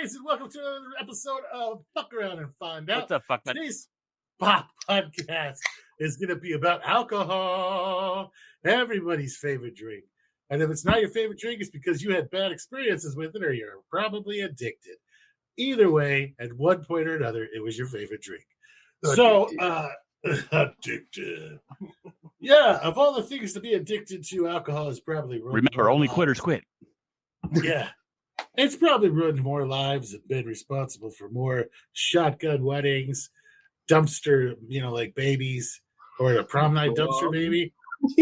guys, and welcome to another episode of Fuck Around and Find Out. What's up, fuck man? Today's podcast is going to be about alcohol, everybody's favorite drink. And if it's not your favorite drink, it's because you had bad experiences with it or you're probably addicted. Either way, at one point or another, it was your favorite drink. Addicted. Yeah, of all the things to be addicted to, alcohol is probably Remember, only quitters quit. Yeah. It's probably ruined more lives and been responsible for more shotgun weddings, dumpster, like babies, or a prom night dumpster baby.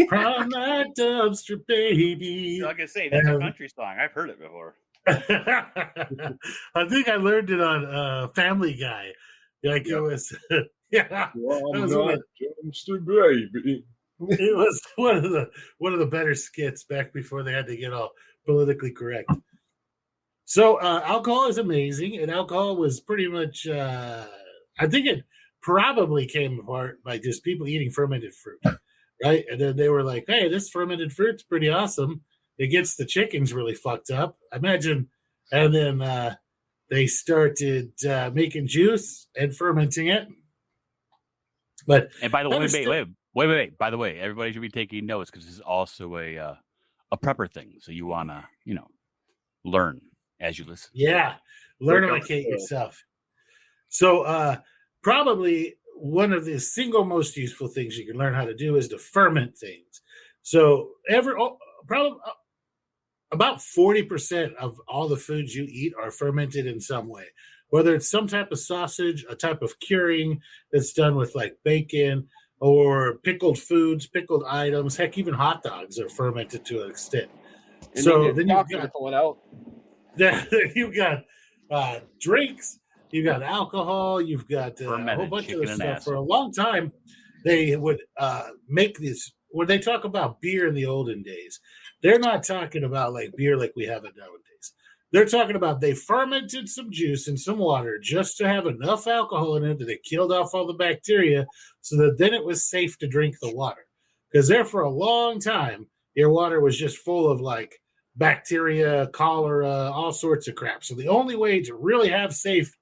Prom night dumpster baby. Like I say, that's a country song. I've heard it before. I think I learned it on Family Guy. Like it was, yeah. Well, I'm not dumpster baby. It was one of the better skits back before they had to get all politically correct. So alcohol is amazing, and alcohol was pretty much, I think it probably came apart by just people eating fermented fruit, right? And then they were like, hey, this fermented fruit's pretty awesome. It gets the chickens really fucked up, I imagine. And then they started making juice and fermenting it. And by the way, wait. By the way, everybody should be taking notes because this is also a prepper thing. So you want to, learn as you listen. Yeah, learn to educate yourself. So probably one of the single most useful things you can learn how to do is to ferment things. So probably about 40% of all the foods you eat are fermented in some way, whether it's some type of sausage, a type of curing that's done with like bacon or pickled foods, pickled items. Heck, even hot dogs are fermented to an extent. And so then you've got drinks, you've got alcohol, you've got a whole bunch of other stuff. For a long time, they would make this. When they talk about beer in the olden days, they're not talking about like beer like we have it nowadays. They're talking about they fermented some juice and some water just to have enough alcohol in it that it killed off all the bacteria so that then it was safe to drink the water. Because there for a long time, your water was just full of like bacteria, cholera, all sorts of crap. So the only way to really have safe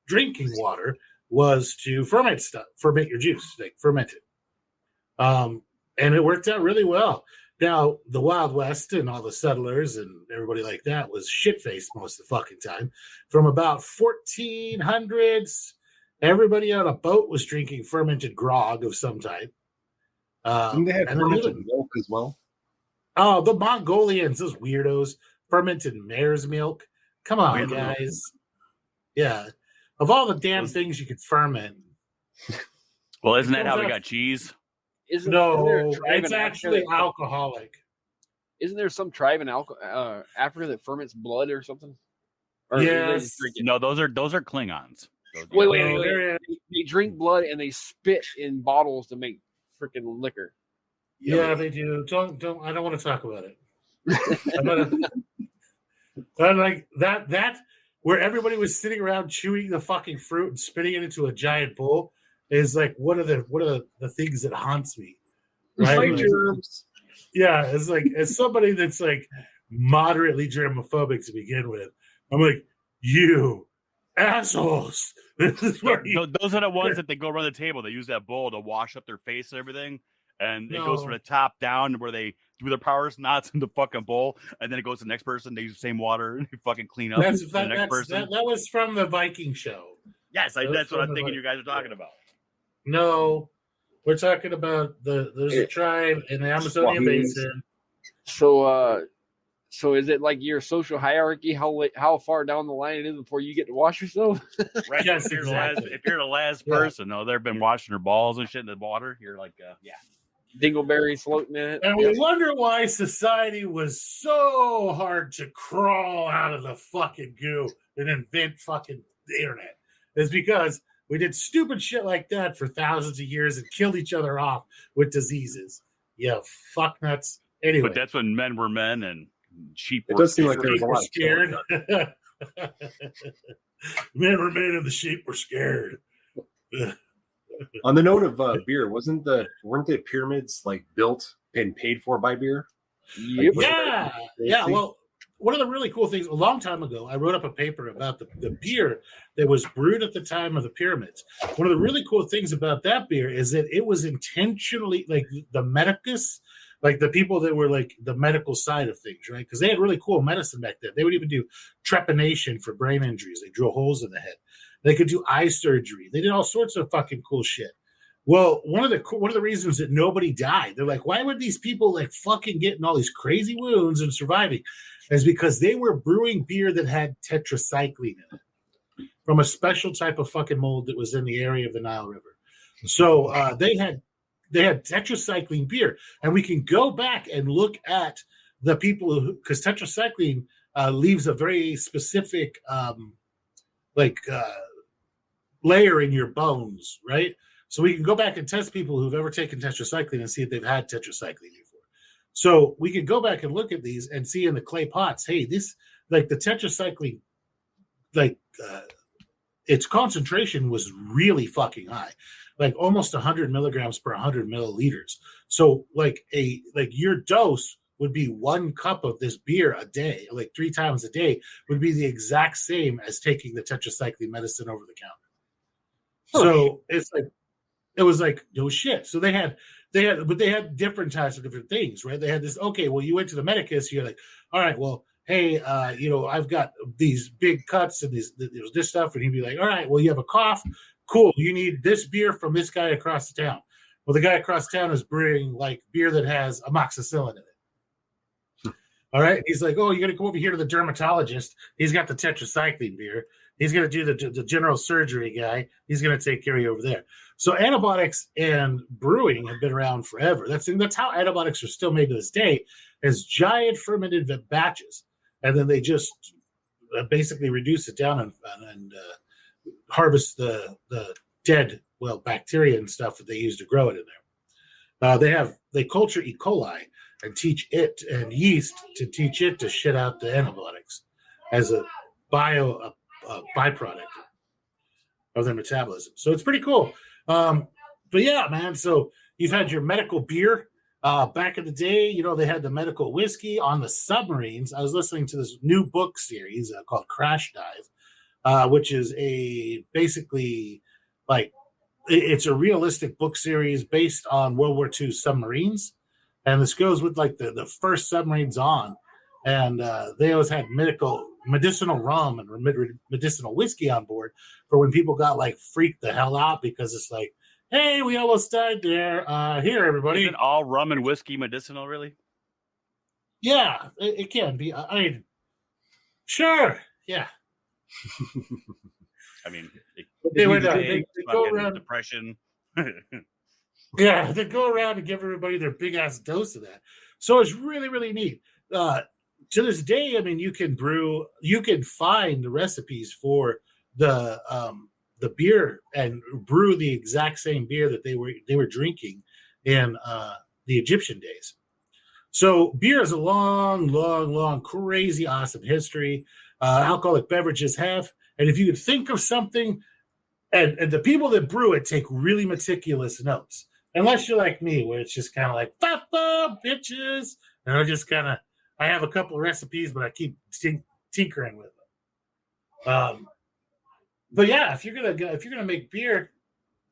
drinking water was to ferment your juice, like ferment it. And it worked out really well. Now, the Wild West and all the settlers and everybody like that was shit-faced most of the fucking time. From about 1400s, everybody on a boat was drinking fermented grog of some type. Didn't they have fermented milk as well? Oh, the Mongolians, those weirdos, fermented mare's milk. Come on, guys. Yeah. Of all the damn things you could ferment. Well, isn't that how we got cheese? No, it's actually alcoholic. Isn't there some tribe in Africa that ferments blood or something? Or yes. No, those are Klingons. Wait. They drink blood and they spit in bottles to make freaking liquor. Yeah, they do. Don't. I don't want to talk about it. I like that where everybody was sitting around chewing the fucking fruit and spitting it into a giant bowl is like one of the things that haunts me. Right? Germs. Yeah, it's like as somebody that's like moderately germophobic to begin with, I'm like, you assholes. Those are the ones that they go around the table. They use that bowl to wash up their face and everything. And it goes from the top down where they do their power knots in the fucking bowl, and then it goes to the next person. They use the same water and they fucking clean up the next person. That was from the Viking show. Yes, that's what I'm thinking you guys are talking about. No, we're talking about there's a tribe in the Amazonian basin. So is it like your social hierarchy? How far down the line it is before you get to wash yourself? Right. Yes, if you're the last person, they've been washing their balls and shit in the water. You're like, yeah. Dingleberries floating in it. And we wonder why society was so hard to crawl out of the fucking goo and invent fucking the internet. It's because we did stupid shit like that for thousands of years and killed each other off with diseases. Yeah, fuck nuts. Anyway. But that's when men were men and sheep were scared. It does seem like there was a lot scared. Men were men and the sheep were scared. On the note of beer, weren't the pyramids like built and paid for by beer? Yep. Yeah. Well, one of the really cool things, a long time ago, I wrote up a paper about the beer that was brewed at the time of the pyramids. One of the really cool things about that beer is that it was intentionally, like the medicus, like the people that were like the medical side of things, right? Because they had really cool medicine back then. They would even do trepanation for brain injuries. They drill holes in the head. They could do eye surgery. They did all sorts of fucking cool shit. Well, one of the reasons that nobody died, they're like, why would these people like fucking getting all these crazy wounds and surviving? Is because they were brewing beer that had tetracycline in it from a special type of fucking mold that was in the area of the Nile River. So they had tetracycline beer, and we can go back and look at the people who, because tetracycline leaves a very specific layer in your bones, right? So we can go back and test people who've ever taken tetracycline and see if they've had tetracycline before. So we could go back and look at these and see in the clay pots, hey, this, like the tetracycline, like its concentration was really fucking high, like almost 100 milligrams per 100 milliliters. So like your dose would be 1 cup of this beer a day, like 3 times a day, would be the exact same as taking the tetracycline medicine over the counter. So it's like, it was like, no shit. So they had different types of different things, right? They had this, okay, well, you went to the medicus, you're like, all right, well, hey, I've got these big cuts and this stuff. And he'd be like, all right, well, you have a cough. Cool. You need this beer from this guy across the town. Well, the guy across town is brewing like beer that has amoxicillin in it. All right. He's like, oh, you're going to come over here to the dermatologist. He's got the tetracycline beer. He's going to do the general surgery guy. He's going to take care of you over there. So antibiotics and brewing have been around forever. That's how antibiotics are still made to this day, as giant fermented batches. And then they just basically reduce it down and harvest the dead, bacteria and stuff that they use to grow it in there. They culture E. coli and teach it and yeast to teach it to shit out the antibiotics as a byproduct of their metabolism. So it's pretty cool. But yeah, man. So you've had your medical beer. Back in the day, they had the medical whiskey on the submarines. I was listening to this new book series called Crash Dive, which is basically it's a realistic book series based on World War II submarines. And this goes with like the first submarines on. And they always had medicinal rum and medicinal whiskey on board for when people got like freaked the hell out, because it's like, hey, we almost died there. Here, everybody. Isn't all rum and whiskey medicinal, really? Yeah, it can be. I mean, sure, yeah. I mean, they go around depression. Yeah, they go around and give everybody their big ass dose of that. So it's really, really neat. To this day, I mean, you can find the recipes for the beer and brew the exact same beer that they were drinking in the Egyptian days. So beer is a long, crazy, awesome history. Alcoholic beverages have, and if you could think of something, and the people that brew it take really meticulous notes, unless you're like me, where it's just kind of like, FAFO, bitches, and I have a couple of recipes, but I keep tinkering with them. But yeah, if you're gonna make beer's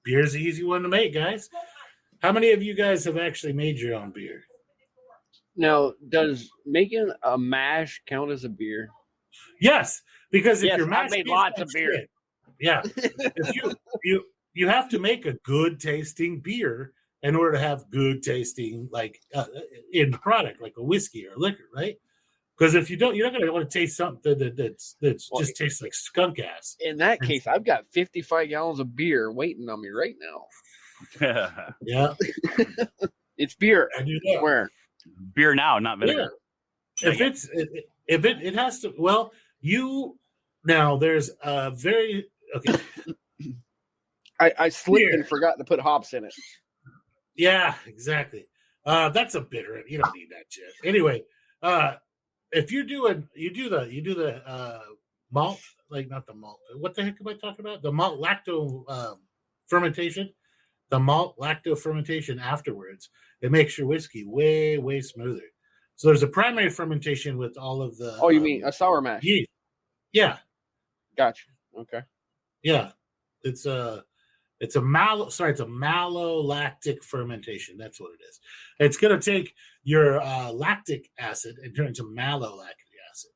the easy one to make, guys. How many of you guys have actually made your own beer? Now, does making a mash count as a beer? Yes, because if you're I made lots of beer. Shit, yeah, if you have to make a good tasting beer in order to have good tasting in the product, like a whiskey or a liquor, right? Because if you don't, you're not going to want to taste something that's just tastes like skunk ass. In that case, I've got 55 gallons of beer waiting on me right now. Yeah, it's beer. I do that. Where beer now, not vinegar. Yeah. If it has to, well, now there's a very okay. I slipped and forgot to put hops in it. Yeah, exactly. That's a bitter. You don't need that shit. Anyway, if you do the malt, like not the malt. What the heck am I talking about? The malt lacto fermentation. The malt lacto fermentation afterwards, it makes your whiskey way, way smoother. So there's a primary fermentation with all of the. Oh, you mean a sour mash? Yeast. Yeah. Gotcha. Okay. Yeah, it's a malolactic fermentation. That's what it is. It's going to take your lactic acid and turn it into malolactic acid,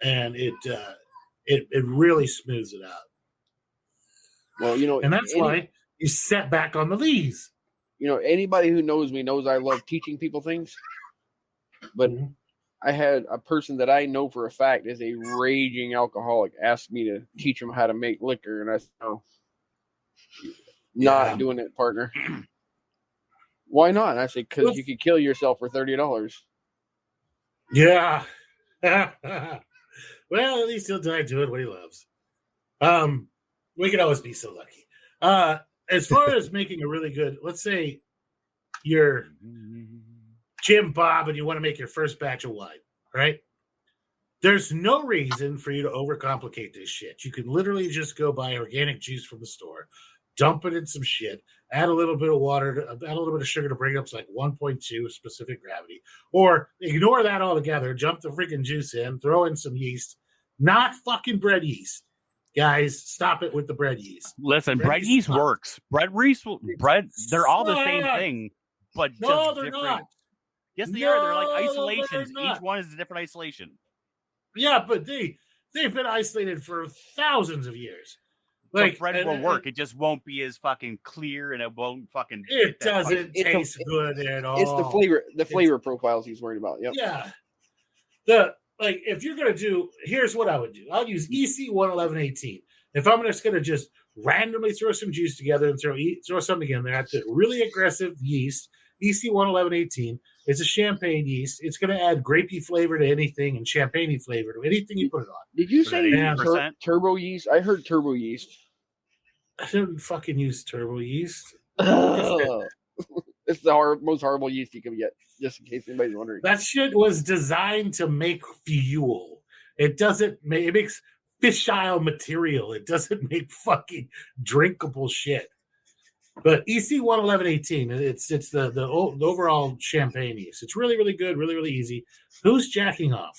and it really smooths it out. Well, and that's why you set back on the lees. Anybody who knows me knows I love teaching people things, but I had a person that I know for a fact is a raging alcoholic ask me to teach him how to make liquor, and I said, no, not doing it, partner. Why not? And I said, because you could kill yourself for $30. Yeah. Well, at least he'll die doing what he loves. We could always be so lucky. As far as making a really good, let's say you're Jim Bob and you want to make your first batch of wine, right? There's no reason for you to overcomplicate this shit. You can literally just go buy organic juice from the store, dump it in some shit, add a little bit of water, add a little bit of sugar to bring it up to like 1.2 specific gravity, or ignore that altogether, jump the freaking juice in, throw in some yeast, not fucking bread yeast. Guys, stop it with the bread yeast. Listen, bread yeast works. Bread, they're all the same thing, but just they're different. Not. Yes, they are. They're like isolations. Each one is a different isolation. Yeah, but they've been isolated for thousands of years. Like bread will work. It just won't be as fucking clear, and it won't fucking. It doesn't taste good at all. It's the flavor profiles he's worried about. Yep. Yeah. If you're gonna do, here's what I would do. I'll use EC 11118. If I'm just gonna just randomly throw some juice together and throw something in there, that's a really aggressive yeast. EC 11118. It's a champagne yeast. It's going to add grapey flavor to anything and champagne flavor to anything you put it on. Did you say turbo yeast? I heard turbo yeast. I didn't fucking use turbo yeast. It's the most horrible yeast you can get, just in case anybody's wondering. That shit was designed to make fuel. It makes fissile material. It doesn't make fucking drinkable shit. But EC 11118, it's the overall champagne yeast. It's really, really good, really, really easy. Who's jacking off?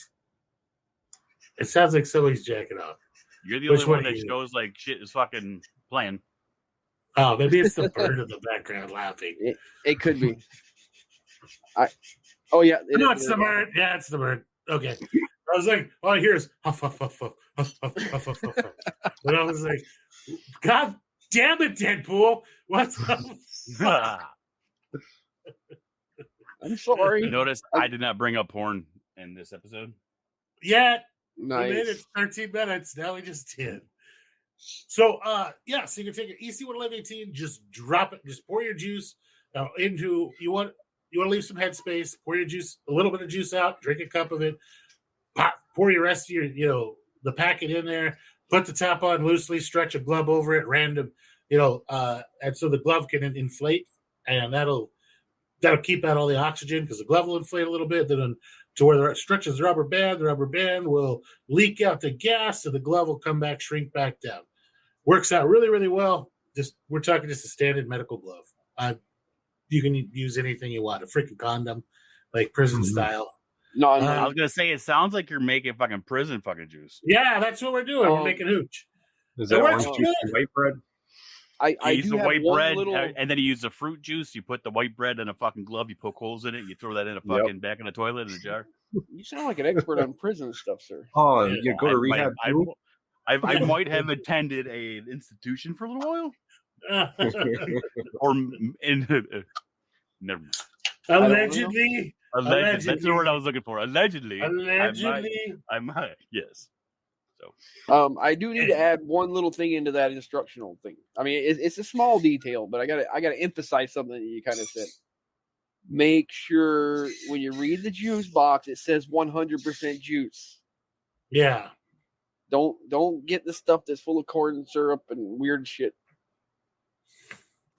It sounds like somebody's jacking off. You're the only one that shows like shit is fucking playing. Oh, maybe it's the bird in the background laughing. It could be. It's the bird. Yeah, it's the bird. Okay. I was like, all I hear is huff, huff, huff, huff, huff, huff, huff, huff, huff. But I was like, God damn it, Deadpool. What's up? I'm sorry. Notice I did not bring up porn in this episode. Yeah. Nice. We made it 13 minutes. Now we just did. So, so you can take your EC 11118, just drop it, just pour your juice into, you want to leave some headspace, pour your juice, a little bit of juice out, drink a cup of it, pour your rest of your, the packet in there, put the top on loosely, stretch a glove over it, random, and so the glove can inflate, and that'll keep out all the oxygen because the glove will inflate a little bit, then to where it stretches the rubber band will leak out the gas, so the glove will come back, shrink back down. Works out really, really well. We're talking just a standard medical glove. You can use anything you want, a freaking condom, like prison style. No, I was gonna say it sounds like you're making fucking prison fucking juice. Yeah, that's what we're doing. We're making hooch. Is that orange juice and white bread? I use the white bread, and then you use the fruit juice. You put the white bread in a fucking glove. You poke holes in it. You throw that in a fucking back in the toilet in a jar. You sound like an expert on prison stuff, sir. Oh, you go to rehab. I might have attended an institution for a little while, or never. Allegedly. That's the word I was looking for. Allegedly. I might. Yes. So, I do need to add one little thing into that instructional thing. I mean, it's a small detail, but I gotta emphasize something that you kind of said. Make sure when you read the juice box, it says 100% juice. Yeah. Don't get the stuff that's full of corn syrup and weird shit.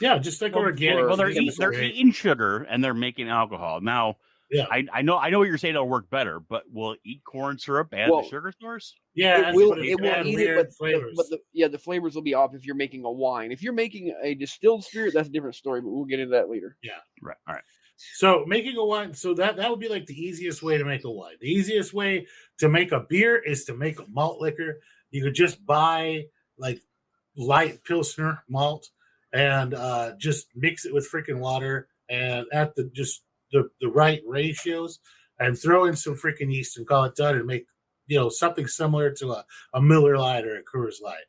Yeah, just like organic. Well, they're eating sugar and they're making alcohol. Now, yeah, I know what you're saying. It'll work better, but will it eat corn syrup at the sugar source? Yeah, it will eat it, but the flavors will be off if you're making a wine. If you're making a distilled spirit, that's a different story. But we'll get into that later. Yeah, right. All right. So making a wine, so that would be like the easiest way to make a wine. The easiest way to make a beer is to make a malt liquor. You could just buy like light Pilsner malt and just mix it with freaking water and at the right ratios and throw in some freaking yeast and call it done and make, something similar to a Miller Lite or a Coors Light,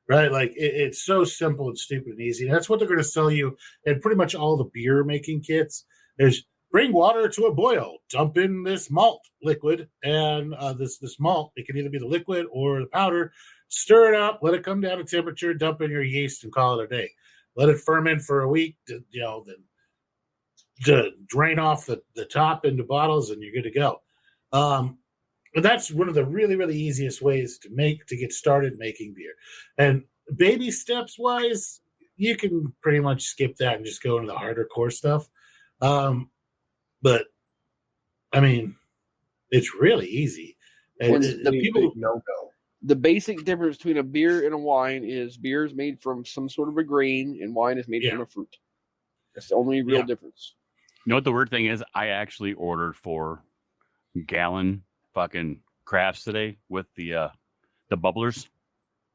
right? Like it's so simple and stupid and easy. That's what they're going to sell you in pretty much all the beer making kits is bring water to a boil, dump in this malt liquid and this malt. It can either be the liquid or the powder. Stir it up, let it come down to temperature, dump in your yeast and call it a day. Let it ferment for a week, then to drain off the top into bottles and you're good to go. But that's one of the really, really easiest ways to get started making beer. And baby steps wise, you can pretty much skip that and just go into the harder core stuff. But I mean, it's really easy. And the basic difference between a beer and a wine is beer is made from some sort of a grain and wine is made from a fruit. That's the only real difference. You know what the weird thing is? I actually ordered 4 gallon fucking crafts today with the bubblers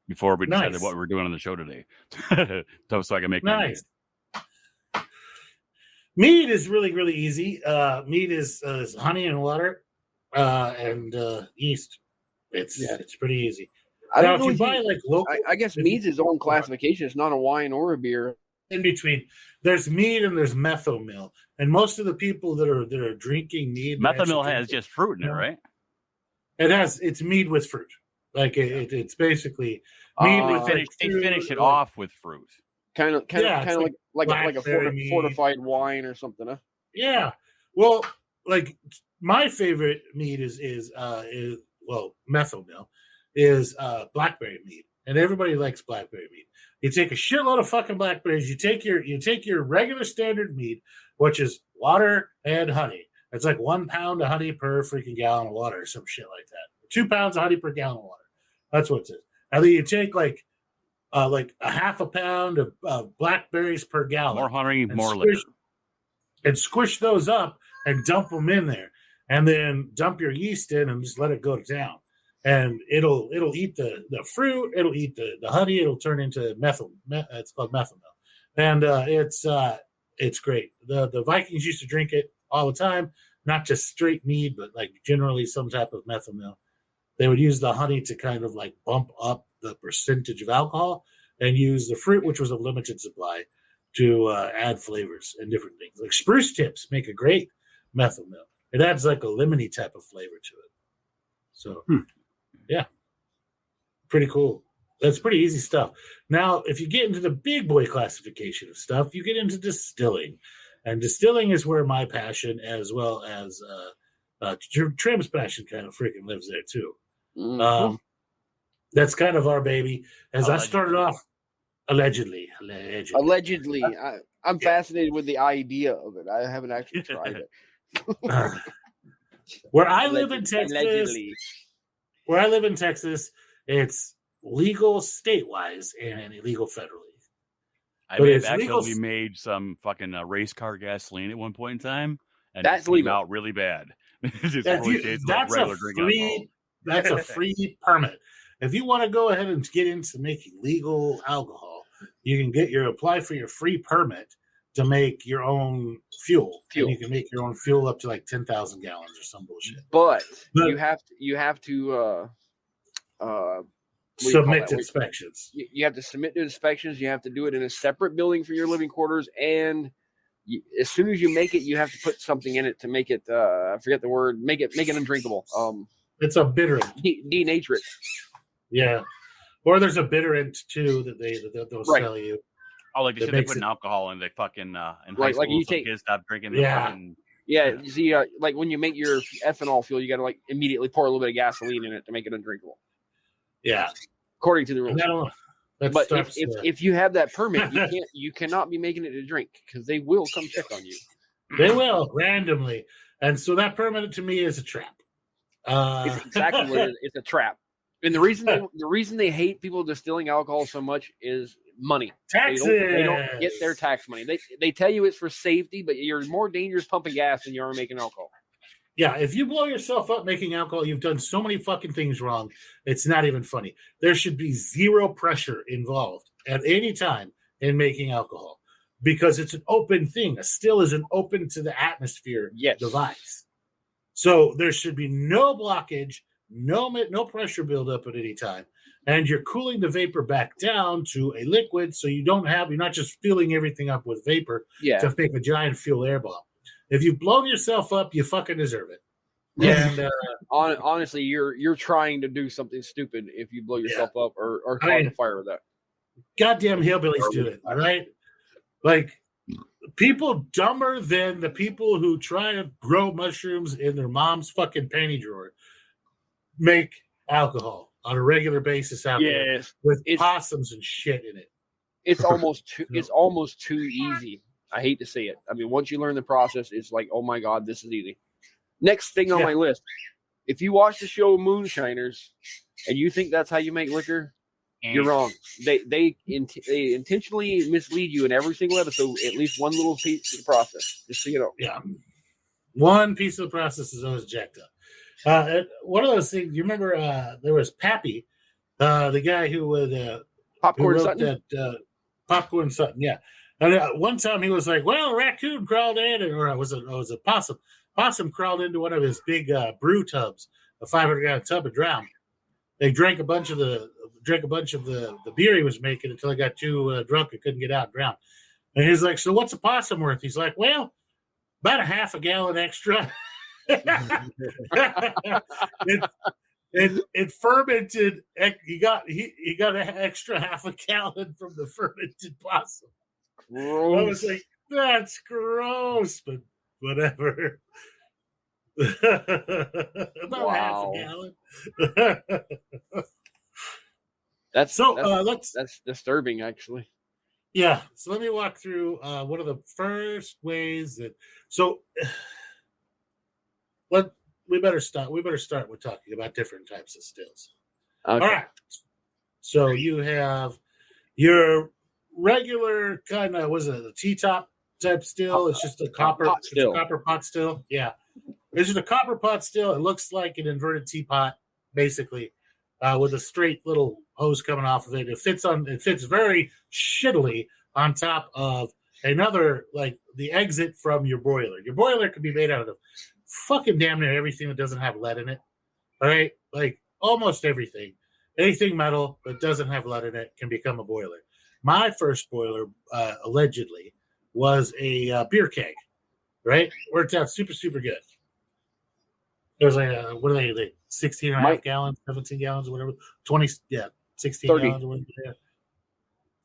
before we decided what we were doing on the show today. so I can make nice. Mead is really, really easy. Mead is honey and water and yeast. It's pretty easy. I don't know if you buy like local. I guess mead's its own classification. It's not a wine or a beer. In between, there's mead and there's methomil, and most of the people that are drinking mead, methomil has just fruit in it, right? It's mead with fruit. Like it's basically mead. They finish it off with fruit. Kind of like a fortified wine or something, huh? Yeah. Well, like my favorite mead is methomil is blackberry mead, and everybody likes blackberry mead. You take a shitload of fucking blackberries. You take your regular standard mead, which is water and honey. It's like 1 pound of honey per freaking gallon of water or some shit like that. 2 pounds of honey per gallon of water. That's what it is. And then you take like a half a pound of blackberries per gallon. More honey, more liquor. And squish those up and dump them in there. And then dump your yeast in and just let it go down. And it'll eat the fruit. It'll eat the honey. It'll turn into methyl. It's called methomil. And it's great. The Vikings used to drink it all the time. Not just straight mead, but like generally some type of methomil. They would use the honey to kind of like bump up the percentage of alcohol and use the fruit, which was a limited supply, to add flavors and different things. Like spruce tips make a great methomil. It adds like a lemony type of flavor to it. So, yeah, pretty cool. That's pretty easy stuff. Now, if you get into the big boy classification of stuff, you get into distilling. And distilling is where my passion, as well as Trim's passion, kind of freaking lives there, too. Mm-hmm. That's kind of our baby. As I started off, allegedly. I'm fascinated with the idea of it. I haven't actually tried it. Where I live in Texas, it's legal state-wise and illegal federally. I've actually made some fucking race car gasoline at one point in time, and that came out really bad. That's a free permit. If you want to go ahead and get into making legal alcohol, you can apply for your free permit to make your own fuel. And you can make your own fuel up to like 10,000 gallons or some bullshit. But you have to submit to inspections. You have to submit to inspections. You have to do it in a separate building for your living quarters. And as soon as you make it, you have to put something in it to make it, I forget the word, make it undrinkable. It's a bitterant. Denature it. Yeah. Or there's a bitterant too that they'll sell you. Oh, like they put alcohol in the fucking in high school, you kids stop drinking. You see, like when you make your ethanol fuel, you got to like immediately pour a little bit of gasoline in it to make it undrinkable. Yeah, according to the rules. But if you have that permit, you cannot be making it to drink because they will come check on you. They will randomly, and so that permit to me is a trap. It's exactly what it is. It's a trap. And the reason they hate people distilling alcohol so much is money. Taxes. They don't get their tax money. They tell you it's for safety, but you're more dangerous pumping gas than you are making alcohol. Yeah, if you blow yourself up making alcohol, you've done so many fucking things wrong. It's not even funny. There should be zero pressure involved at any time in making alcohol because it's an open thing. A still is an open to the atmosphere device. So there should be no blockage, no pressure buildup at any time. And you're cooling the vapor back down to a liquid so you're not just filling everything up with vapor to make a giant fuel air bomb. If you've blown yourself up, you fucking deserve it. Yeah. And honestly, you're trying to do something stupid if you blow yourself up or cause a fire with that. Goddamn hillbillies do it, all right? Like, people dumber than the people who try to grow mushrooms in their mom's fucking panty drawer make alcohol on a regular basis out there with possums and shit in it. It's almost too easy. I hate to say it. I mean, once you learn the process, it's like, oh my God, this is easy. Next thing on my list. If you watch the show Moonshiners and you think that's how you make liquor, you're wrong. They intentionally mislead you in every single episode, at least one little piece of the process, just so you know. Yeah. One piece of the process is always jacked up. One of those things, you remember there was Pappy, the guy who would Popcorn Sutton? Popcorn Sutton, yeah. And one time he was like, well, a raccoon crawled in, or it was a possum. Possum crawled into one of his big brew tubs, a 500-gallon tub, and drowned. They drank a bunch of the beer he was making until he got too drunk and couldn't get out and drowned. And he's like, so what's a possum worth? He's like, well, about a half a gallon extra. It fermented. He got an extra half a gallon from the fermented possum. Gross. I was like, that's gross, but whatever. About half a gallon. That's disturbing, actually. Yeah. So let me walk through one of the first ways that. So we better start with talking about different types of stills. Okay. All right. So you have your regular kind of, was it a T-top type still? It's just a copper pot still. Yeah. It's just a copper pot still. It looks like an inverted teapot, basically, with a straight little hose coming off of it. It fits very shittily on top of another, like the exit from your boiler. Your boiler could be made out of fucking damn near everything that doesn't have lead in it. All right? Like almost everything. Anything metal that doesn't have lead in it can become a boiler. My first boiler, allegedly, was a beer keg, right? Worked out super, super good. It was like, what are they, like 16 and a half gallons, 17 gallons, or whatever? 16 30. gallons or whatever. Yeah.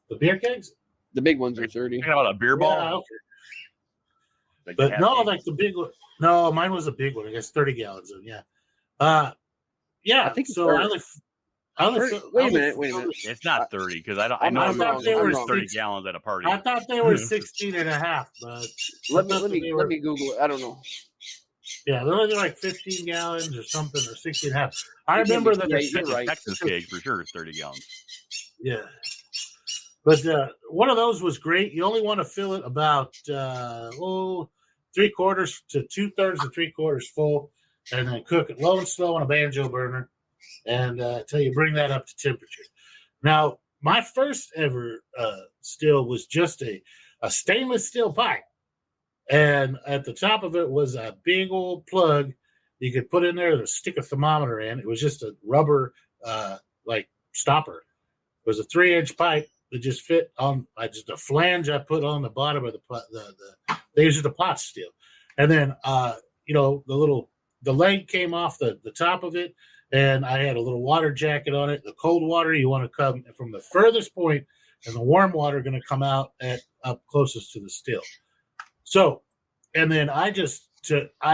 The beer kegs? The big ones are 30. Talking about a beer ball? Yeah, okay. But no, like the big one. No, mine was a big one. I guess 30 gallons. Yeah. Yeah. I think so. Wait a minute. It's not 30 because I know they were 30 gallons at a party. I thought they were 16 and a half, but let me Google it. I don't know. Yeah, they're only like 15 gallons or something, or 16 and a half. I remember that you're right. Texas keg for sure is 30 gallons. Yeah. But one of those was great. You only want to fill it about 3/4 to 2/3 to 3/4 full, and then cook it low and slow on a banjo burner, and until you bring that up to temperature. Now, my first ever still was just a stainless steel pipe, and at the top of it was a big old plug you could put in there to stick a thermometer in. It was just a rubber like stopper. It was a 3-inch pipe. It just fit on just a flange I put on the bottom of they used the pot still. And then, the leg came off the top of it, and I had a little water jacket on it. The cold water, you want to come from the furthest point, and the warm water going to come out up closest to the still. So, and then I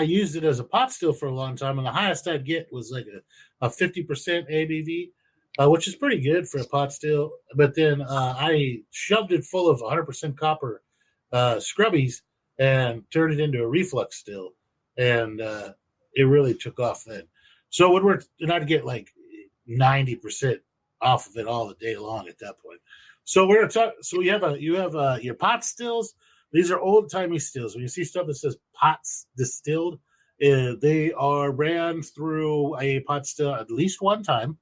used it as a pot still for a long time, and the highest I'd get was like a 50% ABV. Which is pretty good for a pot still. But then I shoved it full of 100% copper scrubbies and turned it into a reflux still. And it really took off then. So I'd get like 90% off of it all the day long at that point. So we're gonna talk. So you have your pot stills. These are old timey stills. When you see stuff that says pots distilled, they are ran through a pot still at least one time.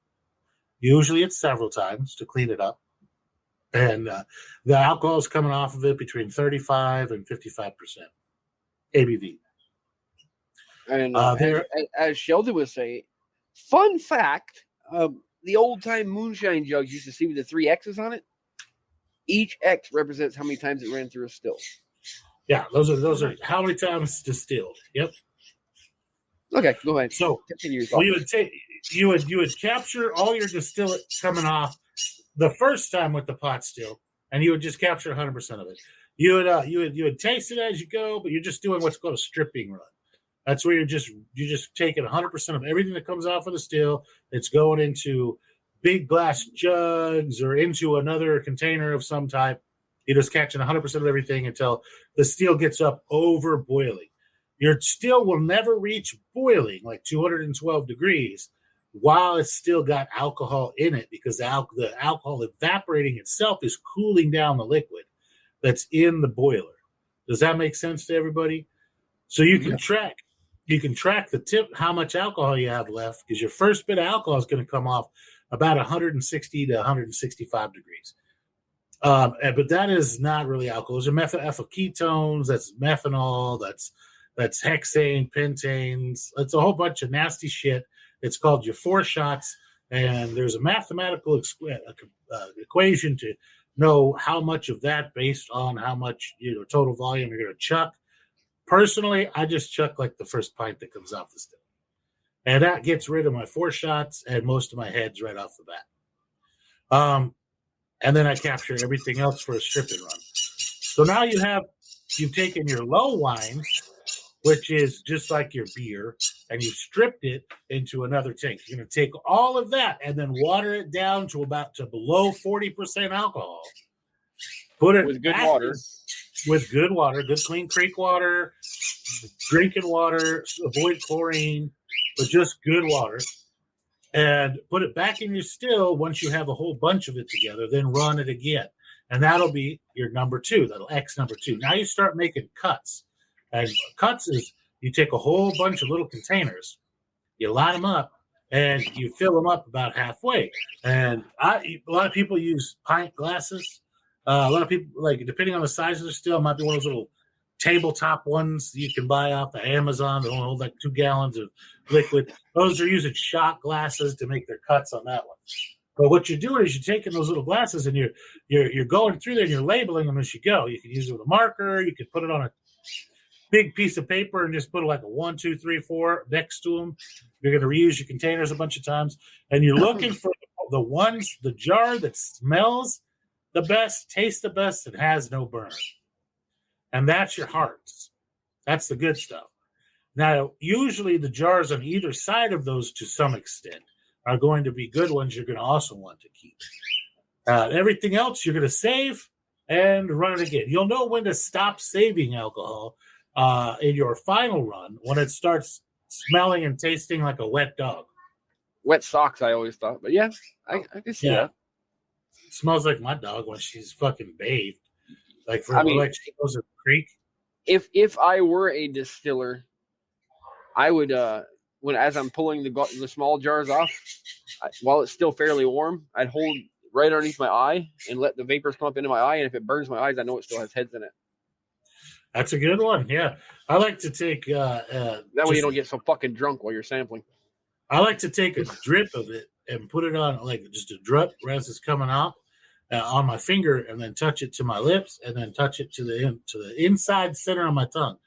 Usually it's several times to clean it up. And the alcohol is coming off of it between 35 and 55% ABV. And as Sheldon would say, fun fact, the old-time moonshine jugs used to see with the 3 X's on it. Each X represents how many times it ran through a still. Yeah, those are how many times distilled. Yep. Okay, go ahead. So you would capture all your distillate coming off the first time with the pot still, and you would just capture 100% of it. You would taste it as you go, but you're just doing what's called a stripping run. That's where you're just taking 100% of everything that comes off of the still. It's going into big glass jugs or into another container of some type. You're just catching 100% of everything until the still gets up over boiling. Your still will never reach boiling, like 212 degrees, while it's still got alcohol in it, because the alcohol evaporating itself is cooling down the liquid that's in the boiler. Does that make sense to everybody? So you can track the tip, how much alcohol you have left, because your first bit of alcohol is going to come off about 160 to 165 degrees. But that is not really alcohol. Those are methyl ketones. That's methanol. That's hexane, pentanes. It's a whole bunch of nasty shit. It's called your 4 shots, and there's a mathematical equation to know how much of that based on how much total volume you're going to chuck. Personally, I just chuck like the first pint that comes off the still, and that gets rid of my 4 shots and most of my heads right off the bat. And then I capture everything else for a stripping run. So now you've taken your low wines, which is just like your beer, and you've stripped it into another tank. You're going to take all of that and then water it down to below 40% alcohol. Put it with good water. With good water, good clean creek water, drinking water, avoid chlorine, but just good water. And put it back in your still once you have a whole bunch of it together, then run it again. And that'll be your number 2. That'll X number 2. Now you start making cuts. And cuts is you take a whole bunch of little containers, you line them up, and you fill them up about halfway. And a lot of people use pint glasses. A lot of people, like, depending on the size of the still, might be one of those little tabletop ones you can buy off the Amazon. They only hold like 2 gallons of liquid. Those are using shot glasses to make their cuts on that one. But what you're doing is you're taking those little glasses and you're going through there and you're labeling them as you go. You can use it with a marker. You can put it on a big piece of paper and just put like a 1, 2, 3, 4 next to them. You're going to reuse your containers a bunch of times, and you're looking for the jar that smells the best, tastes the best, and has no burn. And that's your hearts. That's the good stuff. Now, usually the jars on either side of those, to some extent, are going to be good ones you're going to also want to keep. Everything else you're going to save and run it again. You'll know when to stop saving alcohol in your final run, when it starts smelling and tasting like a wet dog. Wet socks, I always thought. But yeah, I can see that. It smells like my dog when she's fucking bathed. Like she goes to the creek. If I were a distiller, I would as I'm pulling the small jars off, while it's still fairly warm, I'd hold right underneath my eye and let the vapors come up into my eye, and if it burns my eyes, I know it still has heads in it. That's a good one. Yeah, I like to take that way you don't get so fucking drunk while you're sampling. I like to take a drip of it and put it on, like just a drip as it's coming out on my finger, and then touch it to my lips, and then touch it to the inside center of my tongue,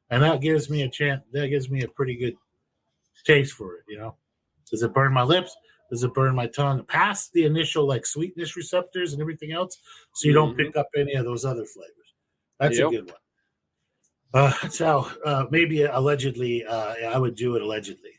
and that gives me a chance. That gives me a pretty good taste for it. Does it burn my lips? Does it burn my tongue past the initial like sweetness receptors and everything else, so you don't pick up any of those other flavors? That's a good one. That's how maybe allegedly I would do it allegedly.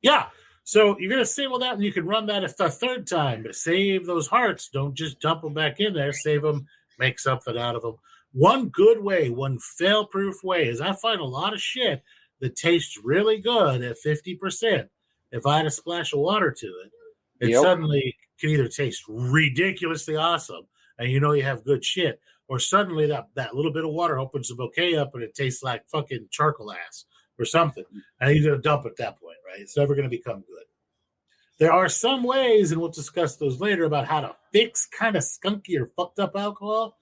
Yeah. So you're going to save all that, and you can run that a third time. But save those hearts. Don't just dump them back in there. Save them. Make something out of them. One good way, one fail-proof way, is I find a lot of shit that tastes really good at 50%. If I had a splash of water to it, it suddenly can either taste ridiculously awesome and you have good shit, or suddenly that little bit of water opens the bouquet up and it tastes like fucking charcoal ass or something. And you're going to dump at that point, right? It's never going to become good. There are some ways, and we'll discuss those later, about how to fix kind of skunky or fucked up alcohol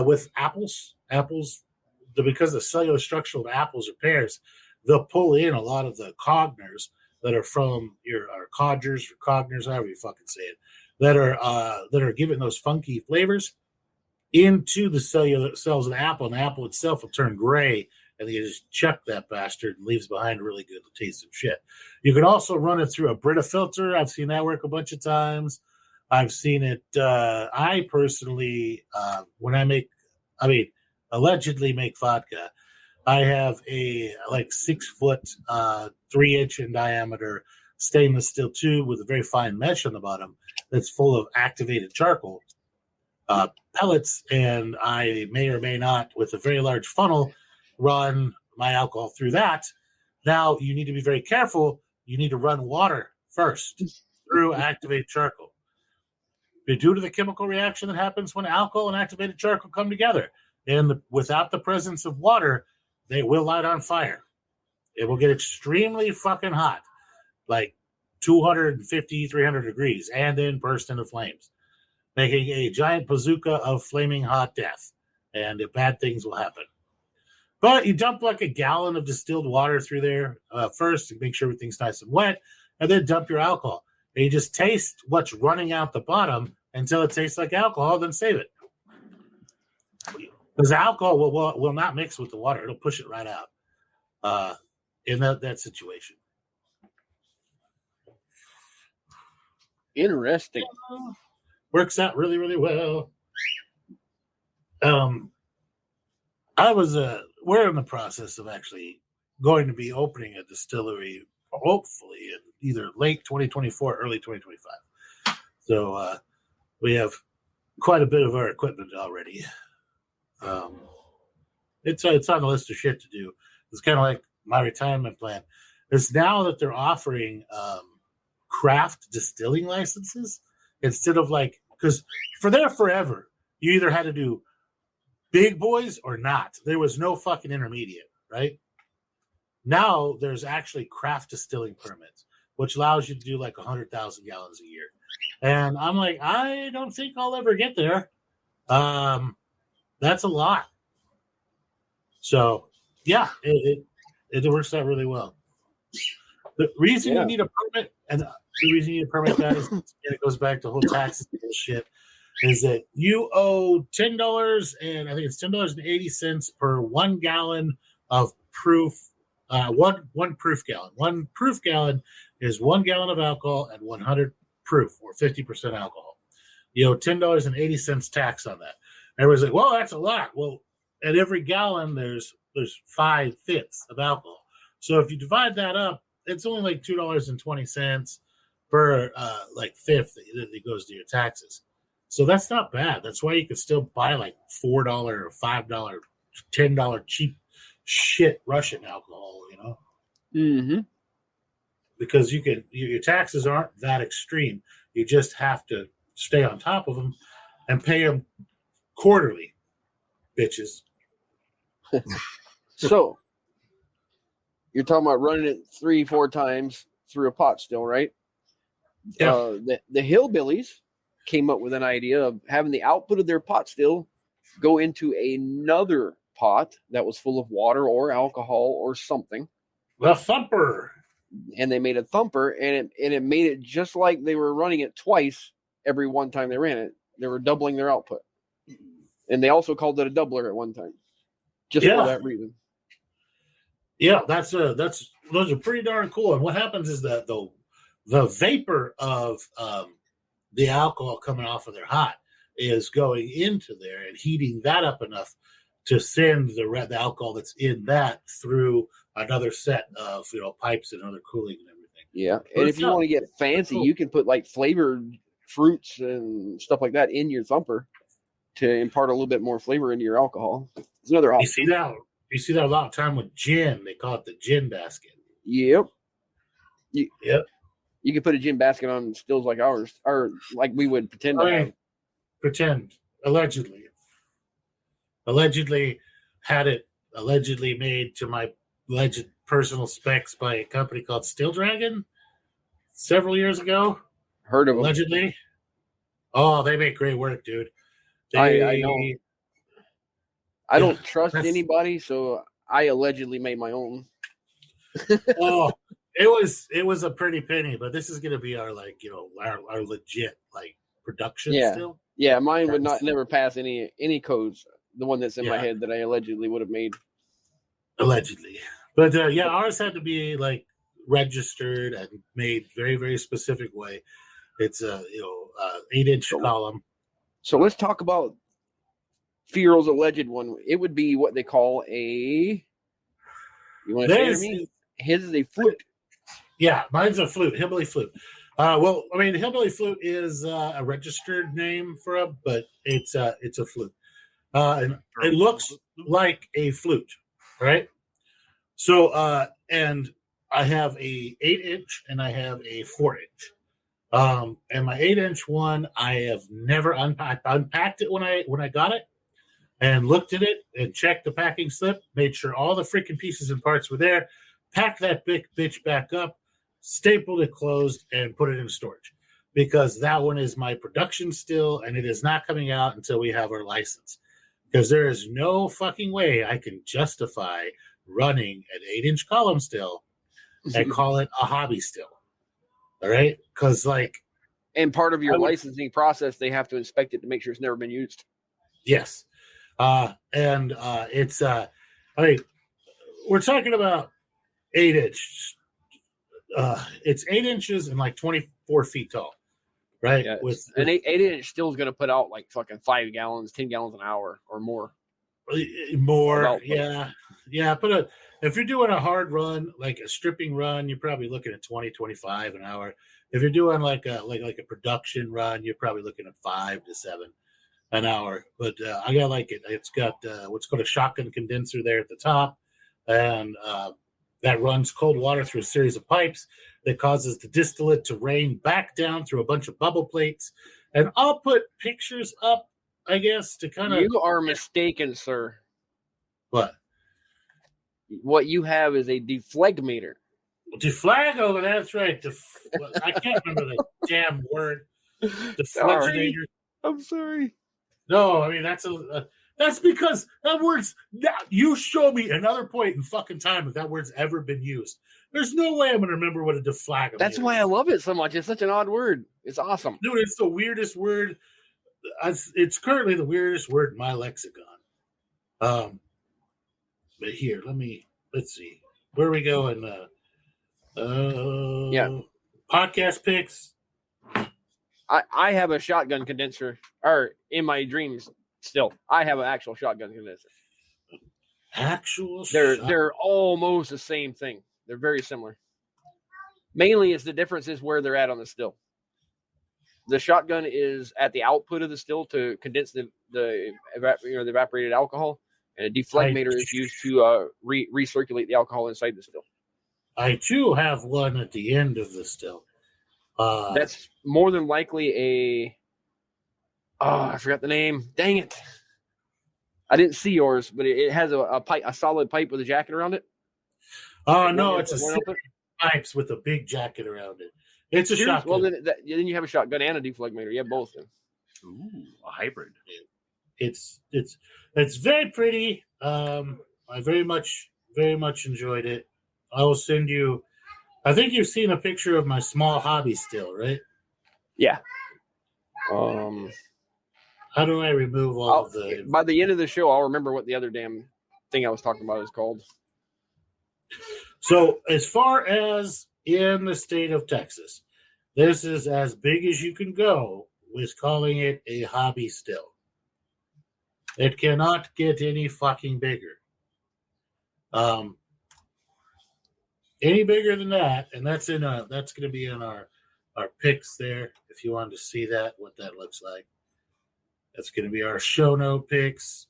with apples. Apples, because the cellular structure of apples or pears, they'll pull in a lot of the cogners that are from or codgers or cogners, however you fucking say it, that are giving those funky flavors into the cellular cells of the apple, and the apple itself will turn gray, and you just chuck that bastard and leaves behind a really good taste of shit. You can also run it through a Brita filter. I've seen that work a bunch of times. I've seen it. I personally, allegedly make vodka. I have a 6 foot, 3 inch in diameter stainless steel tube with a very fine mesh on the bottom that's full of activated charcoal pellets, and I may or may not, with a very large funnel, run my alcohol through that. Now, you need to be very careful. You need to run water first through activated charcoal. Due to the chemical reaction that happens when alcohol and activated charcoal come together, and without the presence of water, they will light on fire. It will get extremely fucking hot, like 250, 300 degrees, and then burst into flames, making a giant bazooka of flaming hot death, and bad things will happen. But you dump like a gallon of distilled water through there first to make sure everything's nice and wet, and then dump your alcohol. And you just taste what's running out the bottom until it tastes like alcohol, then save it. Because the alcohol will not mix with the water. It'll push it right out in that situation. Interesting. Works out really, really well. We're in the process of actually going to be opening a distillery, hopefully in either late 2024, early 2025. So we have quite a bit of our equipment already. It's on the list of shit to do. It's kind of like my retirement plan. It's now that they're offering craft distilling licenses instead of because forever you either had to do big boys or not. There was no fucking intermediate, right? Now there's actually craft distilling permits, which allows you to do 100,000 gallons a year. And I'm like, I don't think I'll ever get there. That's a lot. So yeah, it works out really well. The reason you need a permit, and the reason you need a permit, that is, and it goes back to whole taxes bullshit, is that you owe $10, and I think it's $10.80 per 1 gallon of proof. One proof gallon. 1 proof gallon is 1 gallon of alcohol at 100 proof, or 50% alcohol. You owe $10.80 tax on that. Everybody's like, well, that's a lot. Well, at every gallon, there's 5/5 of alcohol. So if you divide that up, it's only $2.20 per fifth that goes to your taxes. So that's not bad. That's why you could still buy $4 or $5, $10 cheap shit Russian alcohol, Mm-hmm. Because your taxes aren't that extreme. You just have to stay on top of them and pay them quarterly, bitches. So you're talking about running it 3-4 times through a pot still, right? Yeah. The hillbillies came up with an idea of having the output of their pot still go into another pot that was full of water or alcohol or something. The thumper. And they made a thumper, and it made it just like they were running it twice every one time they ran it. They were doubling their output. And they also called it a doubler at one time. Just for that reason. Yeah, those are pretty darn cool. And what happens is that the vapor of the alcohol coming off of their hot is going into there and heating that up enough to send the alcohol that's in that through another set of pipes and other cooling and everything. Yeah, and if you want to get fancy, you can put flavored fruits and stuff like that in your thumper to impart a little bit more flavor into your alcohol. It's another option. You see that a lot of time with gin. They call it the gin basket. Yep. Yep. You could put a gin basket on stills like ours, or like we would pretend to have. Pretend, allegedly had it allegedly made to my alleged personal specs by a company called Steel Dragon several years ago. Heard of allegedly. Them. Oh, they make great work, dude. I know. I don't trust anybody, so I allegedly made my own. Oh, it was a pretty penny, but this is gonna be our our legit production still. Yeah, mine would never pass any codes. The one that's in my head that I allegedly would have made. Allegedly. But ours had to be registered and made very, very specific way. It's a 8-inch column. So let's talk about Fearl's alleged one. It would be what they call a. You want to say it to me? His is a flute. Yeah, mine's a flute, hillbilly flute. Well, I mean, hillbilly flute is a registered name for it, but it's a flute, and it looks like a flute, right? So, and I have a 8-inch and I have a 4-inch. And my 8-inch one, I have never unpacked. I unpacked it when I got it, and looked at it and checked the packing slip, made sure all the freaking pieces and parts were there, packed that big bitch back up, stapled it closed, and put it in storage, because that one is my production still, and it is not coming out until we have our license, because there is no fucking way I can justify running an 8-inch column still and call it a hobby still. All right, because and part of your licensing process, they have to inspect it to make sure it's never been used. Yes, and it's I mean, we're talking about 8-inch. It's 8 inches and 24 feet tall, right? Yeah, with an 8-inch still is going to put out fucking 5 gallons, 10 gallons an hour or more. More, yeah. If you're doing a hard run, like a stripping run, you're probably looking at 20, 25 an hour. If you're doing like a production run, you're probably looking at 5 to 7 an hour. But I got it's got what's called a shotgun condenser there at the top, and that runs cold water through a series of pipes that causes the distillate to rain back down through a bunch of bubble plates. And I'll put pictures up, I guess, to kind of. You are mistaken, sir. What? What you have is a deflegmator. Deflag? That's right. I can't remember the damn word. Deflegmator. I'm sorry. No, I mean that's because that word's. You show me another point in fucking time if that word's ever been used. There's no way I'm going to remember what a deflag. That's why I love it so much. It's such an odd word. It's awesome, dude. It's the weirdest word. It's currently the weirdest word in my lexicon. But here, let's see. Where are we going? Podcast picks. I have a shotgun condenser, or in my dreams still, I have an actual shotgun condenser. They're almost the same thing. They're very similar. Mainly, the difference is where they're at on the still. The shotgun is at the output of the still to condense the evaporated alcohol, and a deflegmator is used to recirculate the alcohol inside the still. I too have one at the end of the still. That's more than likely I forgot the name. Dang it! I didn't see yours, but it has a solid pipe with a jacket around it. Oh no, it's a series of pipes with a big jacket around it. It's a shotgun. Well, then you have a shotgun and a deflegmator. You have both. Then. Ooh, a hybrid. It's very pretty. I very much enjoyed it. I will send you. I think you've seen a picture of my small hobby still, right? Yeah. How do I remove all of the? By the end of the show, I'll remember what the other damn thing I was talking about is called. So, as far as in the state of Texas, this is as big as you can go with calling it a hobby still. It cannot get any fucking bigger. Any bigger than that, and that's going to be in our picks there. If you wanted to see that, what that looks like, that's going to be our show note picks.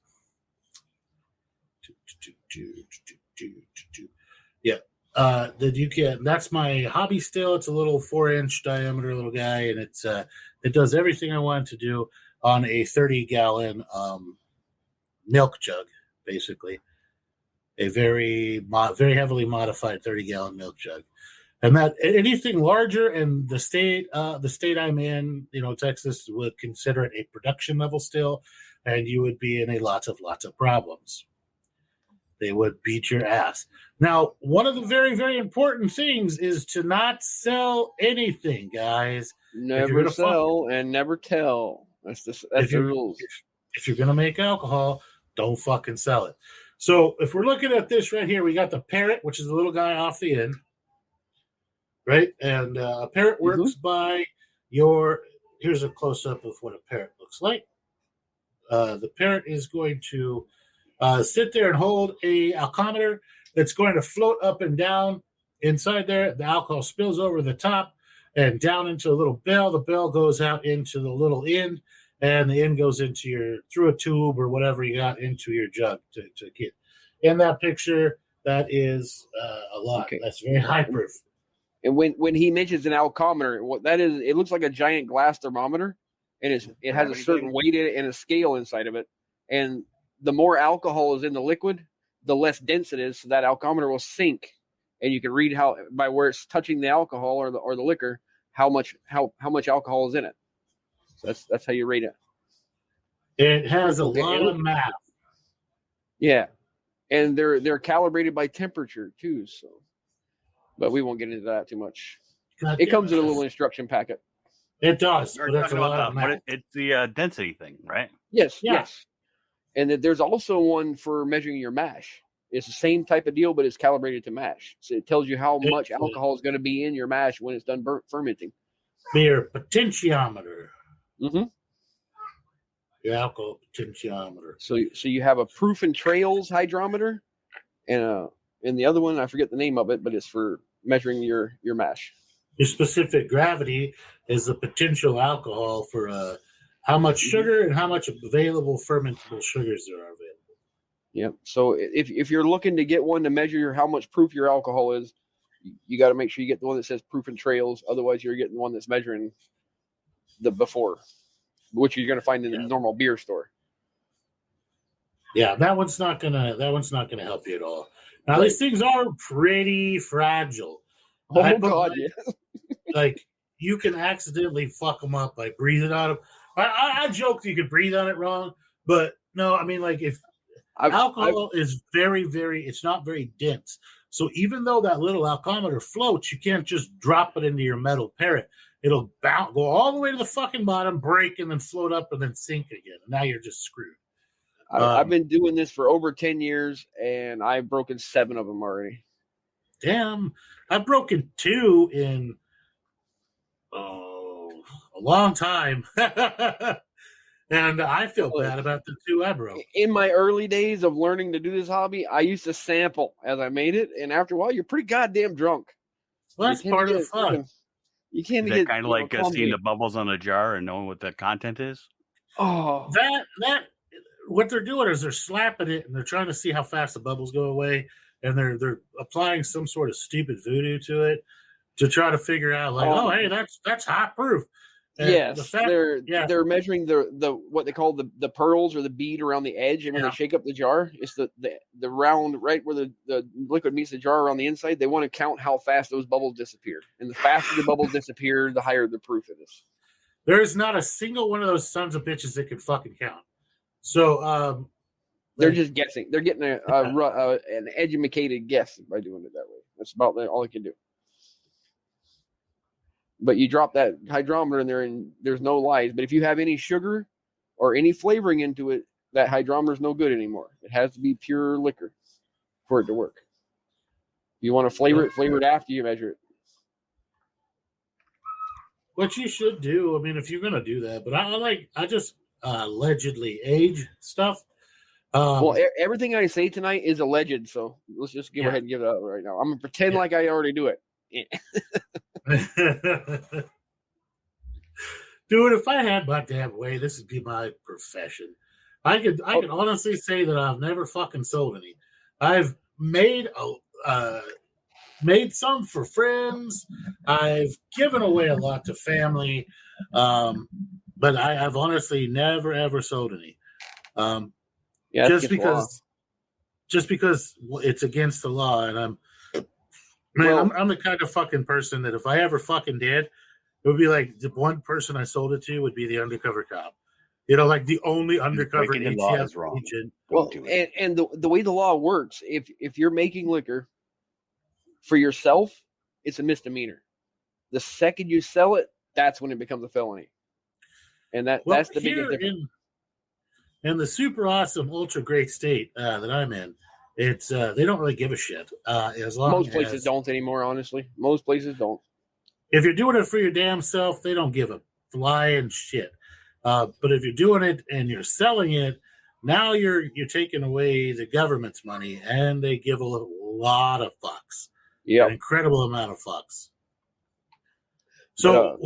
Yeah, that you can. That's my hobby still. It's a little 4-inch diameter little guy, and it does everything I want it to do on a 30-gallon milk jug, basically. A very heavily modified 30-gallon milk jug. And that anything larger in the state I'm in, Texas, would consider it a production level still, and you would be in a lots of problems. They would beat your ass. Now, one of the very, very important things is to not sell anything, guys. Never sell and never tell. That's the rules. If you're gonna make alcohol, don't fucking sell it. So if we're looking at this right here, we got the parrot, which is the little guy off the end. Right, and a parrot works by here's a close-up of what a parrot looks like. The parrot is going to sit there and hold a alcometer that's going to float up and down inside there. The alcohol spills over the top and down into a little bell. The bell goes out into the little end, and the end goes into through a tube or whatever you got into your jug to get. In that picture, that is a lot. Okay. That's very high proof. And when he mentions an alcometer, what that is, it looks like a giant glass thermometer, and it has a certain weight in it and a scale inside of it. And the more alcohol is in the liquid, the less dense it is, so that alcometer will sink, and you can read how by where it's touching the alcohol or the liquor how much alcohol is in it. So that's how you rate it. It has a lot of math. Yeah, and they're calibrated by temperature too. So. But we won't get into that too much. It comes in a little instruction packet. It does, but that's a lot of math. It's the density thing, right? Yes. And there's also one for measuring your mash. It's the same type of deal, but it's calibrated to mash. So it tells you how much alcohol is going to be in your mash when it's done fermenting. Your potentiometer. Mm-hmm. Your alcohol potentiometer. So you have a proof and trails hydrometer, and the other one, I forget the name of it, but it's for measuring your mash. Your specific gravity is the potential alcohol for how much sugar and how much available fermentable sugars there are available. Yep. So if you're looking to get one to measure how much proof your alcohol is, you got to make sure you get the one that says proof and trails. Otherwise, you're getting the one that's measuring the before, which you're going to find in the normal beer store. Yeah, that one's not gonna help you at all. Now, these things are pretty fragile. Oh, God, yeah. Like, you can accidentally fuck them up by breathing on them. I joked you could breathe on it wrong, but no, I mean, like, if alcohol is very, very, it's not very dense. So even though that little alcometer floats, you can't just drop it into your metal parrot. It'll go all the way to the fucking bottom, break, and then float up and then sink again. And now you're just screwed. I've been doing this for over 10 years, and I've broken 7 of them already. Damn. I've broken 2 in a long time. And I feel bad about the 2 I broke. In my early days of learning to do this hobby, I used to sample as I made it, and after a while, you're pretty goddamn drunk. Well, that's part of the fun. You can't get kind of like seeing the bubbles on a jar and knowing what the content is. Oh, that what they're doing is they're slapping it and they're trying to see how fast the bubbles go away, and they're applying some sort of stupid voodoo to it to try to figure out hey, that's hot proof. And yes, they're measuring the what they call the pearls or the bead around the edge, and when they shake up the jar, it's the round right where the liquid meets the jar around the inside. They want to count how fast those bubbles disappear, and the faster the bubbles disappear, the higher the proof it is. There's not a single one of those sons of bitches that can fucking count. So they're just guessing. They're getting an educated guess by doing it that way. That's about all they can do. But you drop that hydrometer in there, and there's no lies. But if you have any sugar or any flavoring into it, that hydrometer is no good anymore. It has to be pure liquor for it to work. If you want to flavor it after you measure it. What you should do, I mean, if you're going to do that, but I just allegedly age stuff. Well, everything I say tonight is alleged, so let's just go ahead and give it out right now. I'm going to pretend like I already do it. Dude, if I had my damn way, this would be my profession. I could honestly say that I've never fucking sold any. I've made made some for friends. I've given away a lot to family, but I've honestly never ever sold any. Just because it's against the law, and I'm the kind of fucking person that if I ever fucking did, it would be like the one person I sold it to would be the undercover cop. Like the only undercover ATF agent. Well, and the way the law works, if you're making liquor for yourself, it's a misdemeanor. The second you sell it, that's when it becomes a felony. And that's the biggest difference. In the super awesome, ultra great state that I'm in, it's they don't really give a shit. As long most places don't anymore, honestly. Most places don't. If you're doing it for your damn self, they don't give a flying shit. But if you're doing it and you're selling it, now you're taking away the government's money, and they give a lot of fucks. Yeah, an incredible amount of fucks. So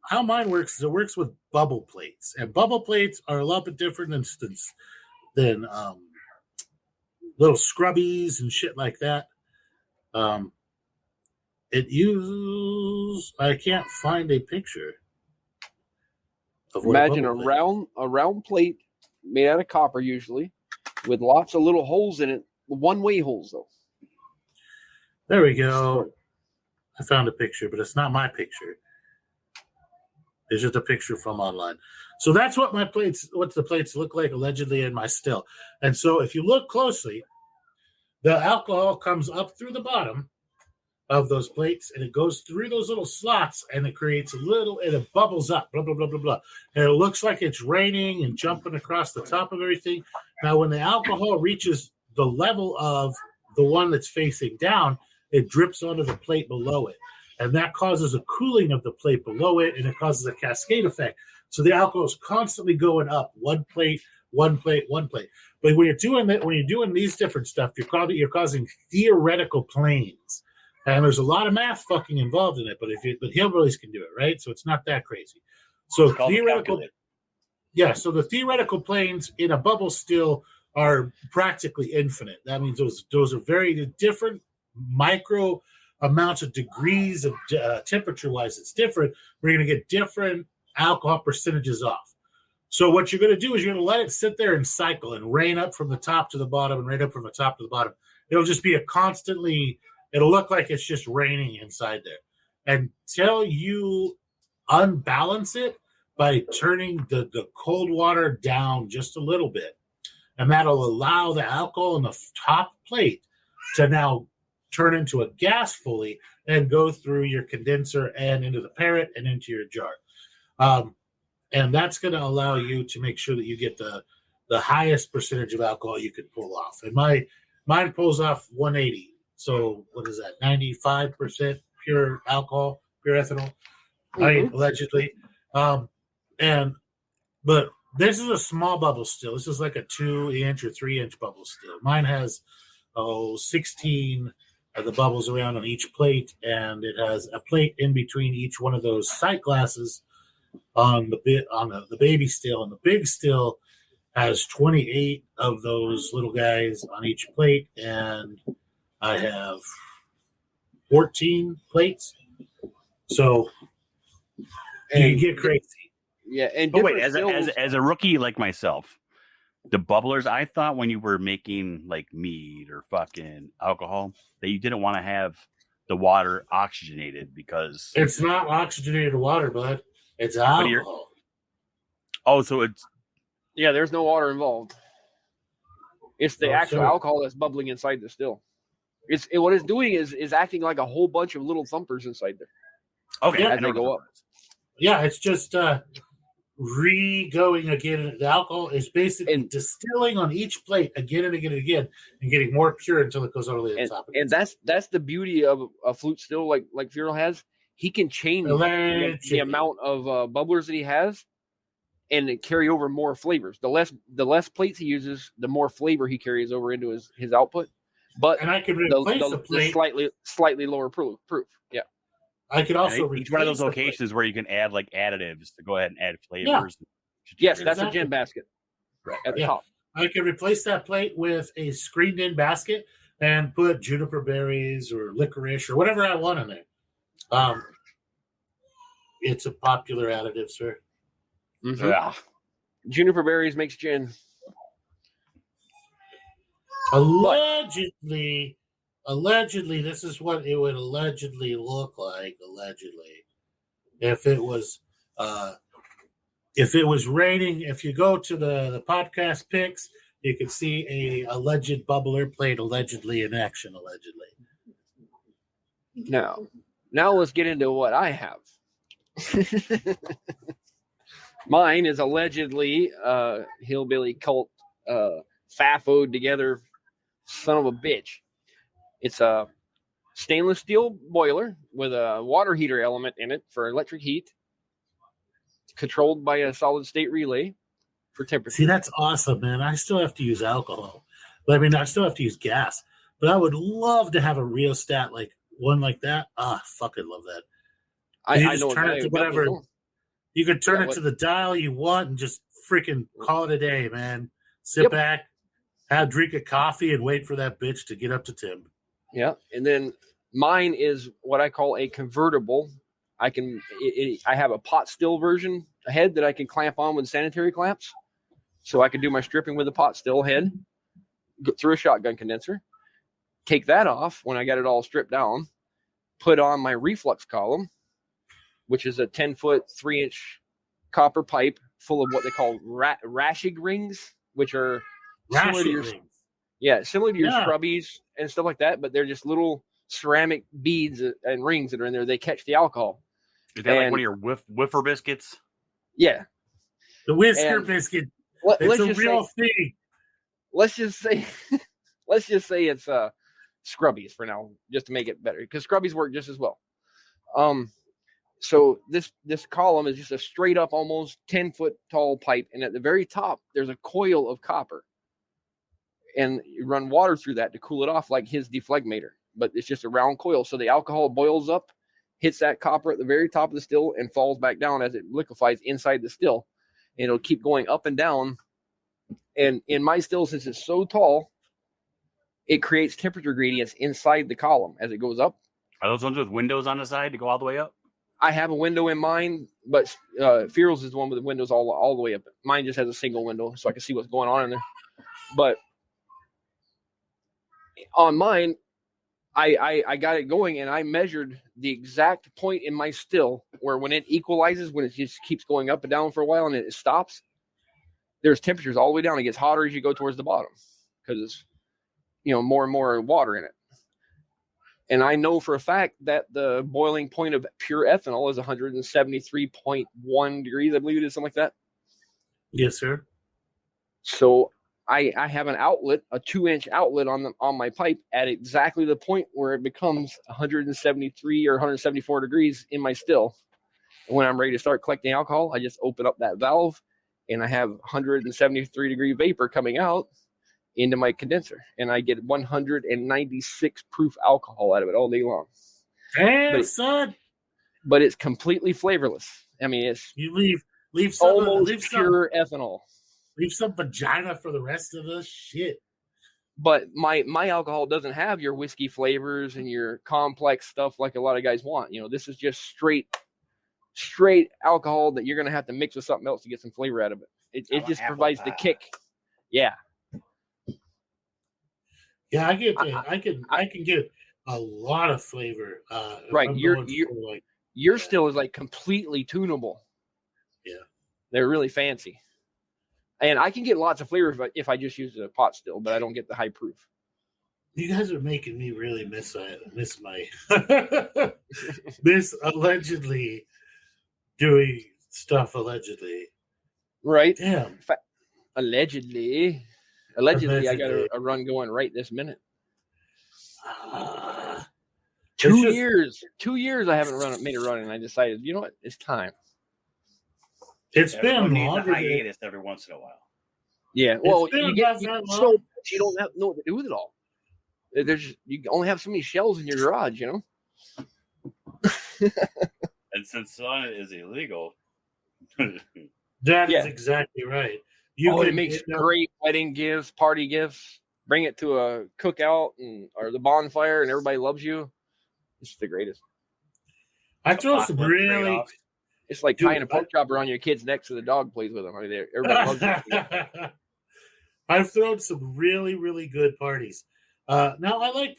how mine works is it works with bubble plates, and bubble plates are a lot bit different than little scrubbies and shit like that. I can't find a picture. Imagine a round plate made out of copper, usually, with lots of little holes in it. One-way holes, though. There we go. I found a picture, but it's not my picture. It's just a picture from online. So that's what the plates look like allegedly in my still. And so if you look closely, the alcohol comes up through the bottom of those plates, and it goes through those little slots, and it creates and it bubbles up, blah, blah, blah, blah, blah. And it looks like it's raining and jumping across the top of everything. Now, when the alcohol reaches the level of the one that's facing down, it drips onto the plate below it. And that causes a cooling of the plate below it, and it causes a cascade effect. So the alcohol is constantly going up, one plate, one plate, one plate. But when you're doing that, when you're doing these different stuff, you're causing theoretical planes. And there's a lot of math fucking involved in it, but hillbillies can do it, right? So it's not that crazy. So theoretical, so the theoretical planes in a bubble still are practically infinite. That means those are very different micro amounts of degrees of temperature-wise. It's different. We're going to get different alcohol percentages off. So what you're going to do is you're going to let it sit there and cycle and rain up from the top to the bottom and rain up from the top to the bottom. It'll just be it'll look like it's just raining inside there until you unbalance it by turning the cold water down just a little bit. And that'll allow the alcohol in the top plate to now turn into a gas fully and go through your condenser and into the parrot and into your jar. And that's going to allow you to make sure that you get the highest percentage of alcohol you could pull off. And mine pulls off 180. So what is that? 95% pure alcohol, pure ethanol, allegedly. But this is a small bubble still. This is like a 2-inch or 3-inch bubble still. Mine has 16 of the bubbles around on each plate, and it has a plate in between each one of those sight glasses on the baby still, and the big still has 28 of those little guys on each plate, and I have 14 plates. So you get crazy. Yeah, and wait, as a rookie like myself, the bubblers, I thought when you were making like mead or fucking alcohol that you didn't want to have the water oxygenated because it's not oxygenated water, bud. It's alcohol. So it's there's no water involved. It's the actual alcohol that's bubbling inside the still. What it's doing is acting like a whole bunch of little thumpers inside there. Okay, as they go up. Yeah, it's just going again. The alcohol is basically distilling on each plate again and again and again, and getting more pure until it goes all the way to the top. And that's the beauty of a flute still, like Fierro has. He can change the amount of bubblers that he has, and carry over more flavors. The less plates he uses, the more flavor he carries over into his output. But I can replace the plate slightly lower proof. Yeah. I could also each one of those locations where you can add like additives to go ahead and add flavors. Yeah. Yes, that's a gin basket right at the top. I can replace that plate with a screened-in basket and put juniper berries or licorice or whatever I want in there. It's a popular additive, sir. Mm-hmm. Yeah. Juniper berries makes gin. Allegedly, this is what it would allegedly look like. Allegedly, if it was raining, if you go to the podcast pics, you can see a alleged bubbler played allegedly in action. Allegedly. Now let's get into what I have. Mine is allegedly hillbilly cult FAFO'd together son of a bitch. It's a stainless steel boiler with a water heater element in it for electric heat, controlled by a solid state relay for temperature. See, that's awesome, man. I still have to use alcohol. But I mean, I still have to use gas. But I would love to have a rheostat like one like that. Fucking love that. You just turn it to whatever. You can turn it to the dial you want and just freaking call it a day, man. Sit back, drink a coffee, and wait for that bitch to get up to temp. Yeah, and then mine is what I call a convertible. I have a pot still version head that I can clamp on with sanitary clamps, so I can do my stripping with a pot still head through a shotgun condenser. Take that off when I got it all stripped down. Put on my reflux column, which is a 10-foot, 3-inch copper pipe full of what they call rashig rings, which are similar to your scrubbies and stuff like that, but they're just little ceramic beads and rings that are in there. They catch the alcohol. Is that like one of your whiffer biscuits? Yeah. The whisker biscuit. It's a real thing. Let's just say it's scrubbies for now, just to make it better, because scrubbies work just as well. So this column is just a straight up, almost 10-foot tall pipe, and at the very top there's a coil of copper, and you run water through that to cool it off, like his deflegmator, but it's just a round coil. So the alcohol boils up, hits that copper at the very top of the still, and falls back down as it liquefies inside the still, and it'll keep going up and down. And in my still, since it's so tall, it creates temperature gradients inside the column as it goes up. Are those ones with windows on the side to go all the way up? I have a window in mine, but Fearless is the one with the windows all the way up. Mine just has a single window, so I can see what's going on in there. But on mine, I got it going, and I measured the exact point in my still where when it equalizes, when it just keeps going up and down for a while and it stops, there's temperatures all the way down. It gets hotter as you go towards the bottom because it's, more and more water in it. And I know for a fact that the boiling point of pure ethanol is 173.1 degrees, I believe it is, something like that. Yes, sir. So I have an outlet, a 2-inch outlet on my pipe at exactly the point where it becomes 173 or 174 degrees in my still. And when I'm ready to start collecting alcohol, I just open up that valve, and I have 173 degree vapor coming out into my condenser, and I get 196 proof alcohol out of it all day long. Damn, son! But it's completely flavorless. I mean, it's leave some almost pure ethanol. Leave some vagina for the rest of the shit. But my alcohol doesn't have your whiskey flavors and your complex stuff like a lot of guys want. This is just straight alcohol that you're gonna have to mix with something else to get some flavor out of it. It just provides the kick. Yeah. Yeah, I can get a lot of flavor. Right, your still is like completely tunable. Yeah, they're really fancy, and I can get lots of flavor if I just use a pot still, but I don't get the high proof. You guys are making me really miss my miss allegedly doing stuff allegedly. Right? Damn. Allegedly, I got a run going right this minute. 2 years. 2 years I haven't made a run, and I decided, you know what? It's time. It's been longer. Hiatus every once in a while. Yeah. Well, you don't know what to do with it all. You only have so many shells in your garage, And since sun is illegal, that is exactly right. It makes great wedding gifts, party gifts. bring it to a cookout or the bonfire, and everybody loves you. It's the greatest. I throw some really. It's like tying a pork chop around your kid's neck so the dog plays with them. I mean, everybody loves it. I've thrown some really, really good parties. Now I like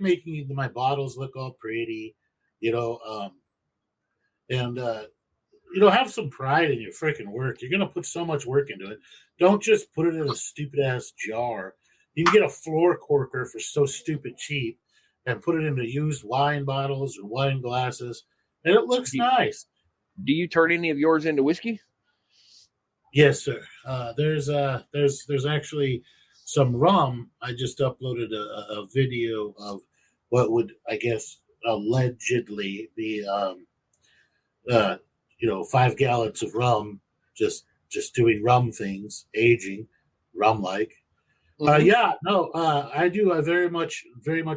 making my bottles look all pretty, and have some pride in your freaking work. You're gonna put so much work into it. Don't just put it in a stupid ass jar. You can get a floor corker for so stupid cheap, and put it into used wine bottles or wine glasses, and it looks nice. Do you turn any of yours into whiskey? Yes, sir. There's actually some rum. I just uploaded a video of what would, I guess, allegedly be 5 gallons of rum, just doing rum things, aging rum like. I do. I very much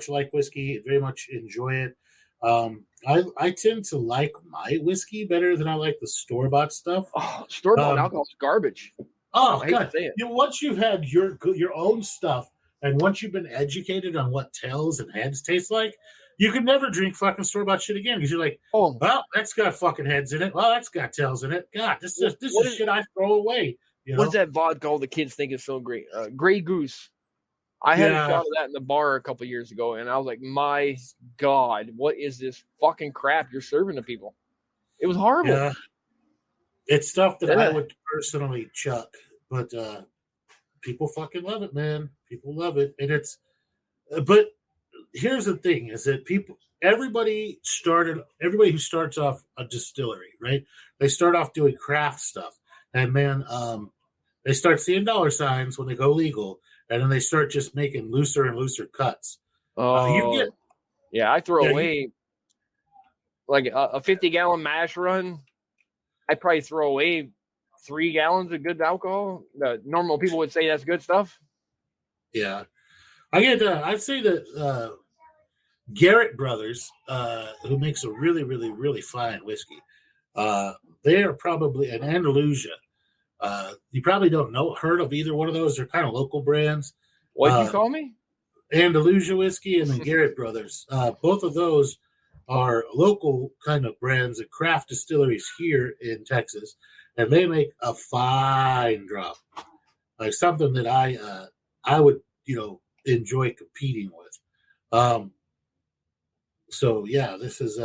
like whiskey. Very much enjoy it. I tend to like my whiskey better than I like the store-bought stuff. Oh, store-bought alcohol's garbage. Oh God! Once you've had your own stuff, and once you've been educated on what tails and heads taste like, you can never drink fucking store-bought shit again because you're like, oh, well, that's got fucking heads in it. Well, that's got tails in it. God, this is shit I throw away. What's that vodka all the kids think is so great? Grey Goose. I had a shot of that in the bar a couple years ago, and I was like, my God, what is this fucking crap you're serving to people? It was horrible. Yeah. It's stuff that I would personally chuck, but people fucking love it, man. People love it. And but here's the thing is that everybody who starts off a distillery, right? They start off doing craft stuff. And man, they start seeing dollar signs when they go legal, and then they start just making looser and looser cuts. I throw away like a 50-gallon mash run. I probably throw away 3 gallons of good alcohol. The normal people would say that's good stuff. Yeah, I'd say that Garrett Brothers, who makes a really, really, really fine whiskey. They are probably an Andalusia. You probably don't heard of either one of those. They're kind of local brands. What'd you call me? Andalusia whiskey and then Garrett Brothers. Both of those are local kind of brands and craft distilleries here in Texas, and they make a fine drop, like something that I would enjoy competing with. So yeah, this is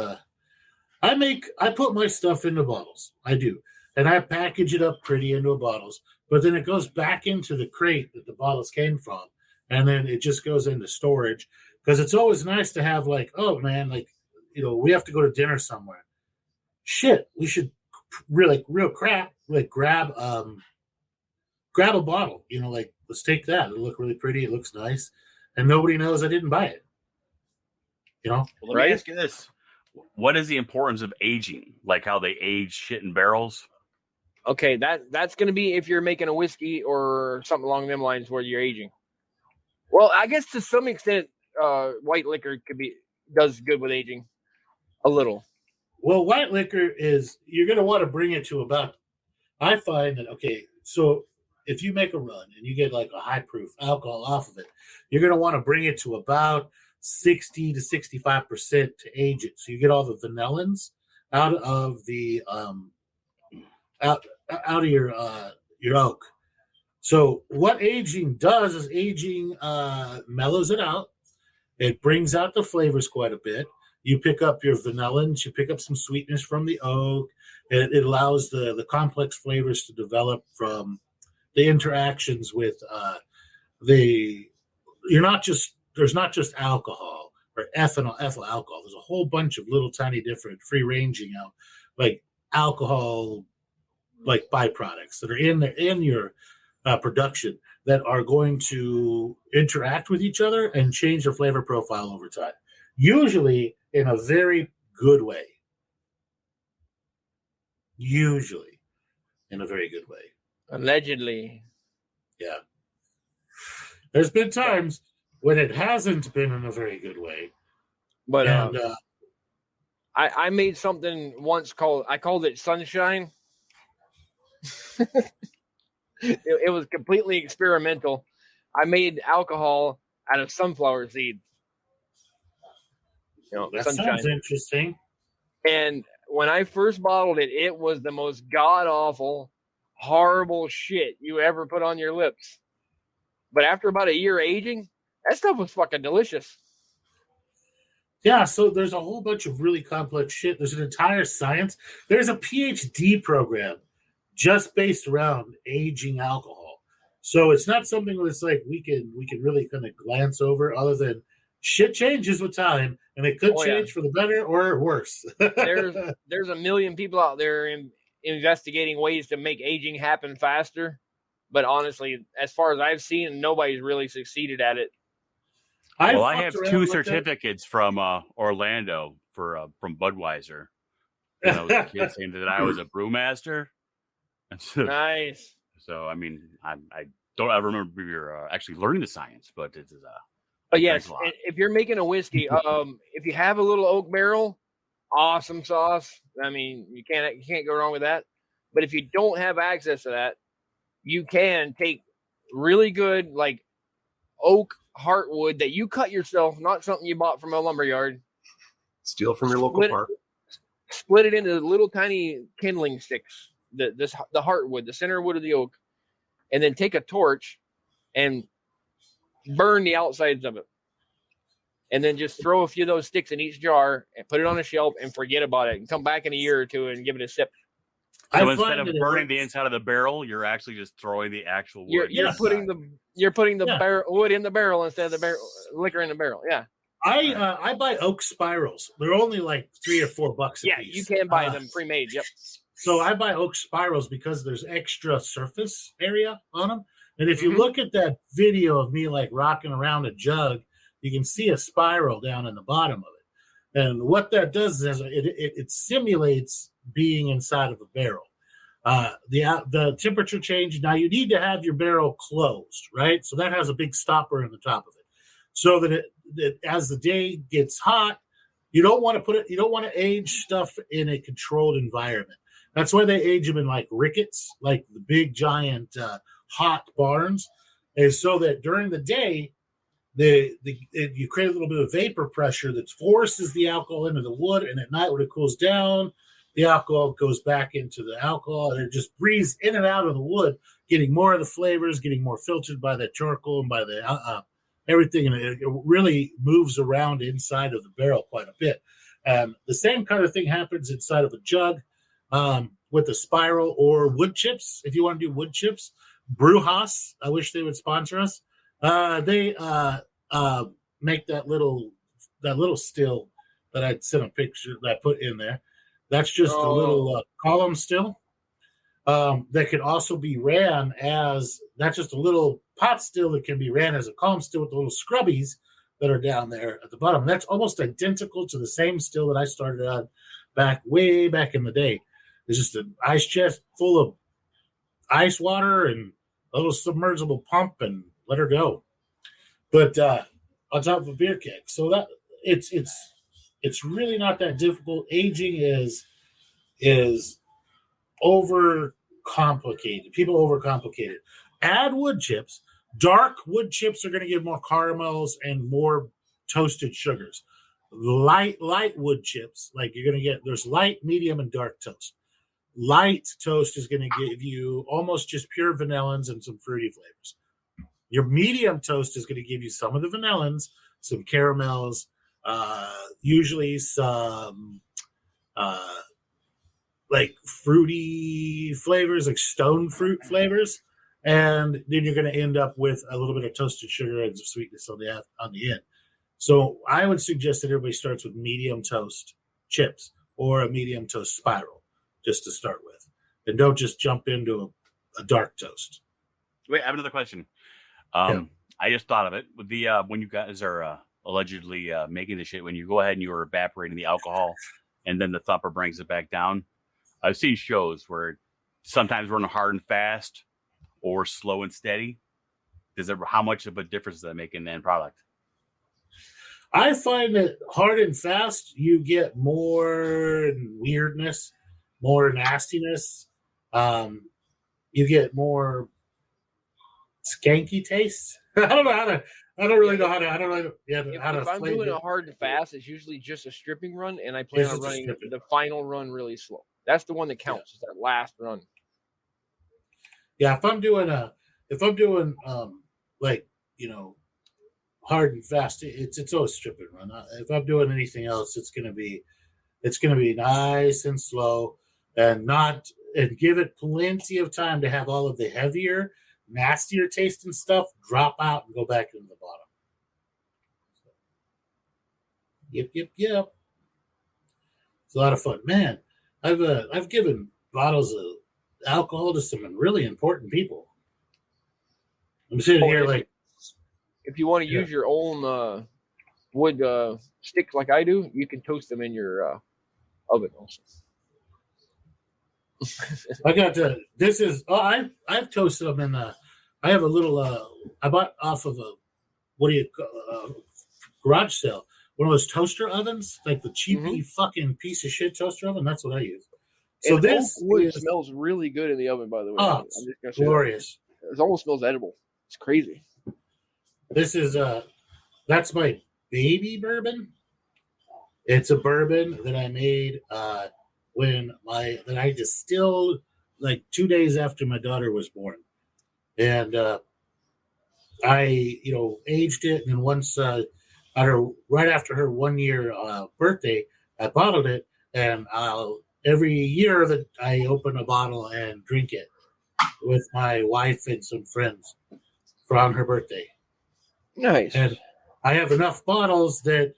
I put my stuff into bottles. I do. And I package it up pretty into bottles, but then it goes back into the crate that the bottles came from. And then it just goes into storage because it's always nice to have like, oh man, like, we have to go to dinner somewhere. Shit, we should real crap, like grab a bottle, like let's take that. It'll look really pretty. It looks nice. And nobody knows I didn't buy it. Well, let me ask you this. What is the importance of aging? Like how they age shit in barrels? Okay, that's going to be if you're making a whiskey or something along them lines where you're aging. Well, I guess to some extent, white liquor does good with aging, a little. Well, white liquor you're going to want to bring it to about. I find that so if you make a run and you get like a high proof alcohol off of it, you're going to want to bring it to about 60 to 65% to age it, so you get all the vanillins out of the out of your oak. So what aging does is aging mellows it out. It brings out the flavors quite a bit. You pick up your vanillins, you pick up some sweetness from the oak. It allows the complex flavors to develop from the interactions with there's not just alcohol or ethyl alcohol. There's a whole bunch of little tiny different free ranging out like alcohol like byproducts that are in your production that are going to interact with each other and change their flavor profile over time, usually in a very good way. Usually in a very good way. Allegedly. Yeah. There's been times when it hasn't been in a very good way. But I made something once I called it Sunshine. It was completely experimental. I made alcohol out of sunflower seeds. That sounds interesting. And when I first bottled it, it was the most god-awful, horrible shit you ever put on your lips. But after about a year aging, that stuff was fucking delicious. Yeah, so there's a whole bunch of really complex shit. There's an entire science. There's a PhD program just based around aging alcohol. So it's not something that's like we can really kind of glance over, other than shit changes with time, and it could change for the better or worse. there's a million people out there investigating ways to make aging happen faster. But honestly, as far as I've seen, nobody's really succeeded at it. I have 2 certificates from Orlando from Budweiser. You know, the kid saying that I was a brewmaster. Nice. So I mean, I don't ever remember you're actually learning the science, but it is But yes, if you're making a whiskey, if you have a little oak barrel, awesome sauce. I mean, you can't go wrong with that. But if you don't have access to that, you can take really good like oak heartwood that you cut yourself, not something you bought from a lumberyard. Steal from your local park. Split it into little tiny kindling sticks. The heartwood, the center wood of the oak, and then take a torch and burn the outsides of it. And then just throw a few of those sticks in each jar and put it on a shelf and forget about it. And come back in a year or two and give it a sip. So instead of burning the inside of the barrel, you're actually just throwing the actual wood. You're putting the wood in the barrel instead of the barrel, liquor in the barrel. Yeah. I buy oak spirals. They're only like $3 or $4 a piece. Yeah, you can buy them pre-made. Yep. So I buy oak spirals because there's extra surface area on them. And if you look at that video of me like rocking around a jug, you can see a spiral down in the bottom of it. And what that does is it simulates being inside of a barrel. The temperature change. Now you need to have your barrel closed, right? So that has a big stopper in the top of it, so that as the day gets hot, you don't want to age stuff in a controlled environment. That's why they age them in like rickets, like the big giant hot barns, and so that during the day, you create a little bit of vapor pressure that forces the alcohol into the wood, and at night when it cools down, the alcohol goes back into the alcohol, and it just breathes in and out of the wood, getting more of the flavors, getting more filtered by the charcoal and by the everything, and it really moves around inside of the barrel quite a bit. The same kind of thing happens inside of a jug with a spiral or wood chips. If you want to do wood chips, Brewhouse, I wish they would sponsor us. They make that little still that I sent a picture that I put in there. That's just a little column still that could also be ran as, that's just a little pot still that can be ran as a column still with the little scrubbies that are down there at the bottom. That's almost identical to the same still that I started on way back in the day. It's just an ice chest full of ice water and a little submersible pump and let her go. But on top of a beer keg. So that it's really not that difficult. Aging is over complicated. People overcomplicate it. Add wood chips. Dark wood chips are going to give more caramels and more toasted sugars. Light wood chips, like you're going to get, there's light, medium, and dark toast. Light toast is going to give you almost just pure vanillins and some fruity flavors. Your medium toast is going to give you some of the vanillins, some caramels, usually some like fruity flavors, like stone fruit flavors, and then you're going to end up with a little bit of toasted sugar and some sweetness on the end. So I would suggest that everybody starts with medium toast chips or a medium toast spiral just to start with, and don't just jump into a dark toast. Wait, I have another question. I just thought of it with the when you guys are allegedly making the shit, when you go ahead and you're evaporating the alcohol and then the thumper brings it back down. I've seen shows where sometimes running hard and fast or slow and steady. How much of a difference does that make in the end product? I find that hard and fast, you get more weirdness, more nastiness. You get more skanky taste. I don't know how to. I don't really know how to. I don't know. Yeah, how to. If I'm doing a hard and fast, it's usually just a stripping run, and I plan on running the final run really slow. That's the one that counts. Is that last run. Yeah, if I'm doing like hard and fast, it's always stripping run. If I'm doing anything else, it's gonna be nice and slow, and give it plenty of time to have all of the heavier, nastier tasting stuff drop out and go back into the bottom. Yep. It's a lot of fun, man. I've given bottles of alcohol to some really important people. I'm sitting here like, if you want to use your own wood sticks like I do, you can toast them in your oven also. I got to. This is. I've toasted them in the. I have a little. I bought off of a. What do you garage sale? One of those toaster ovens, like the cheapy fucking piece of shit toaster oven. That's what I use. So and this wood smells really good in the oven. By the way, oh, it's glorious. It almost smells edible. It's crazy. This is that's my baby bourbon. It's a bourbon that I made that I distilled like 2 days after my daughter was born, and I aged it, and then once right after her 1 year birthday, I bottled it, and every year that I open a bottle and drink it with my wife and some friends on her birthday. Nice. And I have enough bottles that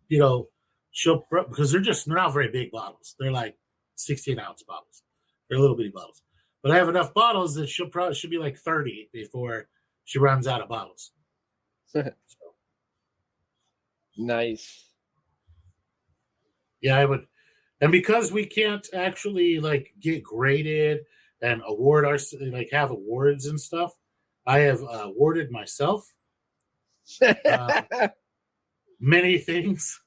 because they're not very big bottles. They're like 16-ounce bottles. They're little bitty bottles. But I have enough bottles that should be like 30 before she runs out of bottles. So. Nice. Yeah, I would. And because we can't actually like get graded and have awards and stuff, I have awarded myself many things.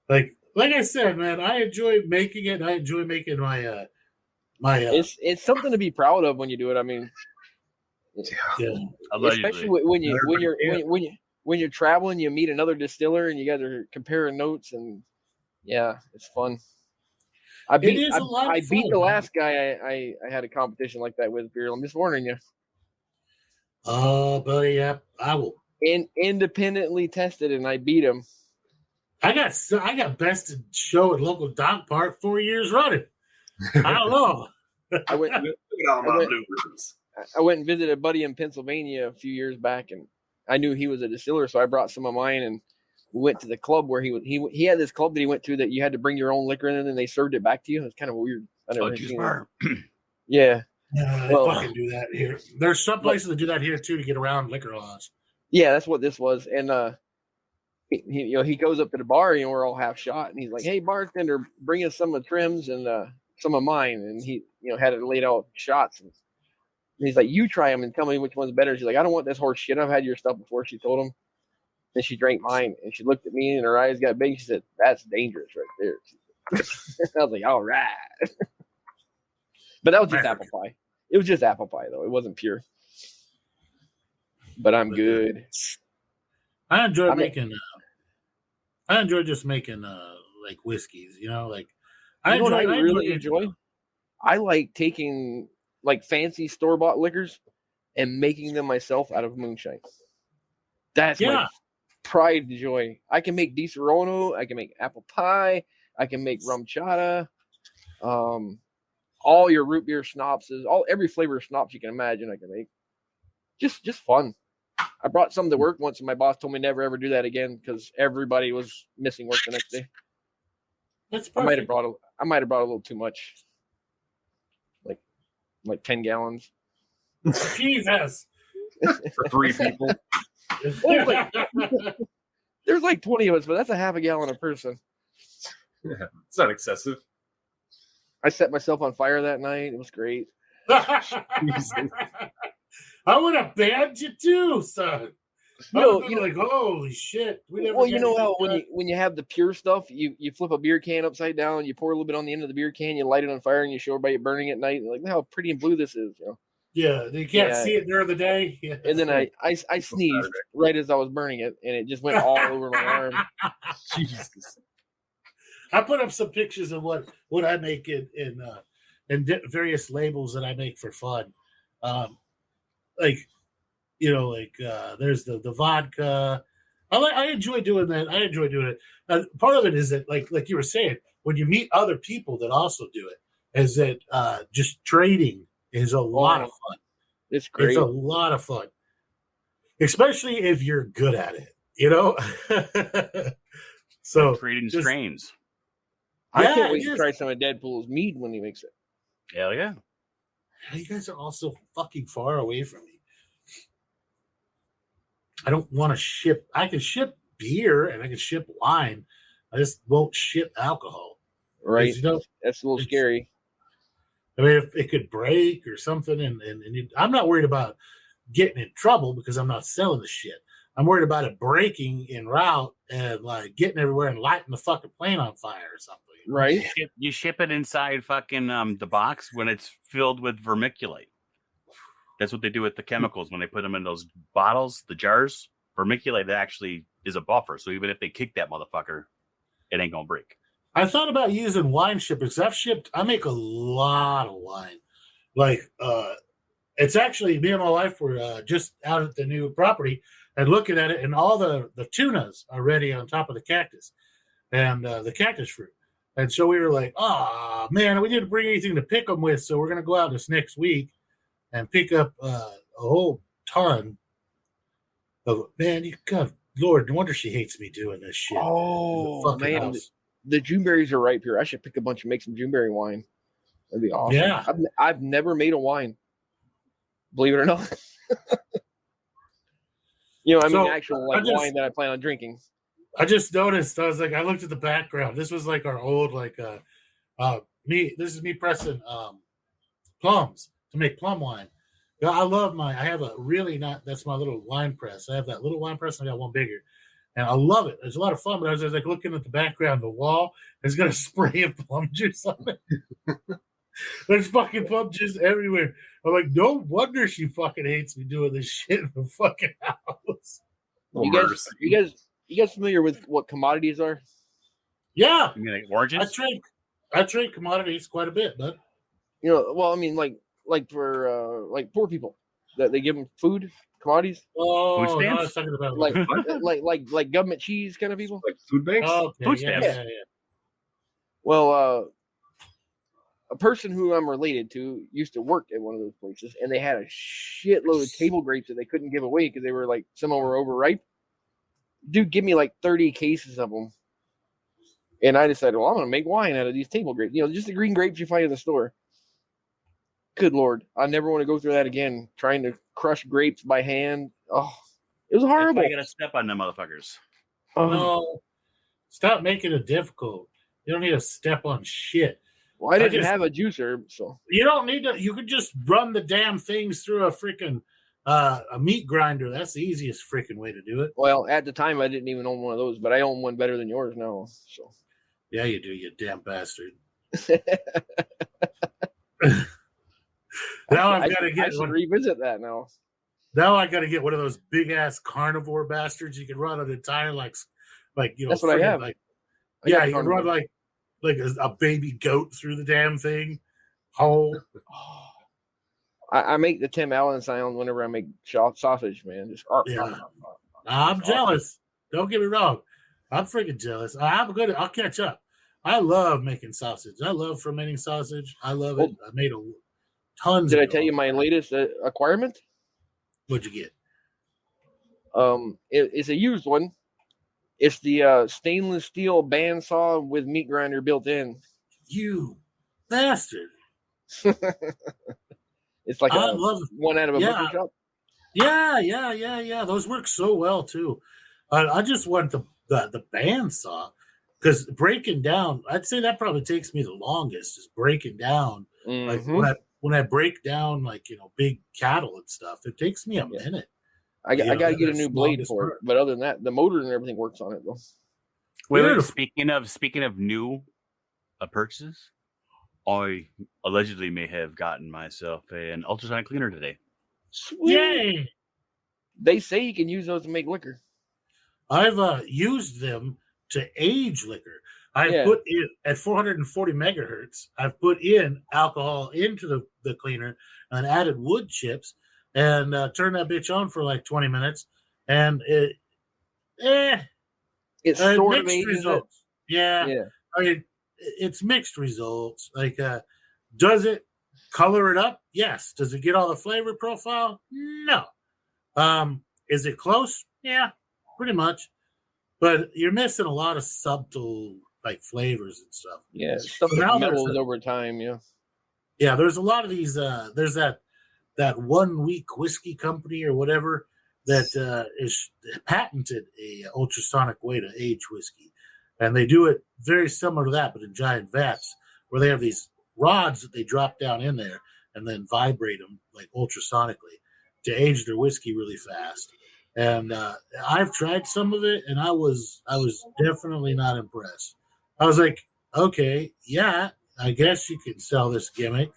Like I said, man, I enjoy making it. I enjoy making my It's something to be proud of when you do it. I mean, yeah. Especially when you're traveling, you meet another distiller and you guys are comparing notes, and yeah, it's fun. I beat the last guy I had a competition like that with beer. I'm just warning you. Oh, buddy, yeah, I will. Independently tested, and I beat him. I got best in show at local dog park 4 years running. I don't know. I went and visited a buddy in Pennsylvania a few years back, and I knew he was a distiller, so I brought some of mine, and we went to the club where he had this club that he went to that you had to bring your own liquor in, and they served it back to you. It's kind of weird. I never seen it. Yeah. They fucking do that here. There's some places that do that here too to get around liquor laws. Yeah, that's what this was. And he goes up to the bar, we're all half shot, and he's like, "Hey, bartender, bring us some of Trim's and some of mine." And he had it laid out shots. And he's like, "You try them and tell me which one's better." She's like, "I don't want this horse shit. I've had your stuff before." She told him. Then she drank mine, and she looked at me, and her eyes got big. She said, "That's dangerous right there." I was like, "All right." But that was just apple pie. It was just apple pie, though. It wasn't pure. But I'm good. I enjoy making. I enjoy just making like whiskeys. I really enjoy. I like taking like fancy store-bought liquors and making them myself out of moonshine. That's my pride and joy. I can make Di Serono. I can make apple pie. I can make rum chata. All your root beer schnapps, every flavor of schnapps you can imagine I can make. Just fun. I brought some to work once, and my boss told me never ever do that again because everybody was missing work the next day. That's perfect. I might have brought a little too much, like 10 gallons. Jesus, for 3 people. There's like 20 of us, but that's a half a gallon a person. Yeah, it's not excessive. I set myself on fire that night. It was great. I would have banned you too, son. Like, holy shit. You know how when you have the pure stuff, you flip a beer can upside down, you pour a little bit on the end of the beer can, you light it on fire, and you show everybody burning at night. Like, look how pretty and blue this is. Yeah, you can't see it during the day. Yeah. And then I sneezed right as I was burning it, and it just went all over my arm. Jesus. I put up some pictures of what I make in various labels that I make for fun. There's the vodka. I enjoy doing that. I enjoy doing it. Part of it is that, like you were saying, when you meet other people that also do it, is that just trading is a lot of fun. It's great. It's a lot of fun, especially if you're good at it. You know. So trading strains. I can't wait to try some of Deadpool's mead when he makes it. Hell yeah! You guys are all so fucking far away from me. I don't want to ship. I can ship beer and I can ship wine. I just won't ship alcohol. Right. That's a little scary. I mean, if it could break or something, and I'm not worried about getting in trouble because I'm not selling the shit. I'm worried about it breaking en route and like getting everywhere and lighting the fucking plane on fire or something. Right. You ship it inside fucking the box when it's filled with vermiculite. That's what they do with the chemicals when they put them in those bottles, the jars. Vermiculite actually is a buffer, so even if they kick that motherfucker, it ain't gonna break. I thought about using wine shippers. I make a lot of wine. Like, it's actually, me and my wife were just out at the new property and looking at it, and all the tunas are ready on top of the cactus and the cactus fruit. And so we were like, oh, man, we didn't bring anything to pick them with, so we're going to go out this next week and pick up a whole ton of, man, God, Lord, no wonder she hates me doing this shit. Oh, man. The Juneberries are ripe here. I should pick a bunch and make some Juneberry wine. That'd be awesome. Yeah. I've never made a wine. Believe it or not. Actual wine that I plan on drinking. I just noticed, I was like, I looked at the background. This was like our old, this is me pressing plums to make plum wine. I love I have a that's my little wine press. I have that little wine press and I got one bigger. And I love it. It's a lot of fun, but I was like looking at the background, the wall is got a spray of plum juice on it. There's fucking plum juice everywhere. I'm like, no wonder she fucking hates me doing this shit in the fucking house. You guys familiar with what commodities are? Yeah. You mean like oranges? I trade commodities quite a bit, bud. Well, I mean, like for poor people that they give them food. Commodities? Oh, food stamps? No, I was talking about like government cheese kind of people? Like food banks? Oh, okay. Food stamps. Yeah. Well, a person who I'm related to used to work at one of those places, and they had a shitload of table grapes that they couldn't give away because they were some of them were overripe. Dude, give me 30 cases of them. And I decided, well, I'm going to make wine out of these table grapes. Just the green grapes you find in the store. Good Lord. I never want to go through that again. Trying to crush grapes by hand. Oh, it was horrible. I got to step on them motherfuckers. Oh. No. Stop making it difficult. You don't need to step on shit. Well, I didn't have a juicer, so. You don't need to. You could just run the damn things through a freaking a meat grinder. That's the easiest freaking way to do it. Well, at the time, I didn't even own one of those, but I own one better than yours now. So. Yeah, you do, you damn bastard. Now I've got to get. I should revisit that now. Now I got to get one of those big ass carnivore bastards. You can run an entire That's what I have. You can run like a baby goat through the damn thing. Whole. I make the Tim Allen sound whenever I make sausage, man. Just I'm jealous. Don't get me wrong. I'm freaking jealous. I'll catch up. I love making sausage. I love fermenting sausage. I love it. I made tons. Did I tell you my latest acquirement? What'd you get? It's a used one. It's the stainless steel bandsaw with meat grinder built in. You bastard! It's like one out of a butcher shop. Yeah. Those work so well too. I just want the bandsaw because breaking down. I'd say that probably takes me the longest. Is breaking down. Mm-hmm. Like when I break down big cattle and stuff, it takes me a minute. I got to get a new blade for it, but other than that, the motor and everything works on it though. Wait, speaking of new purchases, I allegedly may have gotten myself an ultrasonic cleaner today. Sweet. Yay! They say you can use those to make liquor. I've used them to age liquor. I've put in at 440 megahertz. I've put in alcohol into the cleaner and added wood chips and turned that bitch on for like 20 minutes, and it's sort of mixed results. Yeah. I mean, it's mixed results. Like, does it color it up? Yes. Does it get all the flavor profile? No. Is it close? Yeah, pretty much. But you're missing a lot of subtle like flavors and stuff. Yeah, stuff that mellows over time. Yeah. Yeah, there's a lot of these. There's that 1 week whiskey company or whatever that is patented a ultrasonic way to age whiskey, and they do it very similar to that, but in giant vats where they have these rods that they drop down in there and then vibrate them like ultrasonically to age their whiskey really fast. And I've tried some of it, and I was definitely not impressed. I was like, okay, yeah, I guess you can sell this gimmick,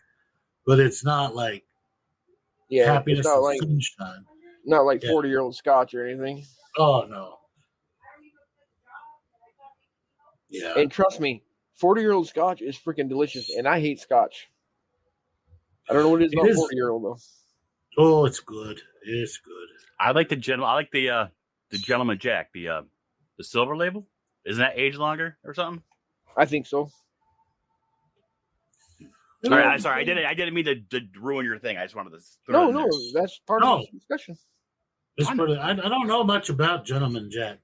but it's not like happiness not and like sunshine. Not like 40-year-old scotch or anything. Oh no. Yeah. And trust me, 40-year-old scotch is freaking delicious, and I hate scotch. I don't know what it is about 40-year-old though. Oh, it's good. It's good. I like the Gentleman Jack, the silver label. Isn't that aged longer or something? I think so. All right, sorry, I didn't mean to ruin your thing. I just wanted to. No, that's part of the discussion. I don't know much about Gentleman Jack.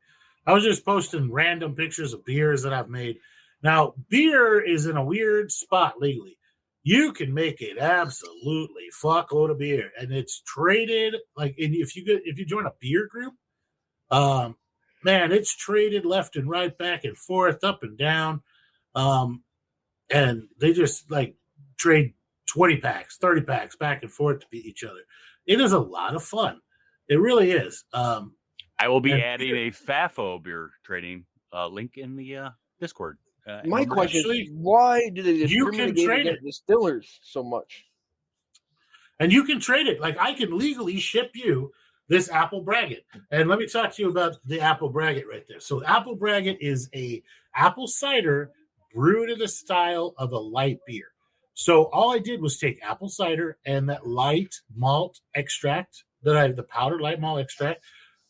I was just posting random pictures of beers that I've made. Now, beer is in a weird spot legally. You can make it absolutely fuckload of beer, and it's traded like. And if you join a beer group, man, it's traded left and right, back and forth, up and down, and they just like trade 20 packs, 30 packs back and forth to beat each other. It is a lot of fun. It really is. I will be adding a FAFO beer trading link in the Discord. My question is, why do they discriminate against distillers so much? And you can trade it. Like, I can legally ship you this apple braggot. And let me talk to you about the apple braggot right there. So apple braggot is a apple cider brewed in the style of a light beer. So all I did was take apple cider and that light malt extract the powdered light malt extract,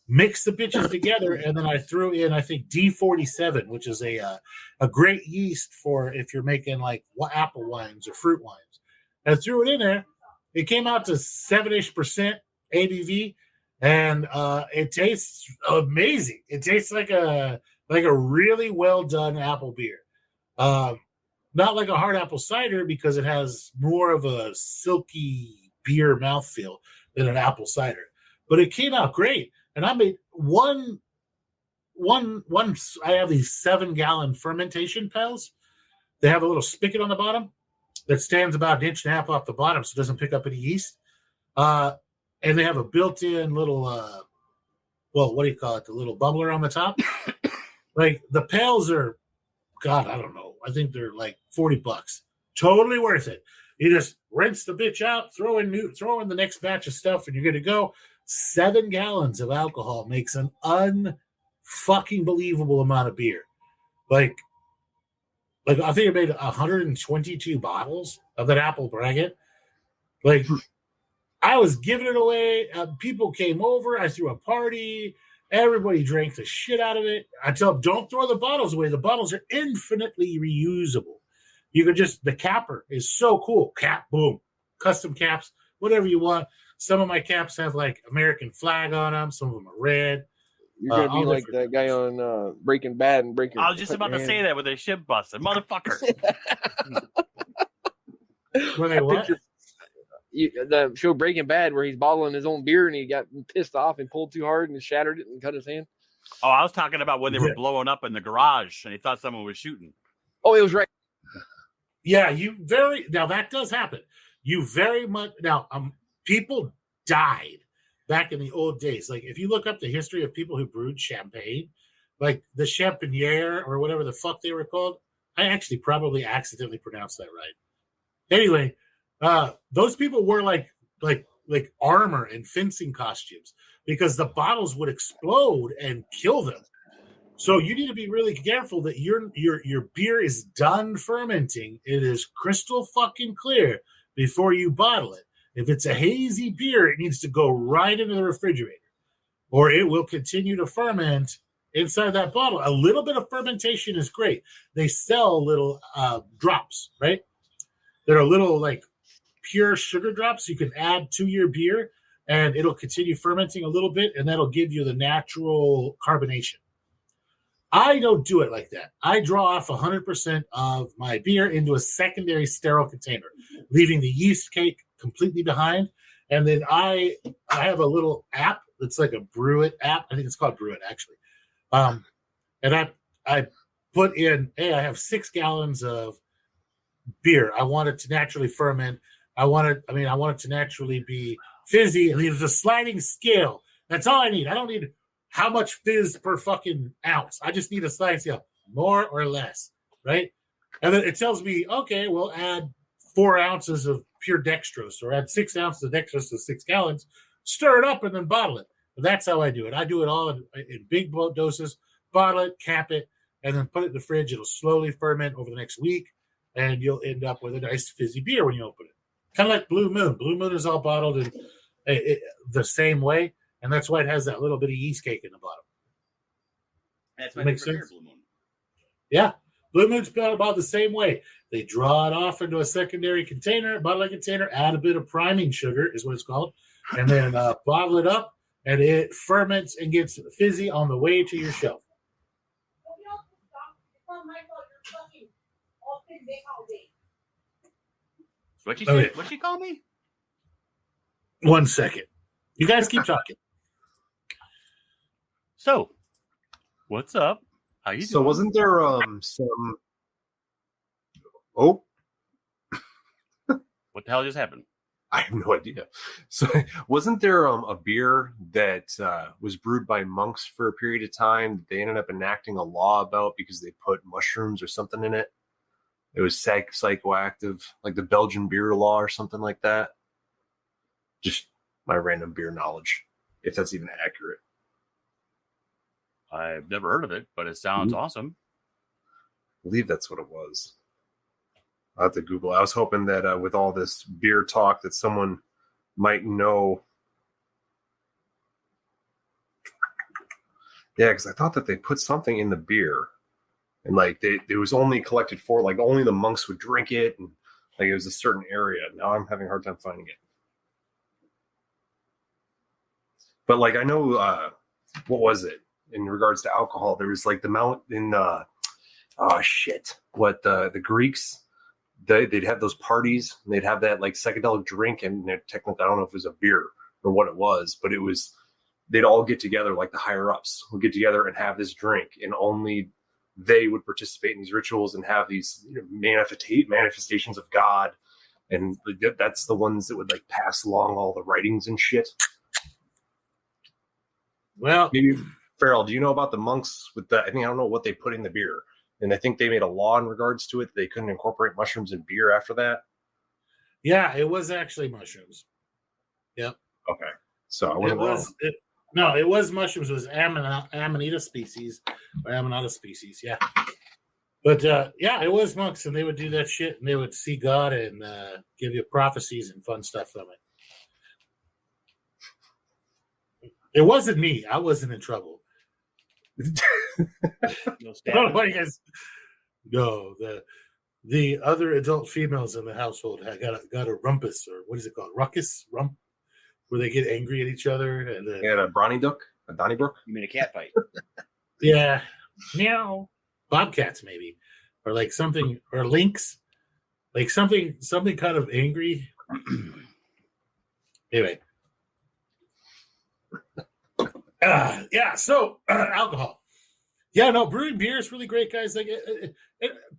mix the bitches together, and then I threw in, I think, D47, which is a great yeast for if you're making like apple wines or fruit wines. I threw it in there. It came out to 7-ish% ABV, and it tastes amazing. It tastes like a really well done apple beer. Not like a hard apple cider because it has more of a silky beer mouthfeel than an apple cider. But it came out great. And I made one. I have these 7-gallon fermentation pails. They have a little spigot on the bottom that stands about 1.5 inches off the bottom so it doesn't pick up any yeast. And they have a built-in little, what do you call it? The little bubbler on the top. Like, the pails are, God, I don't know. I think they're like $40. Totally worth it. You just rinse the bitch out, throw in the next batch of stuff, and you're good to go. 7 gallons of alcohol makes an unfucking believable amount of beer. Like I think I made 122 bottles of that apple braggot. Like, I was giving it away. People came over. I threw a party. Everybody drank the shit out of it. I tell them, don't throw the bottles away. The bottles are infinitely reusable. You can the capper is so cool. Cap, boom. Custom caps, whatever you want. Some of my caps have like American flag on them. Some of them are red. You're going to be like that guy on Breaking Bad and Breaking. I was just about to say that with a ship busted. Motherfucker. Were they what? The show Breaking Bad where he's bottling his own beer and he got pissed off and pulled too hard and shattered it and cut his hand. Oh, I was talking about when they were blowing up in the garage and he thought someone was shooting. Oh, it was right. Yeah, now that does happen. You very much people died back in the old days. Like, if you look up the history of people who brewed champagne, like the Champagnier or whatever the fuck they were called, I actually probably accidentally pronounced that right. Anyway, those people wore like armor and fencing costumes because the bottles would explode and kill them. So you need to be really careful that your beer is done fermenting. It is crystal fucking clear before you bottle it. If it's a hazy beer, it needs to go right into the refrigerator, or it will continue to ferment inside that bottle. A little bit of fermentation is great. They sell little drops, right? They're little like pure sugar drops you can add to your beer, and it'll continue fermenting a little bit, and that'll give you the natural carbonation. I don't do it like that. I draw off 100% of my beer into a secondary sterile container, leaving the yeast cake completely behind. And then I have a little app that's like a Brew It app. I think it's called Brew It, actually. And I put in, hey, I have 6 gallons of beer. I want it to naturally ferment. I want it to naturally be fizzy. And there's a sliding scale. That's all I need. I don't need how much fizz per fucking ounce. I just need a sliding scale, more or less, right? And then it tells me, okay, we'll add 4 ounces of pure dextrose, or add 6 ounces of dextrose to 6 gallons, stir it up, and then bottle it. But that's how I do it. I do it all in big doses, bottle it, cap it, and then put it in the fridge. It'll slowly ferment over the next week, and you'll end up with a nice fizzy beer when you open it. Kind of like Blue Moon. Blue Moon is all bottled in the same way, and that's why it has that little bit of yeast cake in the bottom. That's my makes favorite sense. beer, Blue Moon. Yeah. Blue Moon's about the same way. They draw it off into a secondary container, bottling container, add a bit of priming sugar is what it's called, and then bottle it up, and it ferments and gets fizzy on the way to your shelf. What'd she say? What'd she call me? 1 second. You guys keep talking. So, what's up? How you doing? So wasn't there some? Oh, what the hell just happened? I have no idea. So wasn't there a beer that was brewed by monks for a period of time that they ended up enacting a law about because they put mushrooms or something in it? It was psychoactive, like the Belgian beer law or something like that. Just my random beer knowledge, if that's even accurate. I've never heard of it, but it sounds awesome. I believe that's what it was. I'll have to Google. I was hoping that with all this beer talk that someone might know. Yeah, because I thought that they put something in the beer. And like it was only collected for, like only the monks would drink it. And like it was a certain area. Now I'm having a hard time finding it. But like I know, what was it? In regards to alcohol, there was like the mount in the Greeks, they'd have those parties and they'd have that like psychedelic drink, and technically I don't know if it was a beer or what it was, but it was, they'd all get together, like the higher ups would get together and have this drink, and only they would participate in these rituals and have these manifestations of God, and that's the ones that would like pass along all the writings and shit. Well, maybe Farrell, do you know about the monks with that? I don't know what they put in the beer. And I think they made a law in regards to it. They couldn't incorporate mushrooms in beer after that. Yeah, it was actually mushrooms. Yep. Okay. So I wasn't wrong. It was mushrooms. It was Amanita species. Or Amanita species, yeah. But, yeah, it was monks, and they would do that shit, and they would see God and give you prophecies and fun stuff from it. It wasn't me. I wasn't in trouble. No, the other adult females in the household had got a rumpus, or what is it called? Ruckus? Rump? Where they get angry at each other. And they had a Donnybrook? You mean a cat fight? Yeah. Meow. Bobcats, maybe. Or like something, or lynx. Like something kind of angry. Anyway. So alcohol. Yeah, no, brewing beer is really great, guys. Like,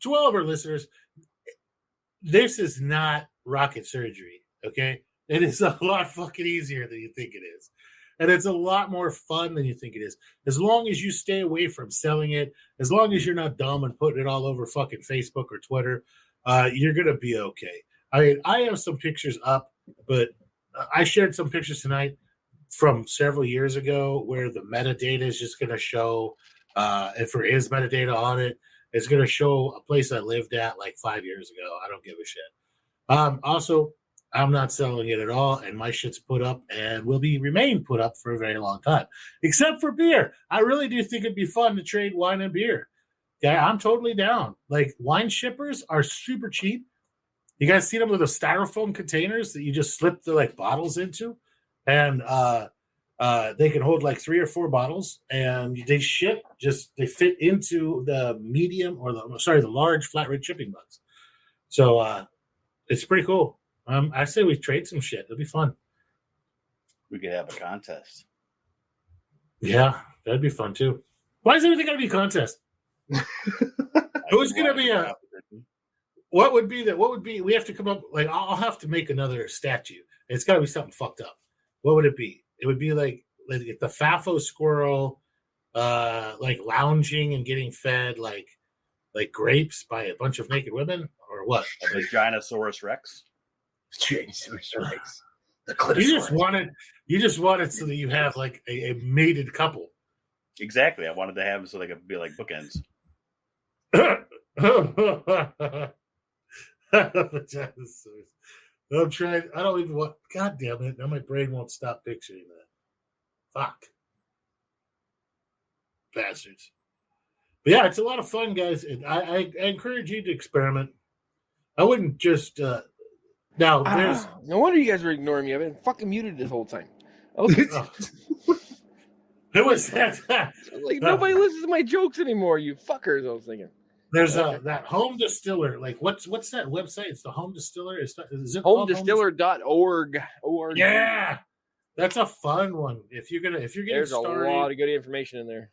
to all of our listeners, this is not rocket surgery, okay? It is a lot fucking easier than you think it is. And it's a lot more fun than you think it is. As long as you stay away from selling it, as long as you're not dumb and putting it all over fucking Facebook or Twitter, you're going to be okay. I mean, I have some pictures up, but I shared some pictures tonight from several years ago where the metadata is just going to show, if there is metadata on it, it's going to show a place I lived at like 5 years ago. I don't give a shit. Also, I'm not selling it at all, and my shit's put up and will remain put up for a very long time, except for beer. I really do think it'd be fun to trade wine and beer. Yeah, I'm totally down. Like, wine shippers are super cheap. You guys see them with the styrofoam containers that you just slip the like bottles into, and they can hold like 3 or 4 bottles, and they ship. They fit into the medium or the large flat rate shipping bugs. So it's pretty cool. I say we trade some shit. It'll be fun. We could have a contest. Yeah, that'd be fun too. Why is everything got to be a contest? Who's going to be a? What would be? We have to come up. Like, I'll have to make another statue. It's got to be something fucked up. What would it be? It would be like the FAFO squirrel, like lounging and getting fed like grapes by a bunch of naked women, or what? A Vaginosaurus Rex. Genisaurus Rex. The you just want it so that you have like a mated couple. Exactly. I wanted to have them so they could be like bookends. I'm trying. I don't even want. God damn it! Now my brain won't stop picturing that. Fuck, bastards. But yeah, it's a lot of fun, guys. I encourage you to experiment. I wouldn't just. Now, there's. No wonder you guys were ignoring me. I've been fucking muted this whole time. Okay. Who was that? Like, nobody listens to my jokes anymore, you fuckers. I was thinking. There's that home distiller. Like, what's that website? It's the home distiller. Is it homedistiller.org? Yeah, that's a fun one. If you're getting there's started, a lot of good information in there.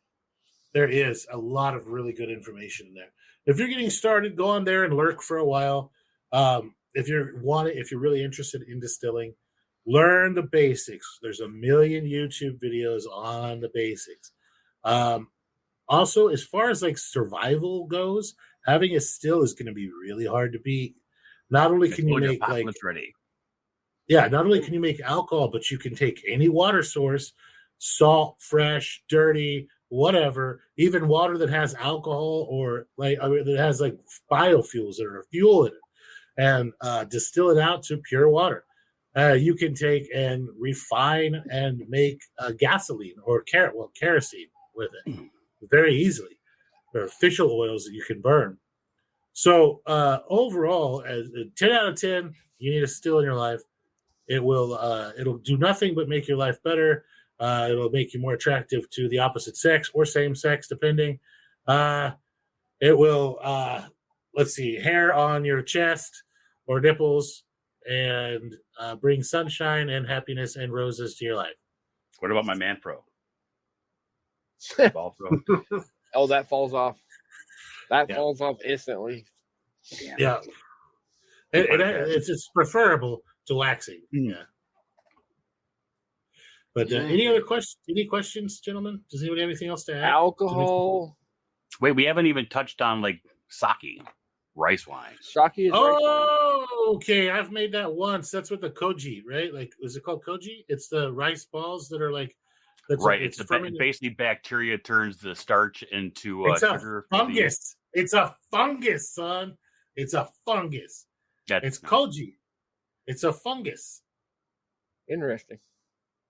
There is a lot of really good information in there. If you're getting started, go on there and lurk for a while. If you're really interested in distilling, learn the basics. There's a million YouTube videos on the basics. Also, as far as like survival goes, having a still is going to be really hard to beat. Not only can you make not only can you make alcohol, but you can take any water source, salt, fresh, dirty, whatever, even water that has alcohol or that has like biofuels that are fuel in it, and distill it out to pure water. You can take and refine and make gasoline or kerosene with it very easily. There are official oils that you can burn. So overall, as 10 out of 10, you need a still in your life. It'll do nothing but make your life better. It'll make you more attractive to the opposite sex or same sex, depending. It will, hair on your chest or nipples, and bring sunshine and happiness and roses to your life. What about my Man Pro? Ball Pro. Oh, that falls off. That falls off instantly. Yeah. It's preferable to waxing. Yeah. But any other questions? Any questions, gentlemen? Does anybody have anything else to add? Alcohol. Wait, we haven't even touched on like Saki, rice wine. Saki is rice wine. Okay. I've made that once. That's with the koji, right? Like, is it called koji? It's the rice balls that are like. Right. It's basically bacteria turns the starch into sugar. Fungus. It's a fungus, son. It's a fungus. It's koji. It's a fungus. Interesting.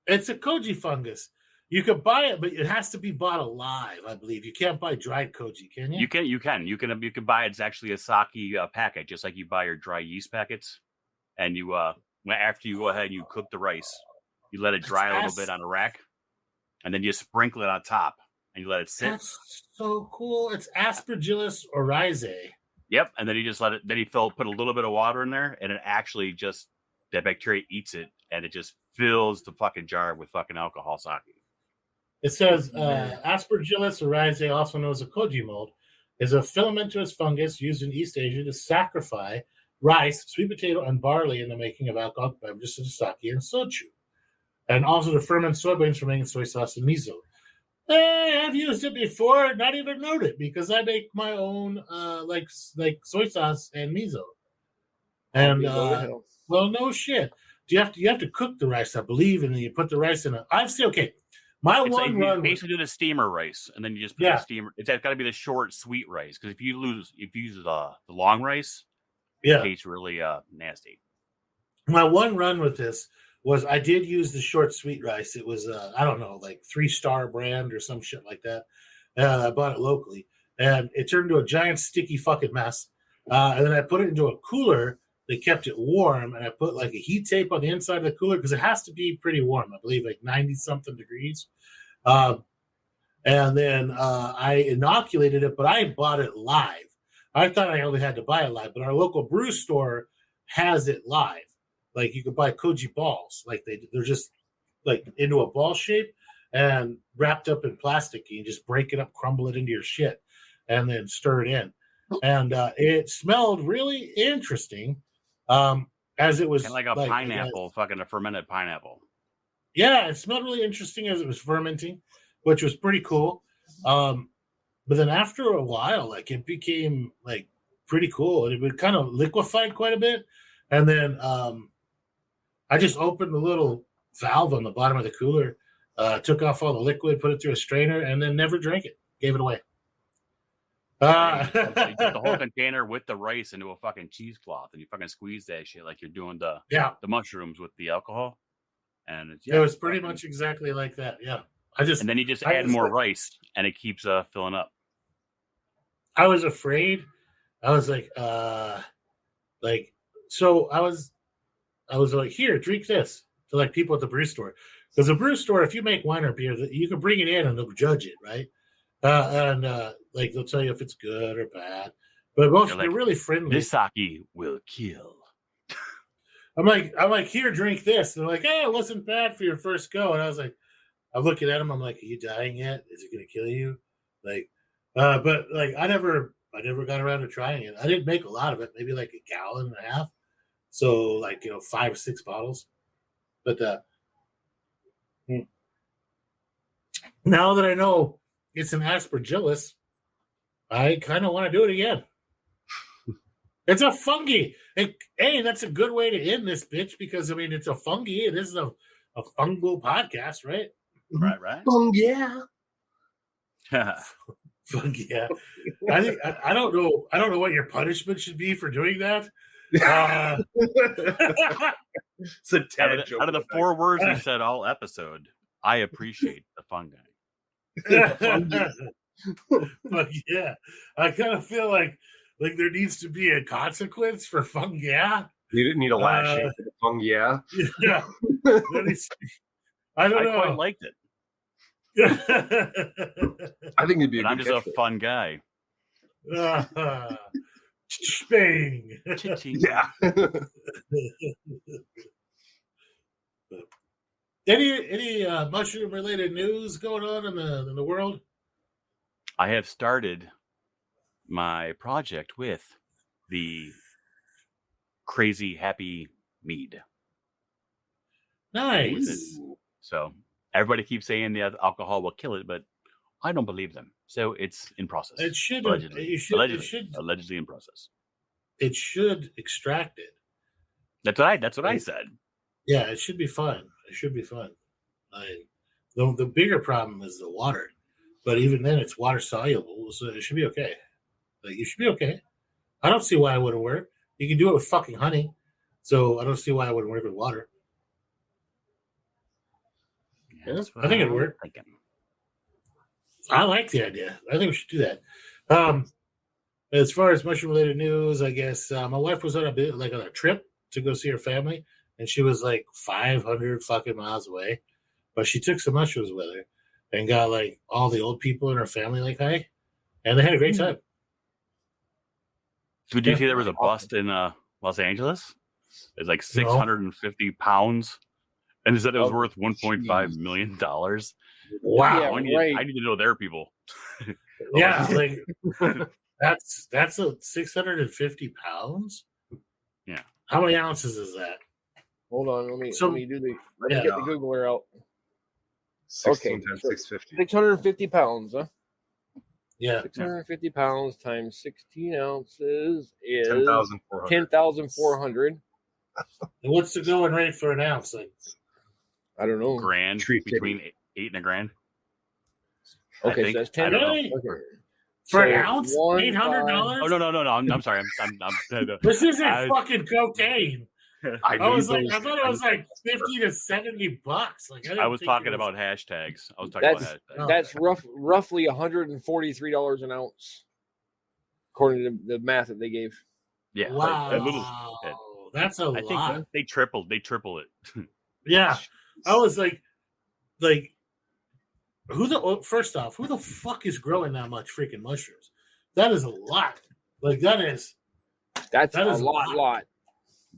It's a koji fungus. You could buy it, but it has to be bought alive, I believe. You can't buy dried koji, can you? You can buy it. It's actually a Saki packet, just like you buy your dry yeast packets. And you after you go ahead and you cook the rice, you let it dry a little bit on a rack, and then you sprinkle it on top and you let it sit. That's so cool. It's Aspergillus oryzae. Yep, and then you just let it. Then you put a little bit of water in there, and it actually just that bacteria eats it, and it just fills the fucking jar with fucking alcohol Saki. It says Aspergillus oryzae, also known as a koji mold, is a filamentous fungus used in East Asia to saccharify rice, sweet potato, and barley in the making of alcoholic beverages such as sake and soju, and also to ferment soybeans for making soy sauce and miso. I've used it before, not even known it, because I make my own like soy sauce and miso. And well, no shit. You have to cook the rice, I believe, and then you put the rice in it. I've seen My it's one run basically do the steamer rice, and then you just put the steamer. It's got to be the short sweet rice, because if you use the long rice, it tastes really nasty. My one run with this was I did use the short sweet rice. It was I don't know, like 3-star brand or some shit like that. I bought it locally, and it turned into a giant sticky fucking mess. And then I put it into a cooler. They kept it warm, and I put like a heat tape on the inside of the cooler because it has to be pretty warm. I believe like 90-something degrees. And then I inoculated it, but I bought it live. I thought I only had to buy it live, but our local brew store has it live. Like you could buy koji balls, like they're just like into a ball shape and wrapped up in plastic. You just break it up, crumble it into your shit, and then stir it in. And it smelled really interesting. As it was kind of like a pineapple, fucking a fermented pineapple. Yeah, it smelled really interesting as it was fermenting, which was pretty cool. But then after a while, like it became like pretty cool, and it would kind of liquefied quite a bit. And then I just opened the little valve on the bottom of the cooler, took off all the liquid, put it through a strainer, and then never drank it. Gave it away. You put the whole container with the rice into a fucking cheesecloth, and you fucking squeeze that shit like you're doing the mushrooms with the alcohol. And it was pretty much exactly like that. Yeah, and then you just add more rice, and it keeps filling up. I was afraid. I was like, so I was like, here, drink this to like people at the brew store, because the brew store, if you make wine or beer, you can bring it in and they'll judge it, right? Like they'll tell you if it's good or bad, but they're really friendly. This Saki will kill. I'm like, here, drink this. And they're like, hey, it wasn't bad for your first go. And I was like, I'm looking at him. I'm like, are you dying yet? Is it going to kill you? Like, but like, I never got around to trying it. I didn't make a lot of it, maybe like a gallon and a half. So like, 5 or 6 bottles. But now that I know it's an aspergillus, I kind of want to do it again. It's a fungi. Hey, that's a good way to end this bitch, because I mean it's a fungi. It is a fungal podcast, right? Right. Fungia. Fungia. I think I don't know what your punishment should be for doing that. It's a out of the 4 words we said all episode, I appreciate the fungi. But yeah, I kind of feel like there needs to be a consequence for fungia. You didn't need a lashing for the fungia. Yeah, I don't know. I quite liked it. I think it'd be. I'm just a fun guy. Bang. Yeah. Any mushroom related news going on in the world? I have started my project with the crazy happy mead. Nice. So everybody keeps saying the alcohol will kill it, but I don't believe them. So it's in process. It should allegedly in process. It should extract it. That's what I said. Yeah, it should be fun. The bigger problem is the water, but even then, it's water soluble, so it should be okay. Like, you should be okay. I don't see why it wouldn't work. You can do it with fucking honey, so I don't see why it wouldn't work with water. Yeah, I think it'd work. I like the idea. I think we should do that. As far as mushroom-related news, I guess my wife was on a trip to go see her family, and she was like 500 fucking miles away, but she took some mushrooms with her and got like all the old people in her family like high, and they had a great time. Did you see there was a bust in Los Angeles? It's like 650 pounds, and it said it was worth $1.5 million. Wow! Yeah, I need to know their people. Yeah, like that's 650 pounds. Yeah. How many ounces is that? Hold on, let me do get the Googler out. 16 times 650. 650 pounds, huh? Yeah. 650 pounds times 16 ounces is 10,400. 10,400. And what's the going rate for an ounce? Like, I don't know. Grand, between 8 and a grand. Okay, so that's 10. Really? Okay. For an ounce? $800? Oh no! I'm sorry. This isn't fucking cocaine. I thought it was like $50 to $70. Like I was talking about hashtags. That's roughly $143 an ounce, according to the math that they gave. Yeah. Wow. That's a lot. I think they triple it. Yeah. I was like, first off, who the fuck is growing that much freaking mushrooms? That is a lot. Like that's a lot.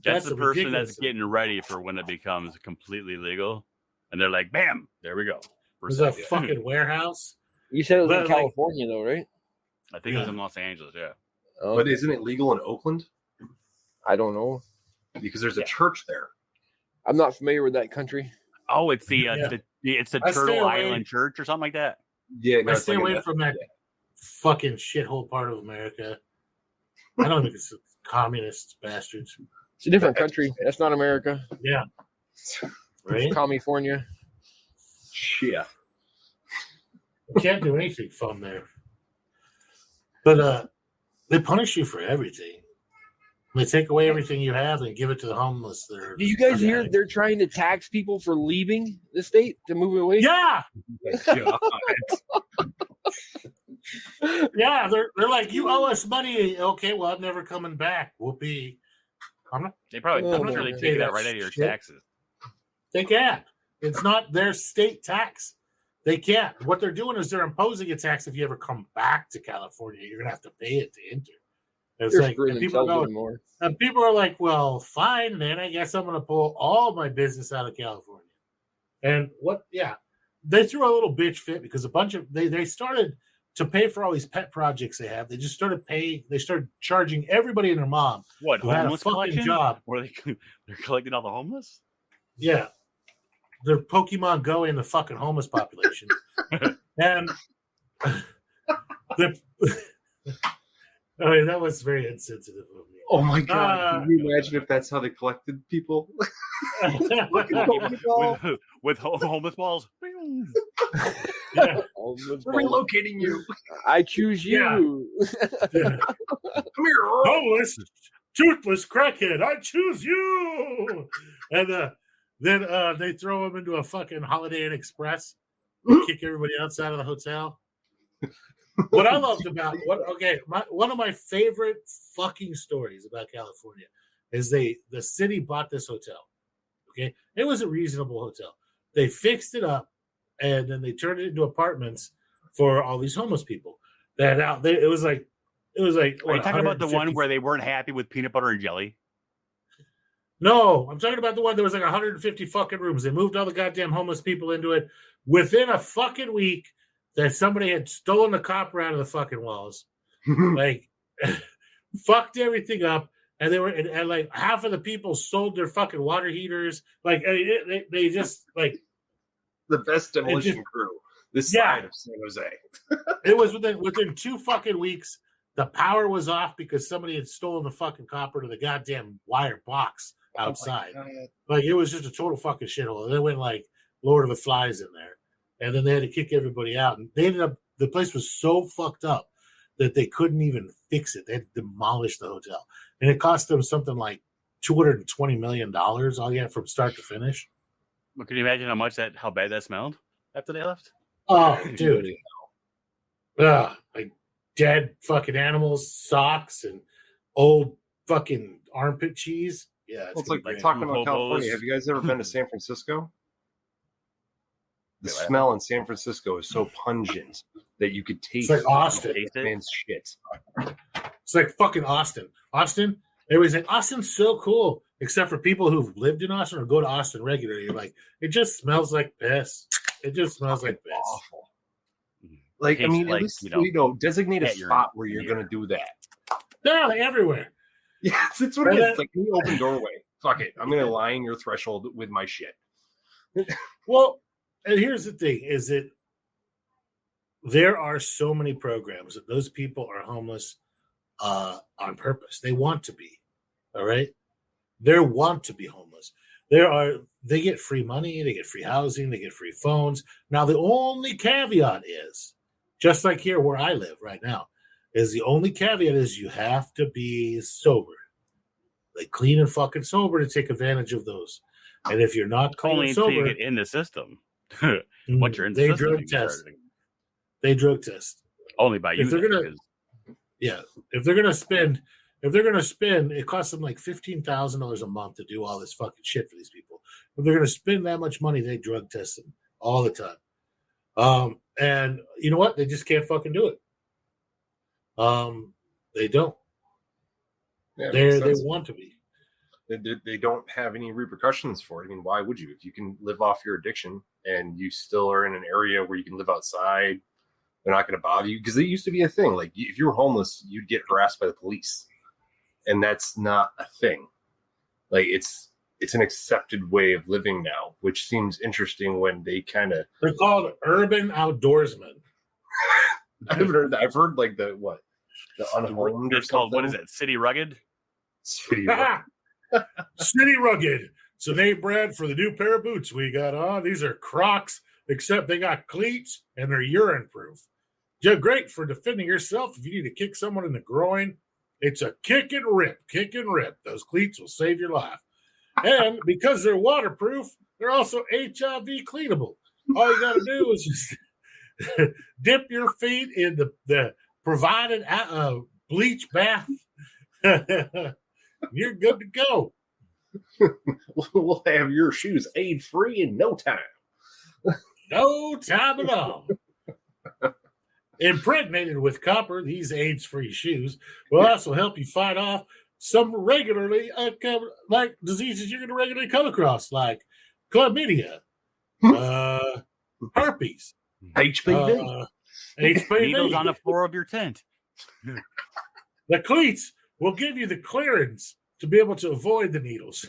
That's the person that's getting ready for when it becomes completely legal, and they're like, "Bam, there we go." There's a fucking warehouse. You said it was in California, though, right? I think it was in Los Angeles. Yeah. Oh. But isn't it legal in Oakland? I don't know, because there's a church there. I'm not familiar with that country. Oh, it's it's the Turtle Island Church or something like that. Yeah, no, I stay away from that fucking shithole part of America. I don't think it's communist bastards. It's a different country. That's not America. Yeah. Right? California. Yeah. You can't do anything fun there. But they punish you for everything. They take away everything you have and give it to the homeless. Do you guys hear they're trying to tax people for leaving the state to move away? Yeah. Yeah, they're like, you owe us money. Okay, well, I'm never coming back. Whoopee. They probably I'm sure they take that right out of your taxes. They can't. It's not their state tax. They can't. What they're doing is they're imposing a tax. If you ever come back to California, you're gonna have to pay it to enter. It's like and people are like, well, fine, then I guess I'm gonna pull all my business out of California. And they threw a little bitch fit because a bunch of they started to pay for all these pet projects they have. They just started charging everybody and their mom who had a fucking job. Or they're collecting all the homeless? Yeah. They're Pokemon Go in the fucking homeless population. And that was very insensitive of me. Oh my god! Can you imagine if that's how they collected people? with homeless balls. Yeah. We're relocating you. I choose you. Yeah. Come here, homeless, toothless crackhead. I choose you. And then they throw him into a fucking Holiday Inn Express and kick everybody outside of the hotel. What I loved about one of my favorite fucking stories about California is the city bought this hotel. Okay, it was a reasonable hotel. They fixed it up, and then they turned it into apartments for all these homeless people. It was like. Are you talking about the one where they weren't happy with peanut butter and jelly? No, I'm talking about the one that was like 150 fucking rooms. They moved all the goddamn homeless people into it within a fucking week. That somebody had stolen the copper out of the fucking walls, like fucked everything up, and they were and like half of the people sold their fucking water heaters. Like they just like the best demolition crew this side of San Jose. It was within 2 fucking weeks. The power was off because somebody had stolen the fucking copper to the goddamn wire box outside. Like it was just a total fucking shithole. And they went like Lord of the Flies in there. And then they had to kick everybody out. And they ended up, the place was so fucked up that they couldn't even fix it. They had to demolish the hotel. And it cost them something like $220 million all you had from start to finish. Well, can you imagine how bad that smelled after they left? Oh, dude. Like dead fucking animals, socks, and old fucking armpit cheese. Yeah. It's like talking about California. Have you guys ever been to San Francisco? The smell in San Francisco is so pungent that you could taste it's like Austin. Man's shit. It's like fucking Austin. Austin, everybody's like, Austin's so cool. Except for people who've lived in Austin or go to Austin regularly. You're like, it just smells like piss. It just smells like piss. Awful. Like, I mean, at least, designate a spot where you're going to do that. They're like everywhere. Yeah, that's what it is. It's like the open doorway. Fuck it. I'm going to line your threshold with my shit. Well, and here's the thing: is that there are so many programs that those people are homeless on purpose. They want to be. All right. They want to be homeless. They get free money, they get free housing, they get free phones. Now, the only caveat is, just like here where I live right now, is the only caveat is you have to be sober. Like clean and fucking sober to take advantage of those. And if you're not clean and sober, you get in the system. Once you're in the system, they drug test. Only by you. If they're gonna spend, it costs them like $15,000 a month to do all this fucking shit for these people. If they're gonna spend that much money, they drug test them all the time. And you know what? They just can't fucking do it. They don't. Yeah, they want to be. They don't have any repercussions for it. I mean, why would you? If you can live off your addiction and you still are in an area where you can live outside, they're not going to bother you. Because it used to be a thing. Like, if you were homeless, you'd get harassed by the police. And that's not a thing. Like, it's an accepted way of living now, which seems interesting when they kind of... They're called urban outdoorsmen. I've heard like the unhomed. It's called, what is it? City Rugged? City Rugged. City Rugged. So they bred for the new pair of boots we got on. These are Crocs, except they got cleats and they're urine proof. They're great for defending yourself if you need to kick someone in the groin. It's a kick and rip. Those cleats will save your life. And because they're waterproof, they're also HIV cleanable. All you got to do is just dip your feet in the provided bleach bath. You're good to go. We'll have your shoes AIDS-free in no time. No time at all. Impregnated with copper, these AIDS-free shoes will also help you fight off some regularly like diseases you're going to regularly come across, like chlamydia, herpes, HPV. Needles on the floor of your tent. The cleats will give you the clearance to be able to avoid the needles.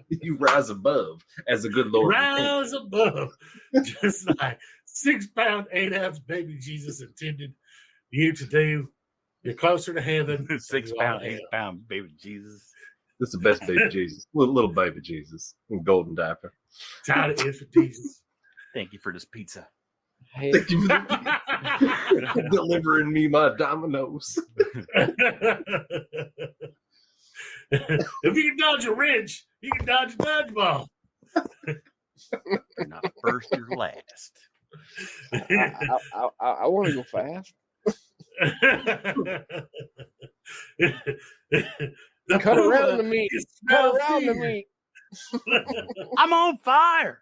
You rise above as a good Lord. Rise above. Just like 6 pound, 8 ounce baby Jesus intended you to do. You're closer to heaven. 6 pound, 8 pound baby Jesus. This is the best baby Jesus. Little baby Jesus in golden diaper. Tired of infant Jesus. Thank you for this pizza. Hey. Thank you for delivering me my Dominoes. If you can dodge a wrench, you can dodge a dodgeball. You're not first, you're last. I want to go fast. Cut around to me. Cut around to me. I'm on fire.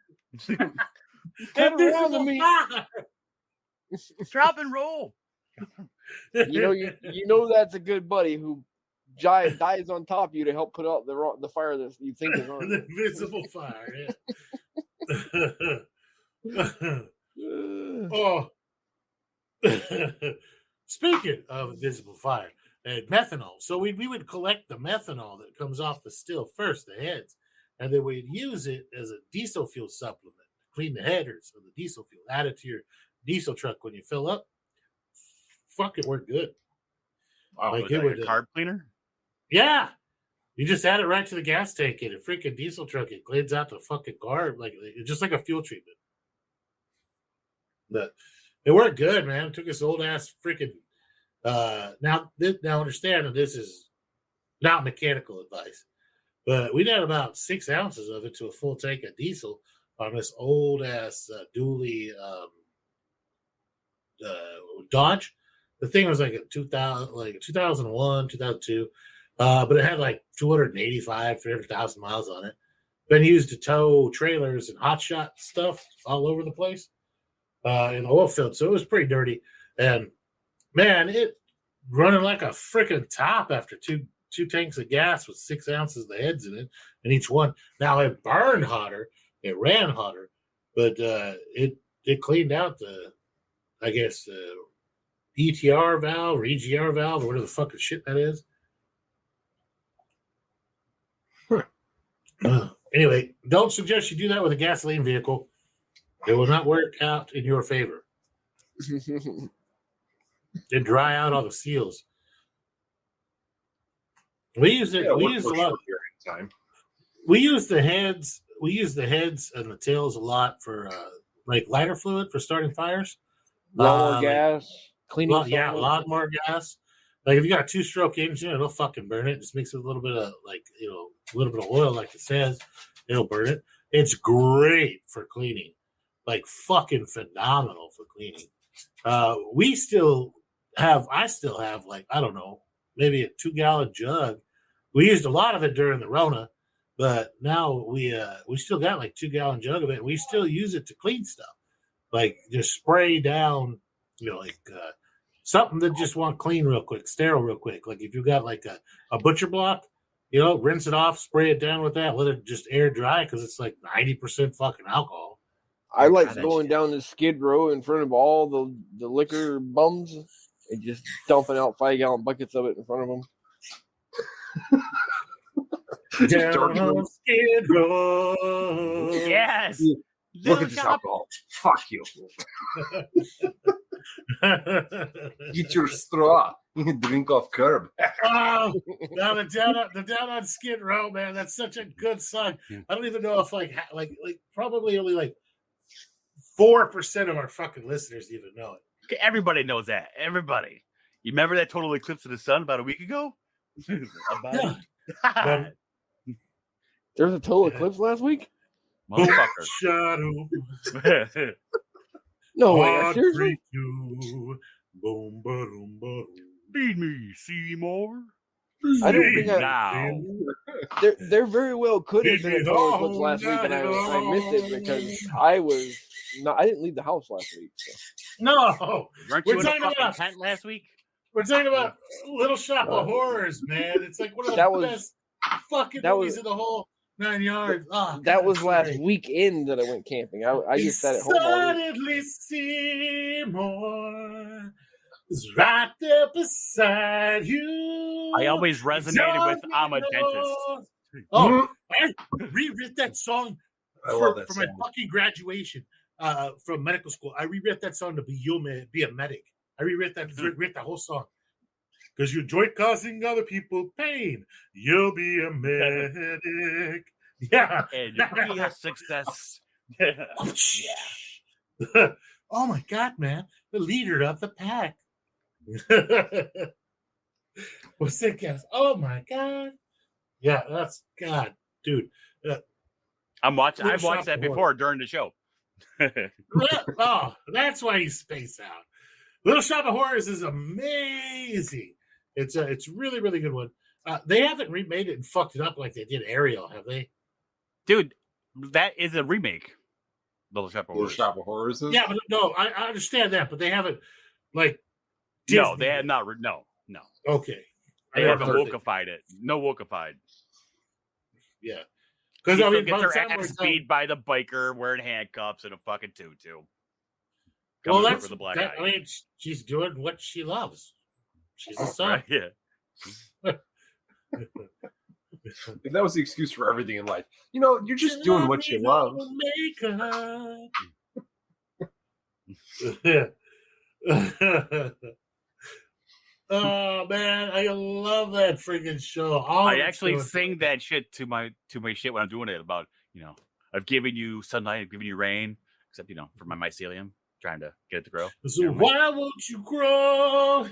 Cut around to me. Drop and roll. You know that's a good buddy who dies on top of you to help put out the fire that you think is on. The invisible fire. Yeah. Oh. Speaking of invisible fire and methanol, so we would collect the methanol that comes off the still first, the heads, and then we'd use it as a diesel fuel supplement. Clean the headers of the diesel fuel. Add it to your diesel truck when you fill up. Fuck, it worked good. Wow, like it would carb cleaner? Yeah. You just add it right to the gas tank in a freaking diesel truck. It cleans out the fucking carb. Like, it's just like a fuel treatment. But it worked good, man. It took us old ass freaking now understand that this is not mechanical advice. But we'd had about 6 ounces of it to a full tank of diesel on this old ass dually Dodge. The thing was like a 2001, 2002, but it had like 300,000 miles on it. Been used to tow trailers and hotshot stuff all over the place in the oil field, so it was pretty dirty. And man, it running like a freaking top after two tanks of gas with 6 ounces of the heads in it, and each one. Now it burned hotter. It ran hotter, but it cleaned out the, I guess, ETR valve or EGR valve or whatever the fucking shit that is. Anyway, don't suggest you do that with a gasoline vehicle. It will not work out in your favor. It dry out all the seals. We use it. We use a lot. Time. We use the heads. We use the heads and the tails a lot for like lighter fluid for starting fires. Lawnmower gas, cleaning. Lawnmower gas. Like if you got a 2-stroke engine, it'll fucking burn it. Just mix it with a little bit of a little bit of oil, like it says. It'll burn it. It's great for cleaning. Like fucking phenomenal for cleaning. I still have like, I don't know, maybe a 2-gallon jug. We used a lot of it during the Rona, but now we still got like 2-gallon jug of it. And we still use it to clean stuff, like just spray down, something that just want clean real quick, sterile real quick. Like if you got like a butcher block, rinse it off, spray it down with that, let it just air dry because it's like 90% fucking alcohol. I like going down the Skid Row in front of all the liquor bums and just dumping out 5-gallon buckets of it in front of them. Down Skid Row. Yes. Look at this alcohol. Fuck you. Get your straw. Drink off curb. Oh, now the down on Skid Row, man. That's such a good song. I don't even know if like probably only like 4% of our fucking listeners even know it. Everybody knows that. Everybody. You remember that total eclipse of the sun about a week ago? There was a total eclipse last week? Motherfucker. Shadow. No way. Seriously? Boom, boom, boom. Feed me, Seymour. I don't think now. There very well could have been a total eclipse last week, and I missed it because I didn't leave the house last week. So. No, weren't you in a fucking tent last week? We're talking about Little Shop of Horrors, man. It's like one of the best fucking movies in the whole 9 yards. Oh, that was last weekend that I went camping. I just sat at home all week. Suddenly Seymour is right there beside you. I always resonated with I'm a dentist. Oh, I rewrote that song for my fucking graduation from medical school. I rewrote that song to be a medic. I rewrote that whole song. Because you enjoy causing other people pain. You'll be a medic. Yeah. And you'll be a success. Oh my God, man. The leader of the pack. What's that, guys? Oh my God. Yeah, that's God, dude. I've watched that before during the show. Oh, that's why you space out. Little Shop of Horrors is amazing. It's a really, really good one. They haven't remade it and fucked it up like they did Ariel, have they? Dude, that is a remake. Little Shop of Horrors. Little Shop of Horrors is? Yeah, but no, I understand that, but they haven't like Disney. No, they have not. No. Okay. They haven't wokeified it. No wokeified. Yeah. Because I mean, gets her ass beat by the biker wearing handcuffs and a fucking tutu. Well, that's the black eye. I mean, she's doing what she loves. She's a son. Right, yeah. If that was the excuse for everything in life, you're just doing what you love. Oh man, I love that freaking show. I actually sing that shit to my shit when I'm doing it about, I've given you sunlight, I've given you rain, except, for my mycelium, trying to get it to grow. So why won't you grow?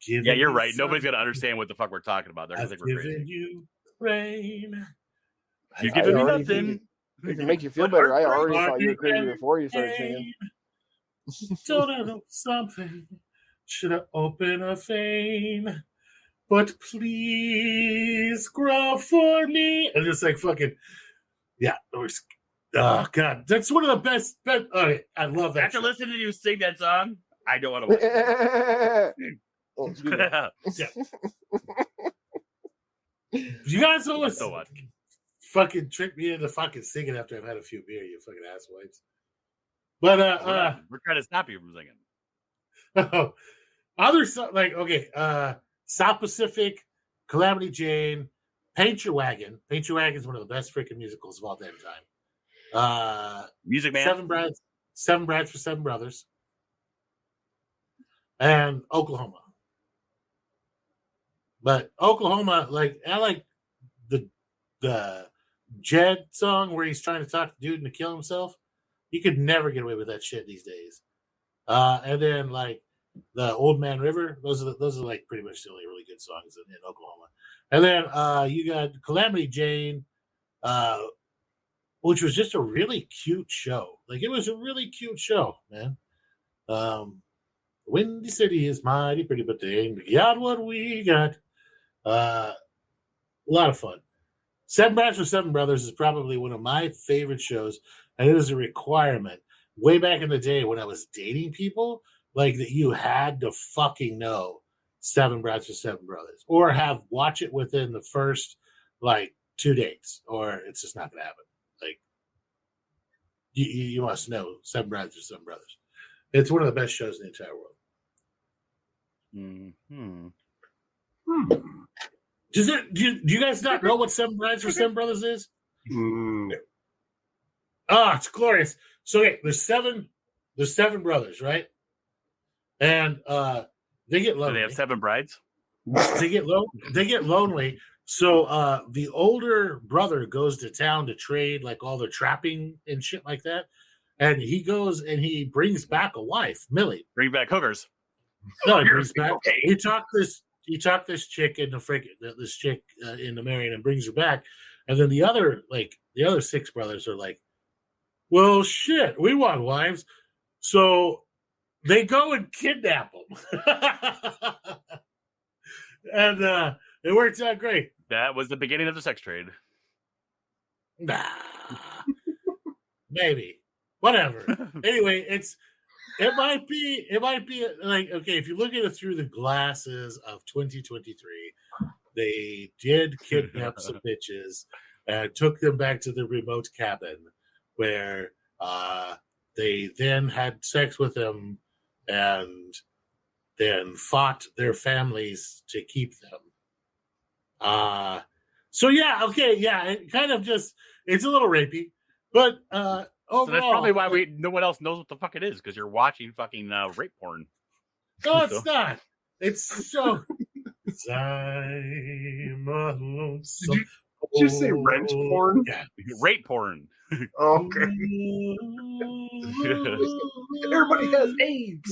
Yeah, you're right. Nobody's going to understand what the fuck we're talking about. They're going to think we're crazy. You rain. You've given me nothing. It can make you feel better. I already thought you were crazy before you started singing. Don't I know something? Should I open a vein? But please grow for me. And just like fucking, yeah. Oh God, that's one of the best. Okay, I love that. After listening to you sing that song, I don't want to watch. You guys always fucking trick me into fucking singing after I've had a few beer, you fucking asswipes. But we're trying to stop you from singing. Other like South Pacific, Calamity Jane, Paint Your Wagon. Paint Your Wagon is one of the best freaking musicals of all damn time. Music Man. Seven Brides for Seven Brothers. And Oklahoma. But Oklahoma, like, I like the Jed song where he's trying to talk the dude into kill himself. You could never get away with that shit these days. And then like the Old Man River, those are like pretty much the only really good songs in Oklahoma. And then you got Calamity Jane, which was just a really cute show. Like it was a really cute show, man. Windy City is mighty pretty, but they ain't got what we got. A lot of fun. Seven Brides for Seven Brothers is probably one of my favorite shows, and it was a requirement way back in the day when I was dating people, like that you had to fucking know Seven Brides for Seven Brothers, or have watch it within the first like 2 dates, or it's just not gonna happen. Like you must know Seven Brides for Seven Brothers. It's one of the best shows in the entire world. Do you guys not know what Seven Brides for Seven Brothers is? No. Oh, it's glorious. So okay, there's seven brothers, right? And they get lonely. Do they have 7 brides? They get lonely. So the older brother goes to town to trade like all the trapping and shit like that. And he goes and he brings back a wife, Millie. Bring back hookers. No, he brings back. Okay. He talked this chick into into marrying and brings her back, and then the other 6 brothers are like, "Well, shit, we want wives," so they go and kidnap them, and it works out great. That was the beginning of the sex trade. Nah, maybe, whatever. Anyway, It might be like, okay, if you look at it through the glasses of 2023, they did kidnap some bitches and took them back to the remote cabin where they then had sex with them and then fought their families to keep them. So yeah, okay, yeah, it kind of just, it's a little rapey, but overall, so that's probably why no one else knows what the fuck it is, because you're watching fucking rape porn. No, it's not. It's so. Did you say rent porn? Yeah, rape porn. Okay. Everybody has AIDS.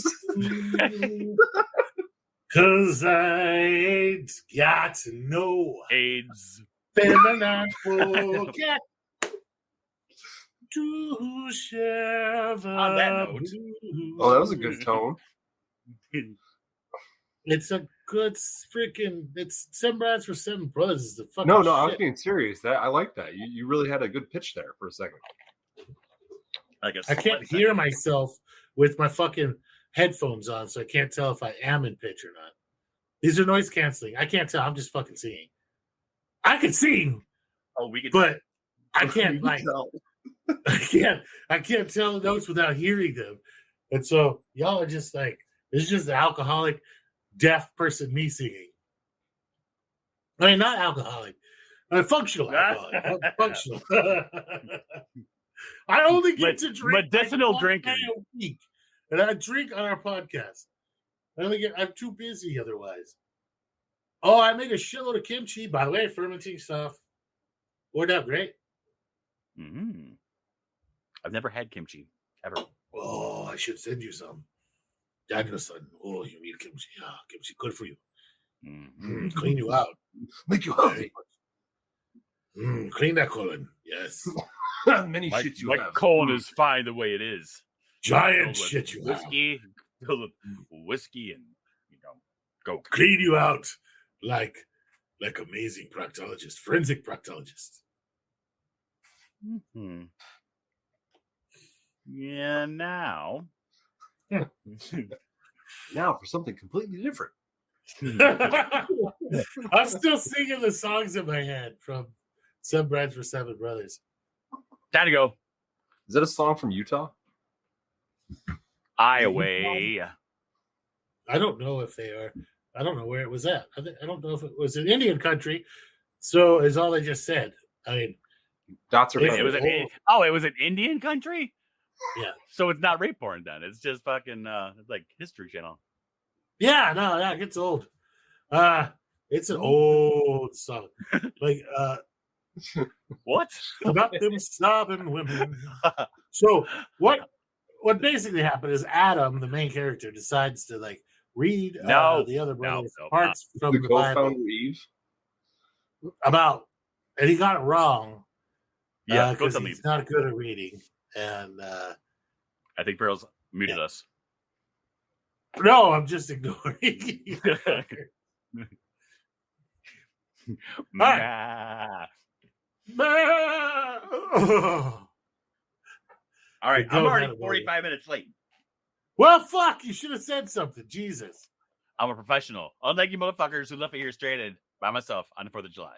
Cause I ain't got no AIDS. feminine forget. To share the on that note. Oh, that was a good tone. It's a good freaking. It's 7 Brides for 7 Brothers. Is the fucking No, shit. I was being serious. I like that. You really had a good pitch there for a second. I can't hear myself with my fucking headphones on, so I can't tell if I am in pitch or not. These are noise canceling. I can't tell. I'm just fucking singing. I can sing. Oh, we can. But I can't like. Tell. I can't tell the notes without hearing them. And so y'all are just like, it's just an alcoholic, deaf person me singing. I mean, not alcoholic. Functional alcoholic. Functional. I only get to drink medicinal like drinking a week. And I drink on our podcast. I'm too busy otherwise. Oh, I made a shitload of kimchi, by the way, fermenting stuff. Worked out great. Mm-hmm. I've never had kimchi ever. Oh, I should send you some. Daniel-san. Oh, you need kimchi. Yeah, kimchi good for you. Mm-hmm. Clean you out. Make you healthy. Clean that colon. Yes. Many shit you my have. colon is fine the way it is. Giant shit you whiskey, filled with whiskey, and go clean you out like amazing proctologist, forensic proctologist. Mm-hmm. Yeah, now for something completely different. I'm still singing the songs in my head from 7 Brides for 7 Brothers. Time to go. Is that a song from Utah? Iowa. I don't know if they are. I don't know where it was at. I don't know if it was in Indian country, So is all they just said. I mean, dots are. It was an Indian country. Yeah. So it's not rape porn then. It's just fucking like History Channel. Yeah, no, it gets old. It's an old song. Like what? About them sobbing women. So what basically happened is Adam, the main character, decides to like read the other brothers parts from the Bible Eve about, and he got it wrong. Yeah, because he's not good at reading, and I think Barrel's muted us. No, I'm just ignoring. All right, I'm already 45 minutes late. Well, fuck, you should have said something. Jesus. I'm a professional. Unlike you motherfuckers who left me here stranded by myself on the 4th of July.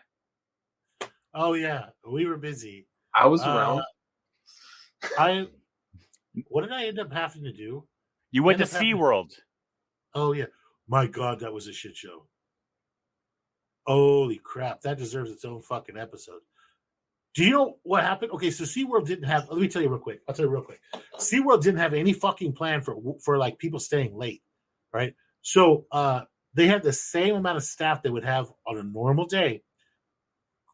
Oh, yeah. We were busy. I was around. What did I end up having to do? You went to SeaWorld. Oh, yeah. My God, that was a shit show. Holy crap. That deserves its own fucking episode. Do you know what happened? Okay, so SeaWorld didn't have, let me tell you real quick. I'll tell you real quick. SeaWorld didn't have any fucking plan for like people staying late, right? So they had the same amount of staff they would have on a normal day.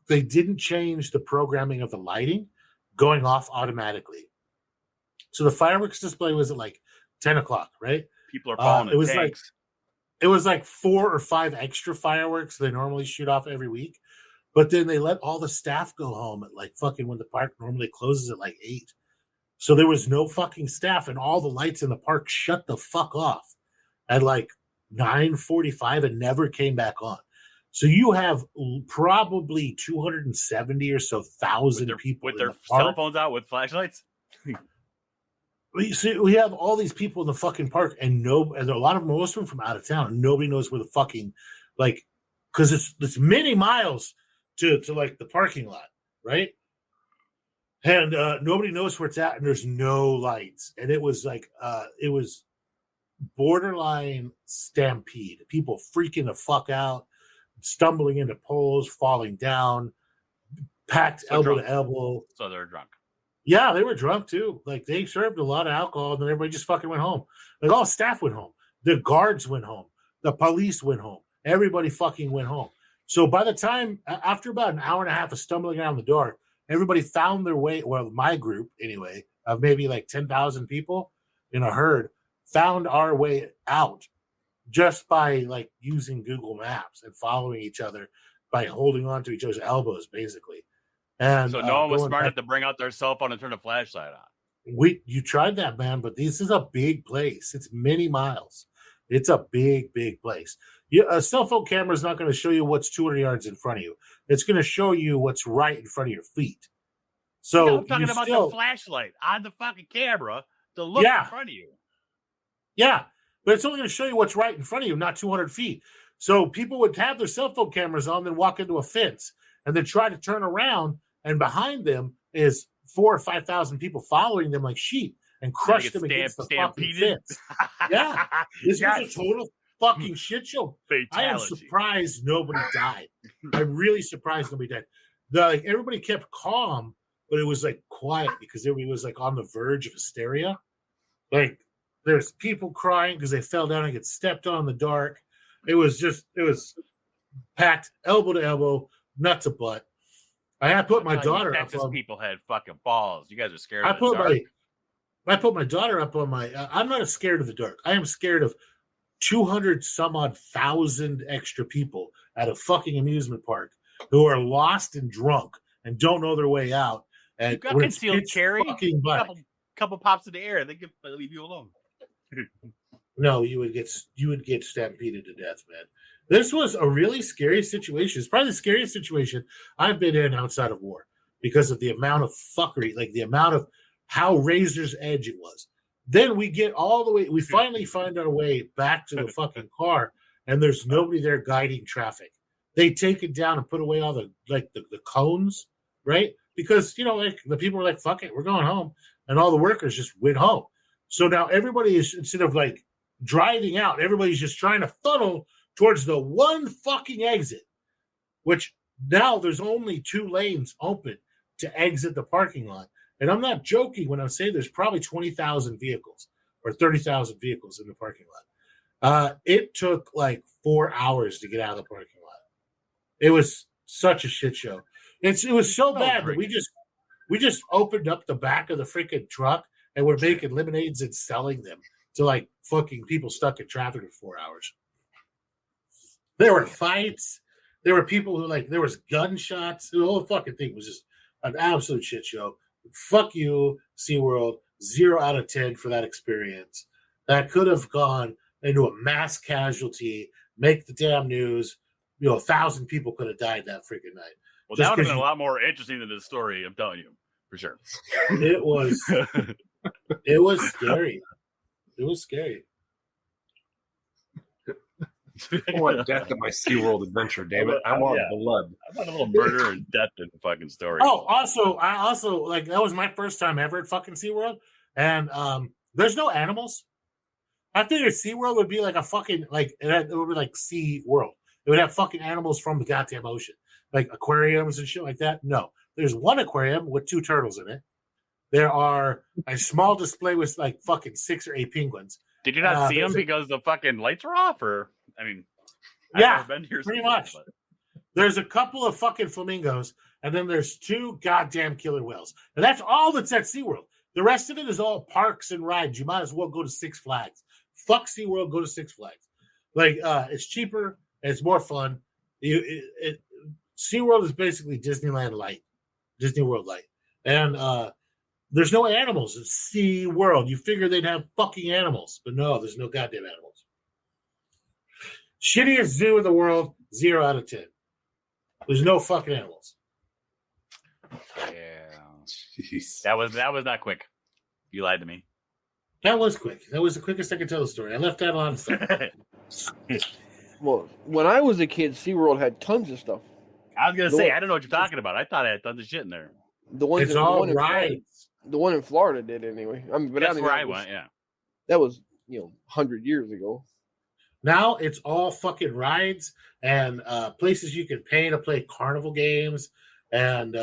They didn't change the programming of the lighting going off automatically. So the fireworks display was at like 10 o'clock, right? People are falling in tanks. It was like 4 or 5 extra fireworks they normally shoot off every week. But then they let all the staff go home at like fucking when the park normally closes at like 8. So there was no fucking staff, and all the lights in the park shut the fuck off at like 9:45 and never came back on. So you have probably 270 or so thousand people with their cell phones out with flashlights. We have all these people in the fucking park, and a lot of most of them from out of town. And nobody knows where the fucking because it's many miles to like the parking lot, right? And nobody knows where it's at, and there's no lights. And it was like it was borderline stampede. People freaking the fuck out, stumbling into poles, falling down, packed elbow to elbow. So they're drunk. Yeah, they were drunk too. Like they served a lot of alcohol, and then everybody just fucking went home. Like all staff went home. The guards went home. The police went home. Everybody fucking went home. So by the time, after about an hour and a half of stumbling around the dark, everybody found their way. Well, my group anyway, of maybe like 10,000 people in a herd, found our way out just by like using Google Maps and following each other by holding on to each other's elbows, basically. And so no one was smart enough to bring out their cell phone and turn a flashlight on. You tried that, man, but this is a big place. It's many miles. It's a big, big place. A cell phone camera is not going to show you what's 200 yards in front of you. It's going to show you what's right in front of your feet. So I'm talking about the flashlight on the fucking camera to look in front of you. Yeah, but it's only going to show you what's right in front of you, not 200 feet. So people would have their cell phone cameras on, then walk into a fence, and then try to turn around, and behind them is 4,000 or 5,000 people following them like sheep and crush them against the fucking fence. Yeah, this was a total fucking shit show. Fatality. I am surprised nobody died. I'm really surprised nobody died. Everybody kept calm, but it was like quiet because everybody was like on the verge of hysteria. Like there's people crying because they fell down and get stepped on in the dark. It was packed elbow to elbow, nut to butt. I had put my daughter up. Texas people had fucking balls. You guys are scared. I put my daughter up on my. I'm not scared of the dark. I am scared of 200 some odd thousand extra people at a fucking amusement park who are lost and drunk and don't know their way out. And you got concealed carry. Couple pops in the air, they can leave you alone. No, you would get stampeded to death, man. This was a really scary situation. It's probably the scariest situation I've been in outside of war because of the amount of fuckery, like the amount of how razor's edge it was. Then we get all the way, we finally find our way back to the fucking car, and there's nobody there guiding traffic. They take it down and put away all the cones, right? Because, like the people were like, fuck it, we're going home. And all the workers just went home. So now everybody is, instead of like driving out, everybody's just trying to funnel towards the one fucking exit, which Now there's only 2 lanes open to exit the parking lot. And I'm not joking when I say there's probably 20,000 vehicles or 30,000 vehicles in the parking lot. It took like 4 hours to get out of the parking lot. It was such a shit show. It was so bad that we just opened up the back of the freaking truck and we're making lemonades and selling them to like fucking people stuck in traffic for 4 hours. There were fights. There were people who there was gunshots. The whole fucking thing was just an absolute shit show. Fuck you, SeaWorld. 0 out of 10 for that experience. That could have gone into a mass casualty, make the damn news. 1,000 people could have died that freaking night. Well, that would have been a lot more interesting than this story, I'm telling you, for sure. It was scary. It was scary. I want death in my SeaWorld adventure, damn it. I want blood. I want a little murder and death in the fucking story. Oh, I also that was my first time ever at fucking SeaWorld. And there's no animals. I figured SeaWorld would be like a fucking it would be like SeaWorld. It would have fucking animals from the goddamn ocean. Like aquariums and shit like that. No. There's one aquarium with 2 turtles in it. There are a small display with like fucking 6 or 8 penguins. Did you not see them because the fucking lights were off? Or yeah, pretty much. But there's a couple of fucking flamingos, and then there's 2 goddamn killer whales. And that's all that's at SeaWorld. The rest of it is all parks and rides. You might as well go to Six Flags. Fuck SeaWorld, go to Six Flags. It's cheaper, and it's more fun. SeaWorld is basically Disneyland light. Disney World light. And there's no animals. It's SeaWorld. You figure they'd have fucking animals, but no, there's no goddamn animals. Shittiest zoo in the world, 0 out of 10. There's no fucking animals. Yeah. Jeez. That was not quick. You lied to me. That was quick. That was the quickest I could tell the story. I left out a lot of stuff. Well, when I was a kid, SeaWorld had tons of stuff. I was going to say, I don't know what you're talking about. I thought I had tons of shit in there. The one in Florida did anyway. But that's where I went, yeah. That was, 100 years ago. Now it's all fucking rides and places you can pay to play carnival games. And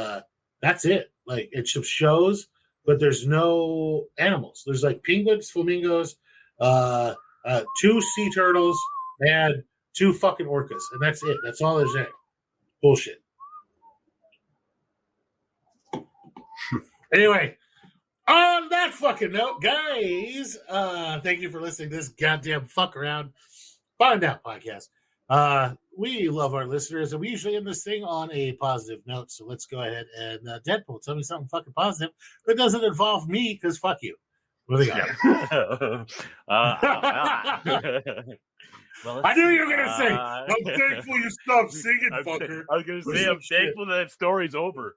that's it. It's some shows, but there's no animals. There's penguins, flamingos, 2 sea turtles, and 2 fucking orcas. And that's it. That's all there's there. Bullshit. Anyway, on that fucking note, guys, thank you for listening to this goddamn fuck around find out podcast. We love our listeners, and we usually end this thing on a positive note. So let's go ahead and Deadpool, tell me something fucking positive that doesn't involve me, because fuck you. What do they got? Well, I knew you were going to say, I'm thankful you stopped singing, fucker. I was going to say, I'm thankful that story's over.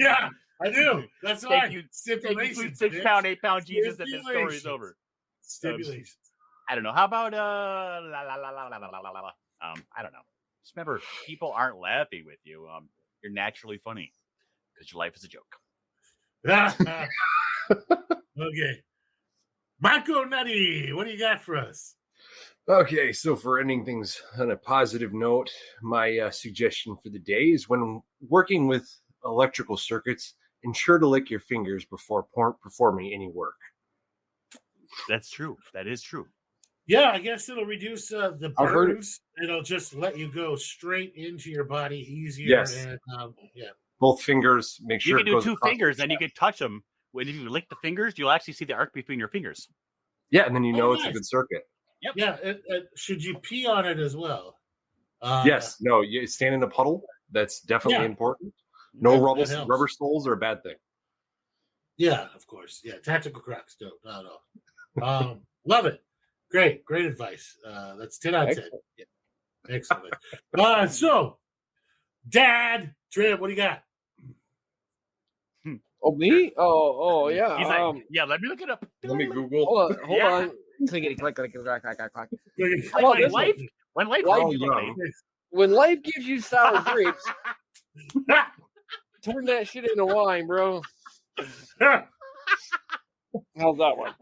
Yeah, I do. That's why. Thank you, 6-pound, 8-pound Jesus, that this story's over. Stipulations. I don't know. How about, I don't know. Just remember, people aren't laughing with you. You're naturally funny because your life is a joke. Okay. Marco Nutty, what do you got for us? Okay, so for ending things on a positive note, my suggestion for the day is when working with electrical circuits, ensure to lick your fingers before performing any work. That's true. That is true. Yeah, I guess it'll reduce the burns. It'll just let you go straight into your body easier. Yes. And, both fingers, make sure you can do 2 fingers and you can touch them. When you lick the fingers, you'll actually see the arc between your fingers. Yeah, and then it's a good circuit. Yep. Yeah, should you pee on it as well? Yes. No, you stand in a puddle. That's definitely important. No rubber soles are a bad thing. Yeah, of course. Yeah, tactical Crocs. No. Love it. Great advice. That's 10 out of 10. Yeah. Excellent. So, Dad, Trim, what do you got? Oh, me? Oh, yeah. He's like, yeah, let me look it up. Let me Google. Hold on. Clickety, click. When life gives you sour grapes, turn that shit into wine, bro. How's that one?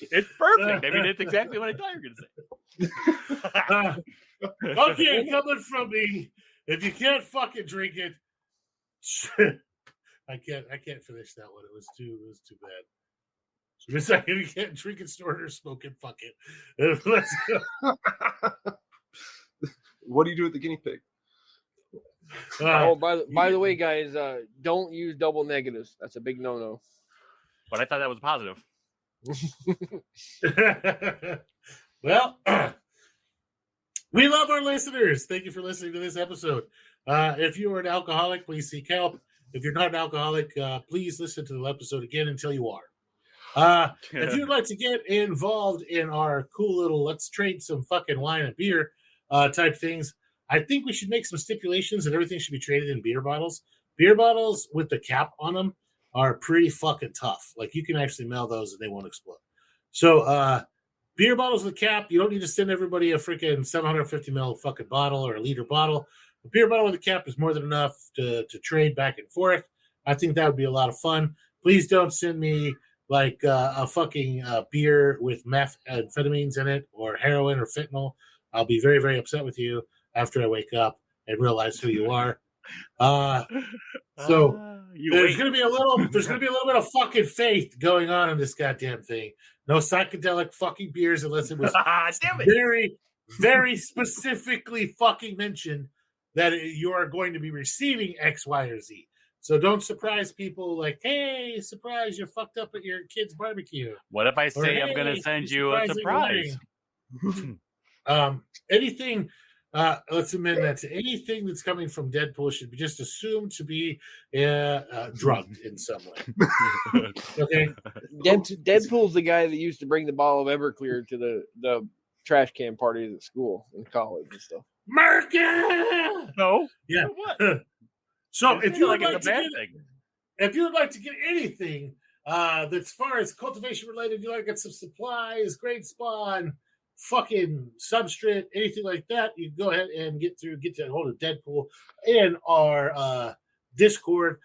It's perfect. I mean, it's exactly what I thought you were going to say. Okay, coming from me if you can't fucking drink it, I can't finish that one. It was too bad. So it's like, if you can't drink it, snort it, or smoke it, fuck it. Let's go. What do you do with the guinea pig? By the way, guys, don't use double negatives. That's a big no-no. But I thought that was positive. Well, we love our listeners. Thank you for listening to this episode. If you are an alcoholic, please seek help. If you're not an alcoholic, please listen to the episode again until you are. If you'd like to get involved in our cool little let's trade some fucking wine and beer type things, I think we should make some stipulations that everything should be traded in beer bottles. Beer bottles with the cap on them are pretty fucking tough. Like, you can actually mail those and they won't explode. So, beer bottles with cap, you don't need to send everybody a freaking 750 ml fucking bottle or a liter bottle. A beer bottle with a cap is more than enough to trade back and forth. I think that would be a lot of fun. Please don't send me like a fucking beer with methamphetamines in it or heroin or fentanyl. I'll be very, very upset with you after I wake up and realize who you are. So there's going to be a little bit of fucking faith going on in this goddamn thing. No psychedelic fucking beers unless it was very, very specifically fucking mentioned that you are going to be receiving X, Y, or Z. So don't surprise people like, hey, surprise, you're fucked up at your kid's barbecue. What if I say, hey, I'm going to send you a surprise? Anything, let's amend that to anything that's coming from Deadpool should be just assumed to be drugged in some way. Okay? Deadpool's the guy that used to bring the bottle of Everclear to the trash can parties at school in college and stuff. Merkin! No. Yeah. What? So if you would like to get anything that's as far as cultivation related, you like to get some supplies, grain spawn, fucking substrate, anything like that, you can go ahead and get to hold of Deadpool in our Discord.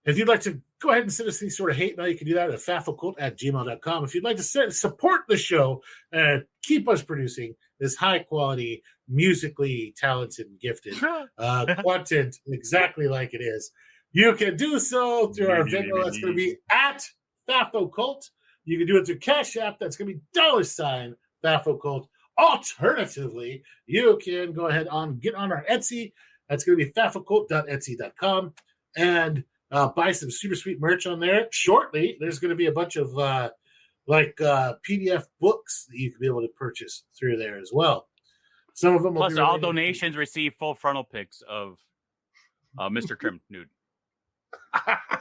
If you'd like to go ahead and send us any sort of hate mail, you can do that at FAFOCult@gmail.com. If you'd like to support the show and keep us producing this high quality, musically talented and gifted content exactly like it is, you can do so through our Venmo. That's going to be at FAFOCult. You can do it through CashApp. That's going to be $FAFOCult. Alternatively, you can go ahead and get on our Etsy. That's going to be FAFOCult.etsy.com and buy some super sweet merch on there. Shortly, there's going to be a bunch of PDF books that you can be able to purchase through there as well. Some of them plus all donations receive full frontal pics of Mr. Trim nude.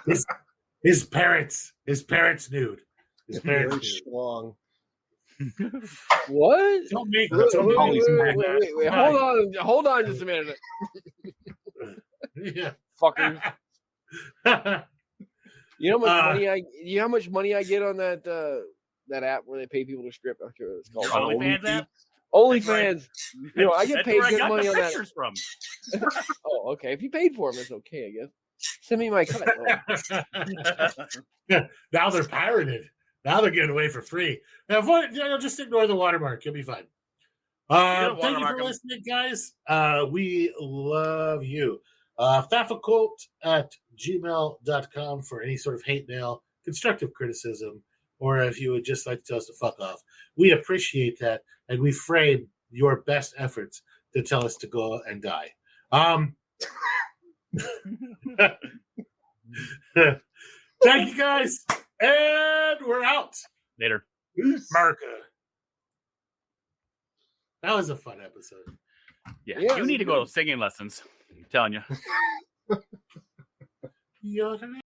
his parents nude. His parents nude. Strong. What? Don't make wait, hold on just a minute. Yeah. Fuckers. You know how much money I get on that app where they pay people to strip? I'm sure it's called OnlyFans app. OnlyFans. You know, I get paid good money on that. From. Oh, okay. If you paid for them, it's okay, I guess. Send me my cut. Now they're pirated. Now they're getting away for free. Now, just ignore the watermark. You'll be fine. Thank you for listening, guys. We love you. FAFOCult@gmail.com for any sort of hate mail, constructive criticism, or if you would just like to tell us to fuck off. We appreciate that, and we frame your best efforts to tell us to go and die. Thank you, guys, and we're out. Later. America. That was a fun episode. Yeah, you need to go to singing lessons. I'm telling you.